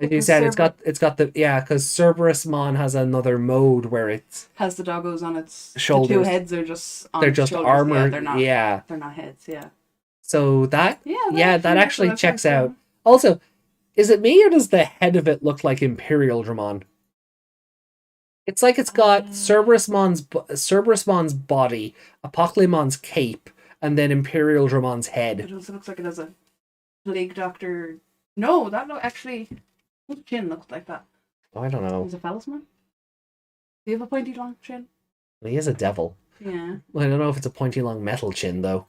As you said, it's got the because Cerberusmon has another mode where it has the doggos on its shoulders. The two heads are just on they're just shoulders. armored. Yeah, they're not heads. Yeah. So that that actually checks out. Also, is it me or does the head of it look like Imperial Dramon? It's like it's got Cerberusmon's body, Apocalymon's cape, and then Imperial Dramon's head. It also looks like it has a Plague Doctor. No, that actually. His chin looks like that. Oh, I don't know. He's a Phallusmon? Do you have a pointy long chin? He is a devil. Yeah. Well, I don't know if it's a pointy long metal chin though.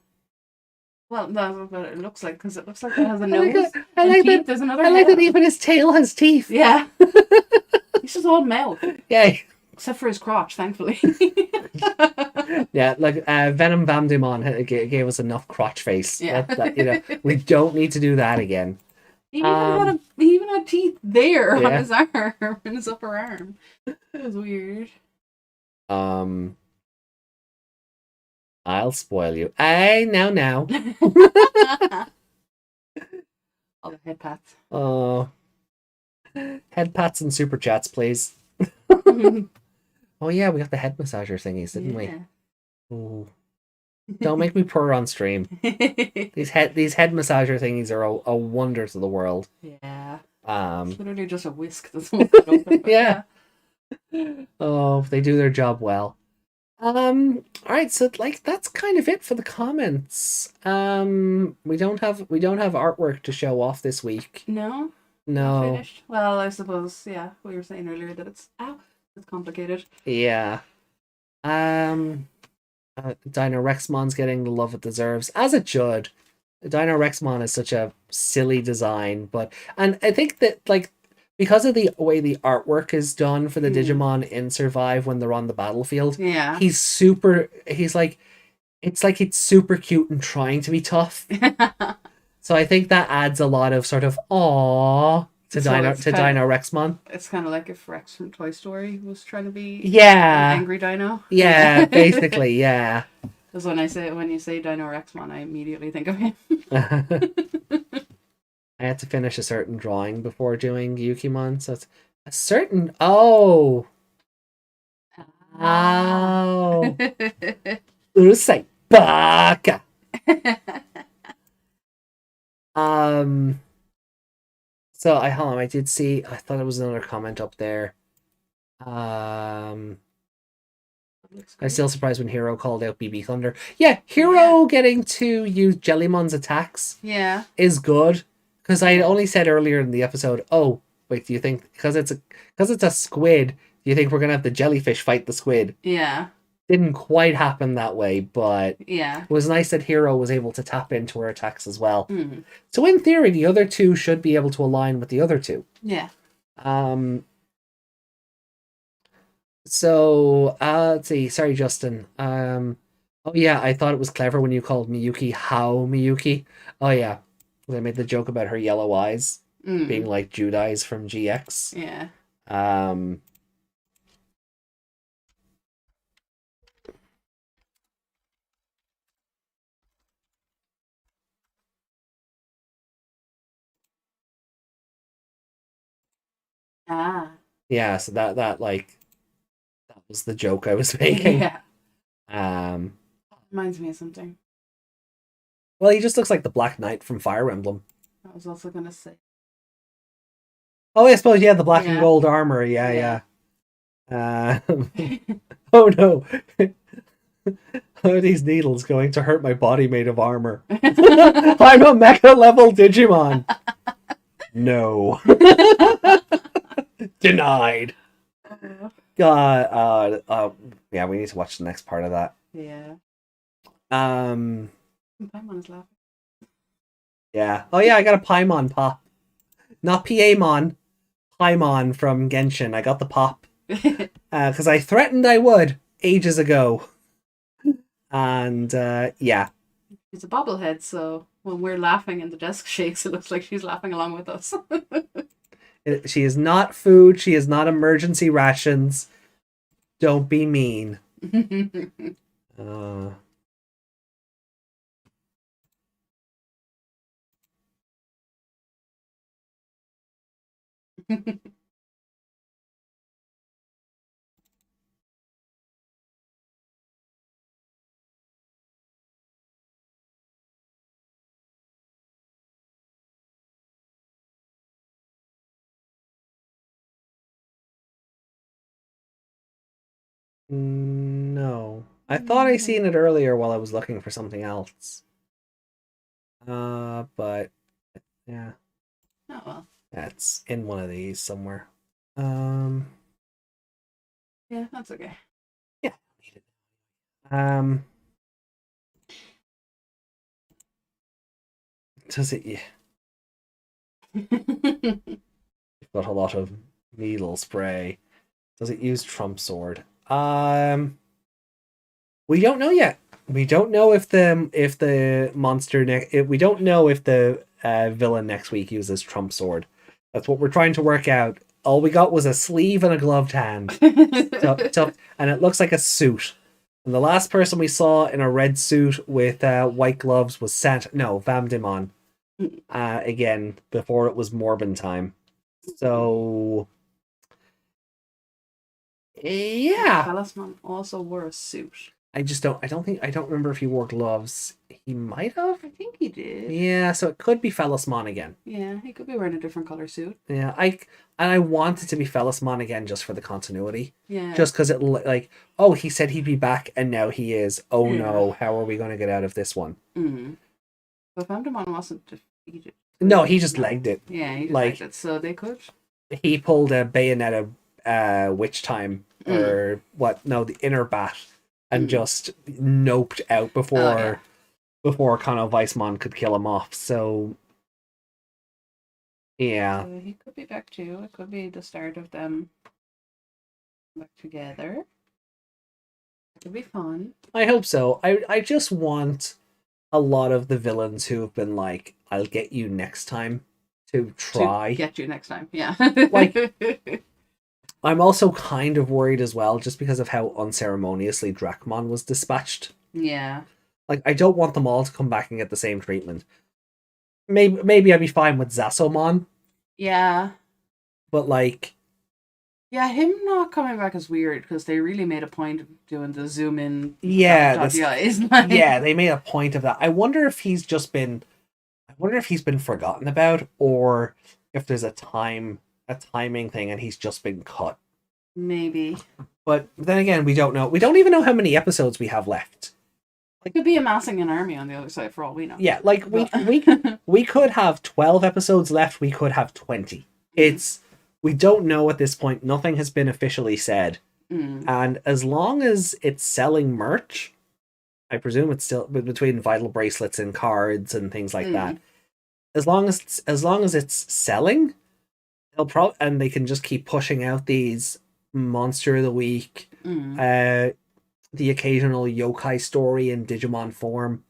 Well, that's what it looks like because it looks like it has a nose. I like teeth. There's another. I like that even his tail has teeth. Yeah. He's just all mouth. Yeah. Except for his crotch, thankfully. Yeah, like Venom Vamdemon gave us enough crotch face. Yeah. We don't need to do that again. He even had teeth there on his arm, in his upper arm. That was weird. I'll spoil you. Now. All the head pats. Oh. Head pats and super chats, please. Oh yeah, we got the head massager thingies, didn't we? Ooh. Don't make me purr on stream. These head massager thingies are a wonder to the world. Yeah. It's literally just a whisk that's open. Yeah. Oh, they do their job well. Alright, so that's kind of it for the comments. We don't have artwork to show off this week. No. Finished. Well, I suppose, yeah, we were saying earlier that it's complicated. Yeah. Dino-Rexmon's getting the love it deserves, as it should. Dino-Rexmon is such a silly design, and I think that because of the way the artwork is done for the Digimon in Survive when they're on the battlefield, it's super cute and trying to be tough. So I think that adds a lot of sort of aww to Dino-Rexmon. It's kind of like if Rex from Toy Story was trying to be an angry dino. Yeah, basically, yeah. Because when you say Dino-Rexmon, I immediately think of him. I had to finish a certain drawing before doing Yukimon, so it's a certain Urusei Baka. So I did see. I thought it was another comment up there. I'm still surprised when Hero called out BB Thunder. Yeah, Hero getting to use Jellymon's attacks. Yeah, is good because I only said earlier in the episode. Oh wait, do you think because it's a squid? Do you think we're gonna have the jellyfish fight the squid? Yeah. Didn't quite happen that way, but it was nice that Hero was able to tap into her attacks as well. So in theory, the other two should be able to align with the other two. Yeah. So let's see. Sorry, Justin. Oh yeah, I thought it was clever when you called Miyuki How Miyuki. Oh yeah, they made the joke about her yellow eyes being like Jude eyes from GX. Yeah. Yeah, so that was the joke I was making. Yeah. Reminds me of something. Well, he just looks like the Black Knight from Fire Emblem. I was also gonna say. Oh, I suppose the black and gold armor. Yeah. Oh no. How are these needles going to hurt my body made of armor? I'm a mecha level Digimon. No. Denied. God. Yeah, we need to watch the next part of that. Yeah. Paimon is laughing. Yeah. Oh yeah, I got a Paimon pop. Not Paimon. Paimon from Genshin. I got the pop. Because I threatened I would ages ago. And yeah. She's a bobblehead, so when we're laughing and the desk shakes, it looks like she's laughing along with us. She is not food. She is not emergency rations. Don't be mean. No. I thought I seen it earlier while I was looking for something else. But yeah. Oh well. That's in one of these somewhere. Yeah, that's okay. Yeah. Does it? Yeah. Got a lot of needle spray. Does it use Trump Sword? We don't know yet. We don't know if the monster we don't know if the villain next week uses Trump Sword. That's what we're trying to work out. All we got was a sleeve and a gloved hand, and it looks like a suit. And the last person we saw in a red suit with white gloves was Vamdemon. Again, before it was Morbin time. So yeah. Talisman also wore a suit. I don't remember if he wore gloves. He might have. I think he did. Yeah, so it could be Felismon again. Yeah, he could be wearing a different color suit. Yeah, I want it to be Felismon again just for the continuity. Yeah. Just because he said he'd be back and now he is. Oh no, how are we going to get out of this one? But Vamdemon wasn't defeated. No, he just legged it. Yeah, he just legged it, so they could. He pulled a Bayonetta Witch Time, or what? No, the Inner Bat. And just noped out before Kano Weissmon could kill him off. So yeah. So he could be back too. It could be the start of them back together. It could be fun. I hope so. I just want a lot of the villains who have been like, I'll get you next time to try. To get you next time, yeah. I'm also kind of worried as well, just because of how unceremoniously Dracmon was dispatched. Yeah. I don't want them all to come back and get the same treatment. Maybe I'd be fine with Zasomon. Yeah. But yeah, him not coming back is weird, because they really made a point of doing the zoom in. Yeah. Yeah, they made a point of that. I wonder if he's been forgotten about, or if there's a timing thing and he's just been cut. Maybe. But then again, we don't know. We don't even know how many episodes we have left. Could be amassing an army on the other side for all we know. Yeah, we could have 12 episodes left. We could have 20. We don't know at this point. Nothing has been officially said. And as long as it's selling merch, I presume it's still between vital bracelets and cards and things like that. As long as it's selling, and they can just keep pushing out these Monster of the Week, the occasional yokai story in Digimon form.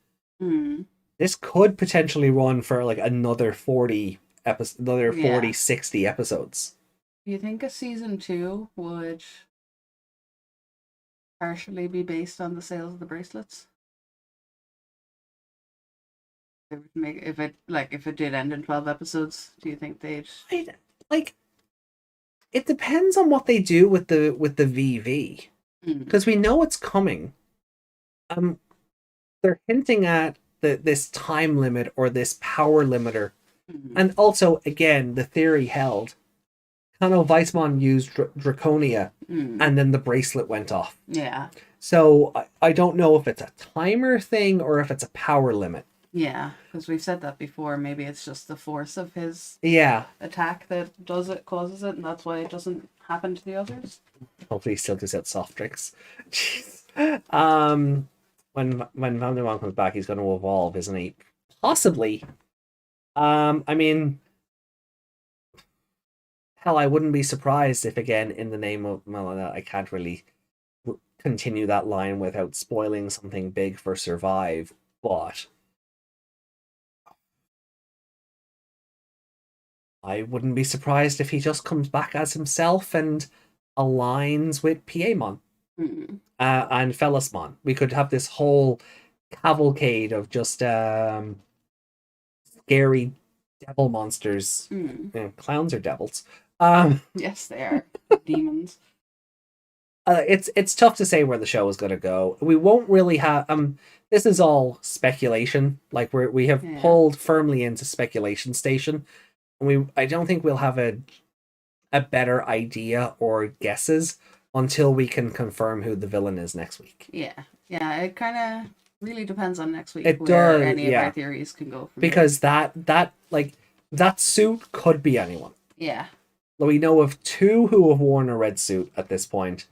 This could potentially run for another 40 episodes, 60 episodes. Do you think a season 2 would partially be based on the sales of the bracelets? If it did end in 12 episodes, do you think they'd it depends on what they do with the VV, because we know it's coming. They're hinting at this time limit or this power limiter, and also again the theory held, know Weissmon used Draconia, and then the bracelet went off. Yeah. So I don't know if it's a timer thing or if it's a power limit. Yeah, because we've said that before. Maybe it's just the force of his attack that causes it, and that's why it doesn't happen to the others. Hopefully he still gives out soft drinks. Jeez. When Vanderman comes back, he's going to evolve, isn't he? Possibly. I mean, hell, I wouldn't be surprised if, again, in the name of I can't really continue that line without spoiling something big for Survive, but I wouldn't be surprised if he just comes back as himself and aligns with ARA-mon and Felismon. We could have this whole cavalcade of just scary devil monsters. Clowns are devils. Yes, they are demons. It's tough to say where the show is going to go. We won't really have this is all speculation. Like we have pulled firmly into speculation station, and I don't think we'll have a better idea or guesses until we can confirm who the villain is next week. Yeah, it kind of really depends on next week. It where does, any of our theories can go from because that suit could be anyone. Yeah, we know of 2 who have worn a red suit at this point.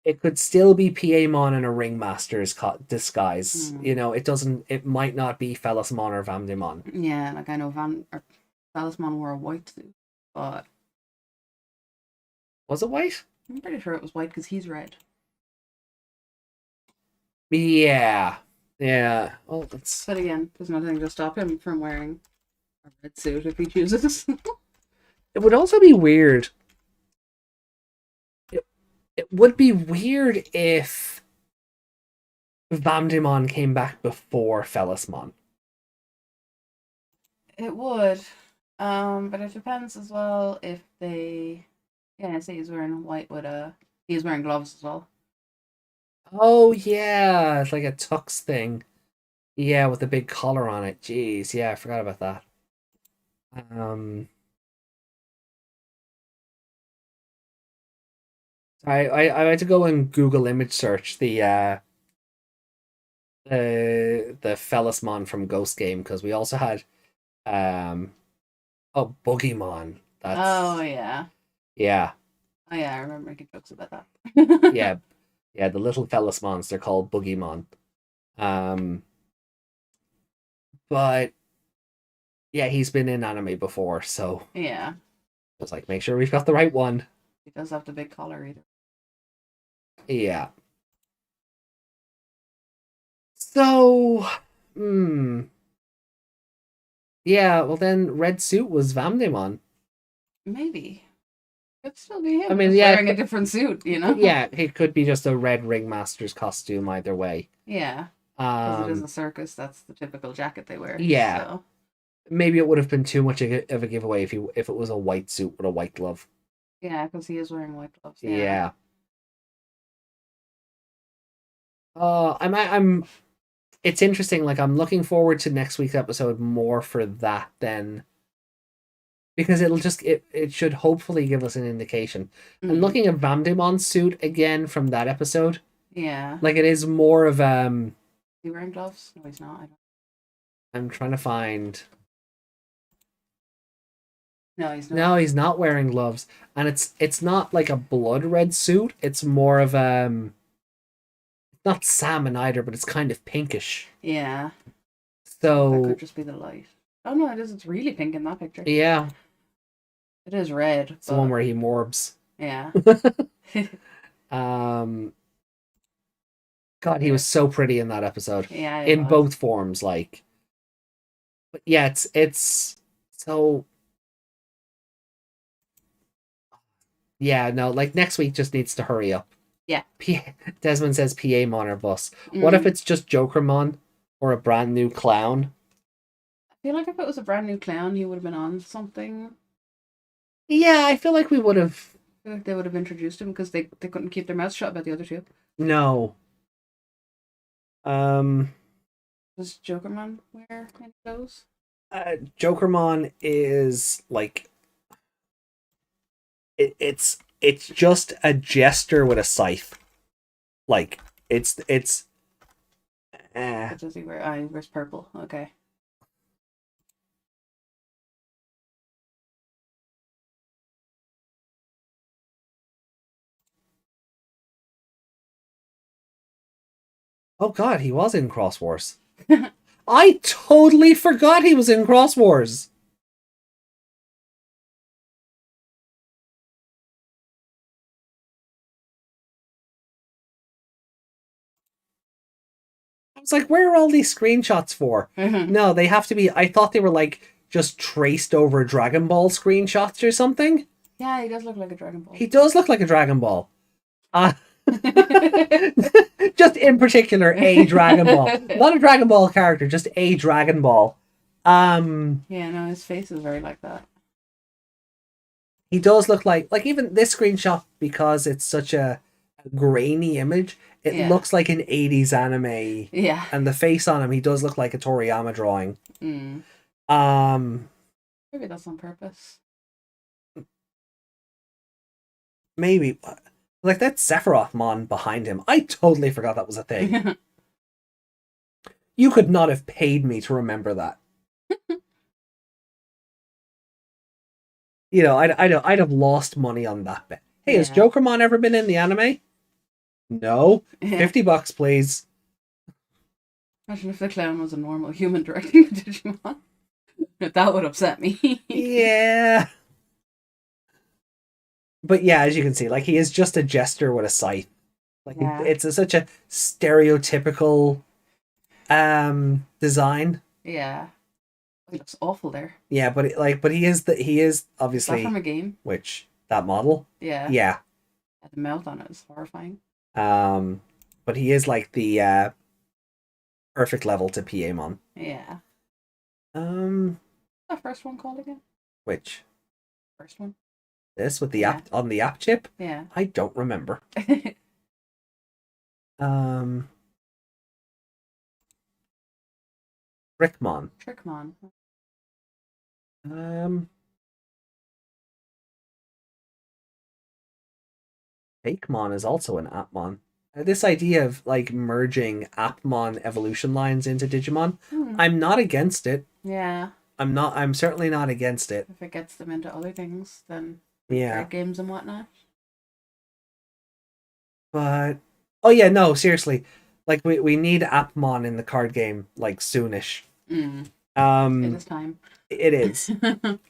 It could still be ARA-mon in a ringmaster's disguise. You know, it might not be Felismon or Vandermon. Yeah, like I know Felismon wore a white suit, but was it white? I'm pretty sure it was white because he's red. Yeah. Oh, but again, there's nothing to stop him from wearing a red suit if he chooses. It would also be weird. It would be weird if Vandermon came back before Felismon. It would. But it depends as well if they... Yeah, I say he's wearing white with he's wearing gloves as well. Oh, yeah. It's like a tux thing. Yeah, with a big collar on it. Jeez, yeah, I forgot about that. I had to go and Google image search the Felismon from Ghost Game, because we also had Boogieymon. Oh yeah. Yeah. Oh yeah, I remember making jokes about that. Yeah, the little Felismons, they're called Boogieymon. But yeah, he's been in anime before, so yeah. I was like, make sure we've got the right one. He does have the big collar either. Yeah. So, yeah, well then red suit was Vandermon. Maybe. Could still be him. I mean, wearing a different suit, you know? Yeah, it could be just a red ringmaster's costume either way. Yeah. Because it is a circus, that's the typical jacket they wear. Yeah. So. Maybe it would have been too much of a giveaway if it was a white suit with a white glove. Yeah, because he is wearing white gloves. Yeah. I'm it's interesting, like I'm looking forward to next week's episode more for that than, because it'll just it should hopefully give us an indication. And looking at Vandermon's suit again from that episode, yeah, like it is more of Is he wearing gloves? No, he's not. I'm trying to find. No, he's not. No, he's not wearing gloves, and it's not like a blood red suit. It's more of not salmon either, but it's kind of pinkish. Yeah. So that could just be the light. Oh no, it is. It's really pink in that picture. Yeah. It is red. It's the one where he morbs. Yeah. God, he was so pretty in that episode. Yeah. In both forms, like. But yeah, it's so. Yeah, no, like next week just needs to hurry up. Yeah. Desmond says ARA-mon or bus. What if it's just Jokermon or a brand new clown? I feel like if it was a brand new clown, he would have been on something. Yeah, I feel like we would have. I feel like they would have introduced him because they couldn't keep their mouths shut about the other two. No. Does Jokermon wear any of those? Jokermon is like it's just a jester with a scythe. Like it's What does he wear? He wears purple. Okay. oh god, he was in Cross Wars. I totally forgot he was in Cross Wars. I was like, where are all these screenshots for? No, they have to be. I thought they were like just traced over Dragon Ball screenshots or something. Yeah, he does look like a Dragon Ball. He does look like a Dragon Ball. Just in particular, a Dragon Ball. Not a Dragon Ball character, just a Dragon Ball. Yeah, no, his face is very like that. He does look like even this screenshot, because it's such a grainy image, it looks like an 80s anime. Yeah. And the face on him, he does look like a Toriyama drawing. Maybe that's on purpose. Maybe. Like that Sephiroth-mon behind him. I totally forgot that was a thing. You could not have paid me to remember that. You know, I'd have lost money on that bit. Hey, has Jokermon ever been in the anime? No. $50, please. Imagine if the clown was a normal human directing a Digimon. That would upset me. Yeah. But yeah, as you can see, like, he is just a jester with a scythe. Like, it's such a stereotypical design. Yeah. He looks awful there. Yeah, but he is obviously. Is that from a game? Which, that model? Yeah. Yeah. The mouth on it is horrifying. But he is like the perfect level to PA-mon. Yeah. What's that first one called again? Which? First one. This with the app on the app chip? Yeah. I don't remember. Trickmon. Trickmon. Fakemon is also an Appmon. This idea of like merging Appmon evolution lines into Digimon, I'm not against it. Yeah. I'm certainly not against it. If it gets them into other things, then games and whatnot. But oh yeah, no, seriously. Like we need Appmon in the card game like soonish. It is time. It is.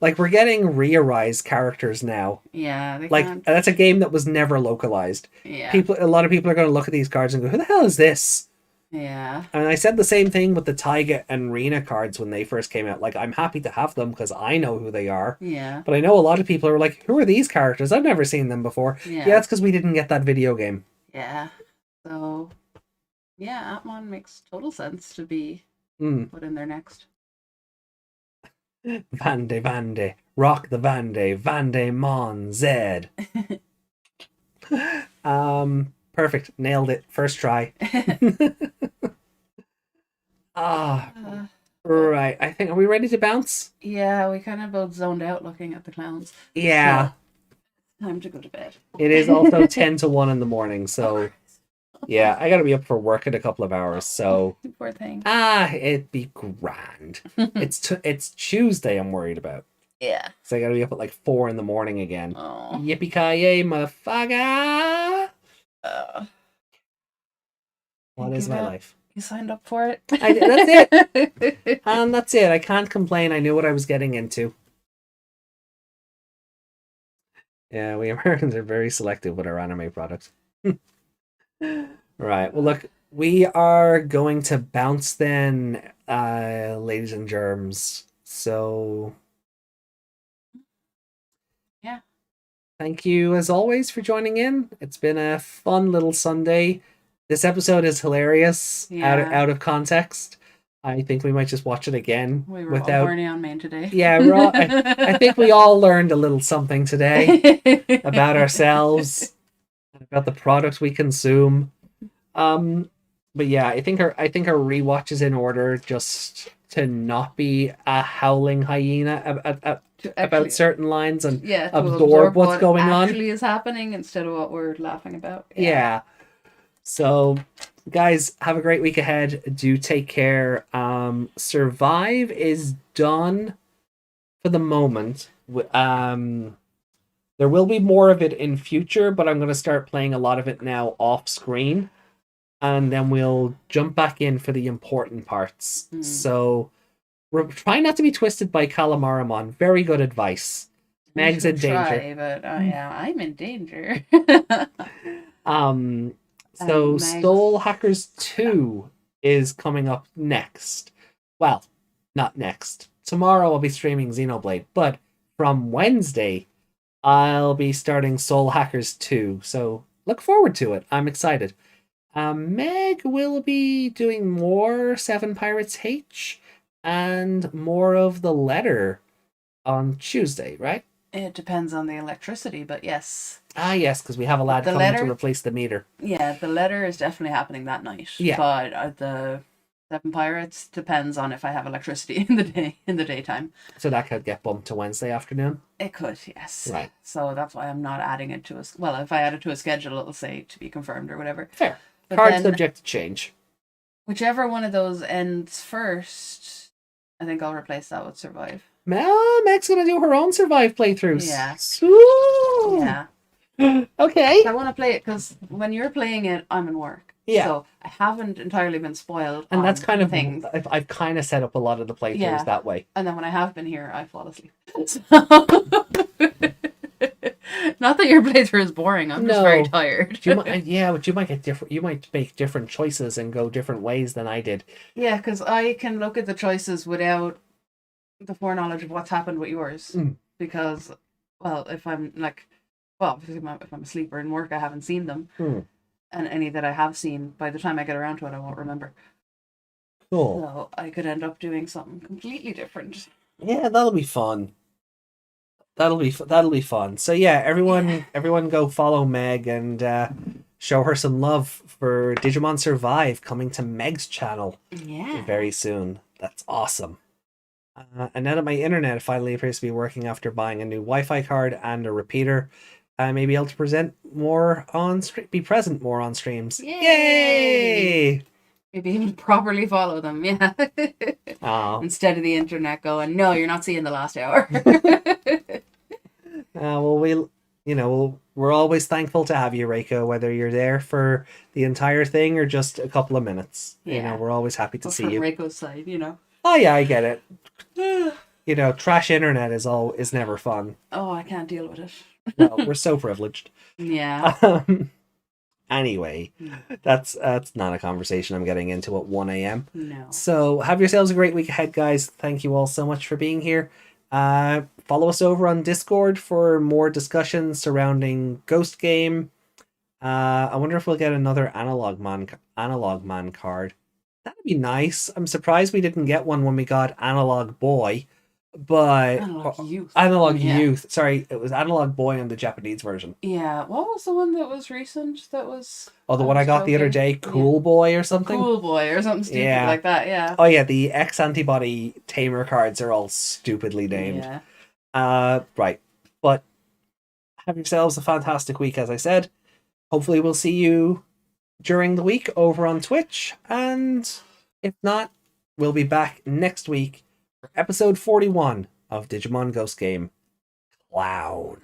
Like, we're getting re-arise characters now. Yeah, they like can't. That's a game that was never localized. Yeah. A lot of people are going to look at these cards and go, "Who the hell is this?" Yeah. And I said the same thing with the Taiga and Rena cards when they first came out. Like, I'm happy to have them because I know who they are. Yeah. But I know a lot of people are like, "Who are these characters? I've never seen them before." Yeah, that's because we didn't get that video game. Yeah. So, yeah, Appmon makes total sense to be put in there next. Vande, rock the Vande Mon Zed. Perfect, nailed it, first try. Right. I think, are we ready to bounce? Yeah, we kind of both zoned out looking at the clowns. Yeah. So, time to go to bed. It is also 10 to 1 in the morning, so yeah, I gotta be up for work in a couple of hours, so poor thing. It'd be grand. It's Tuesday I'm worried about. Yeah. So I gotta be up at like 4 in the morning again. Oh. Yippee-ki-yay, motherfucker! What is my life? You signed up for it. That's it. And that's it. I can't complain. I knew what I was getting into. Yeah, we Americans are very selective with our anime products. Right. Well, look, we are going to bounce then, ladies and germs. So, yeah. Thank you, as always, for joining in. It's been a fun little Sunday. This episode is hilarious, out of context. I think we might just watch it again. We were all horny on main today. Yeah, I think we all learned a little something today about ourselves, about the products we consume. But yeah, I think our rewatch is in order. Just to not be a howling hyena about certain lines and to absorb what's what going on. actually is happening instead of what we're laughing about. Yeah. So, guys, have a great week ahead. Do take care. Survive is done for the moment. There will be more of it in future, but I'm going to start playing a lot of it now off screen, and then we'll jump back in for the important parts. So try not to be twisted by Calam-ARA-mon. Very good advice. Meg's in danger. But I'm in danger. So Soul Hackers 2 is coming up next. Well, not next. Tomorrow I'll be streaming Xenoblade, but from Wednesday I'll be starting Soul Hackers 2. So look forward to it. I'm excited. Meg will be doing more Seven Pirates H and more of the letter on Tuesday, right? It depends on the electricity, but yes. Ah, yes, because we have a lad coming to replace the meter. Yeah, the letter is definitely happening that night. Yeah. But the Seven Pirates depends on if I have electricity in the daytime. So that could get bumped to Wednesday afternoon? It could, yes. Right. So that's why I'm not adding it to well, if I add it to a schedule, it'll say to be confirmed or whatever. Fair. Card subject to change. Whichever one of those ends first, I think I'll replace that with Survive. Meg's going to do her own Survive playthroughs. Yeah. Ooh. Yeah. Okay. I want to play it because when you're playing it, I'm in work. Yeah. So I haven't entirely been spoiled. And that's kind of things. I've kind of set up a lot of the playthroughs that way. And then when I have been here, I fall asleep. So... Not that your playthrough is boring. I'm just very tired. But you might get different. You might make different choices and go different ways than I did. Yeah, because I can look at the choices without the foreknowledge of what's happened with yours. Because, well, if I'm if I'm asleep or in work, I haven't seen them. And any that I have seen, by the time I get around to it, I won't remember. Cool. So I could end up doing something completely different. Yeah, that'll be fun. That'll be fun. So yeah, everyone go follow Meg and show her some love for Digimon Survive coming to Meg's channel very soon. That's awesome. And now that my internet finally appears to be working after buying a new Wi-Fi card and a repeater, I may be able to be present more on streams. Yay! Maybe even properly follow them, yeah. Instead of the internet going, no, you're not seeing the last hour. We're always thankful to have you, Reiko, whether you're there for the entire thing or just a couple of minutes. Yeah. We're always happy to see you. From Reiko's side, Oh yeah, I get it. Trash internet is never fun. Oh, I can't deal with it. No, we're so privileged. Yeah. Anyway, that's not a conversation I'm getting into at 1 a.m. No. So have yourselves a great week ahead, guys. Thank you all so much for being here. Follow us over on Discord for more discussions surrounding Ghost Game. I wonder if we'll get another Analog Man card. That'd be nice. I'm surprised we didn't get one when we got Analog Boy. But Analog Youth. Sorry, it was Analog Boy on the Japanese version. Yeah. What was the one that was recent? That was the one I got the other day, Cool Boy or something. Cool Boy or something stupid like that. Yeah. Oh yeah, the X Antibody Tamer cards are all stupidly named. Yeah. Right. But have yourselves a fantastic week, as I said. Hopefully we'll see you during the week over on Twitch, and if not, we'll be back next week for episode 41 of Digimon Ghost Game Clown.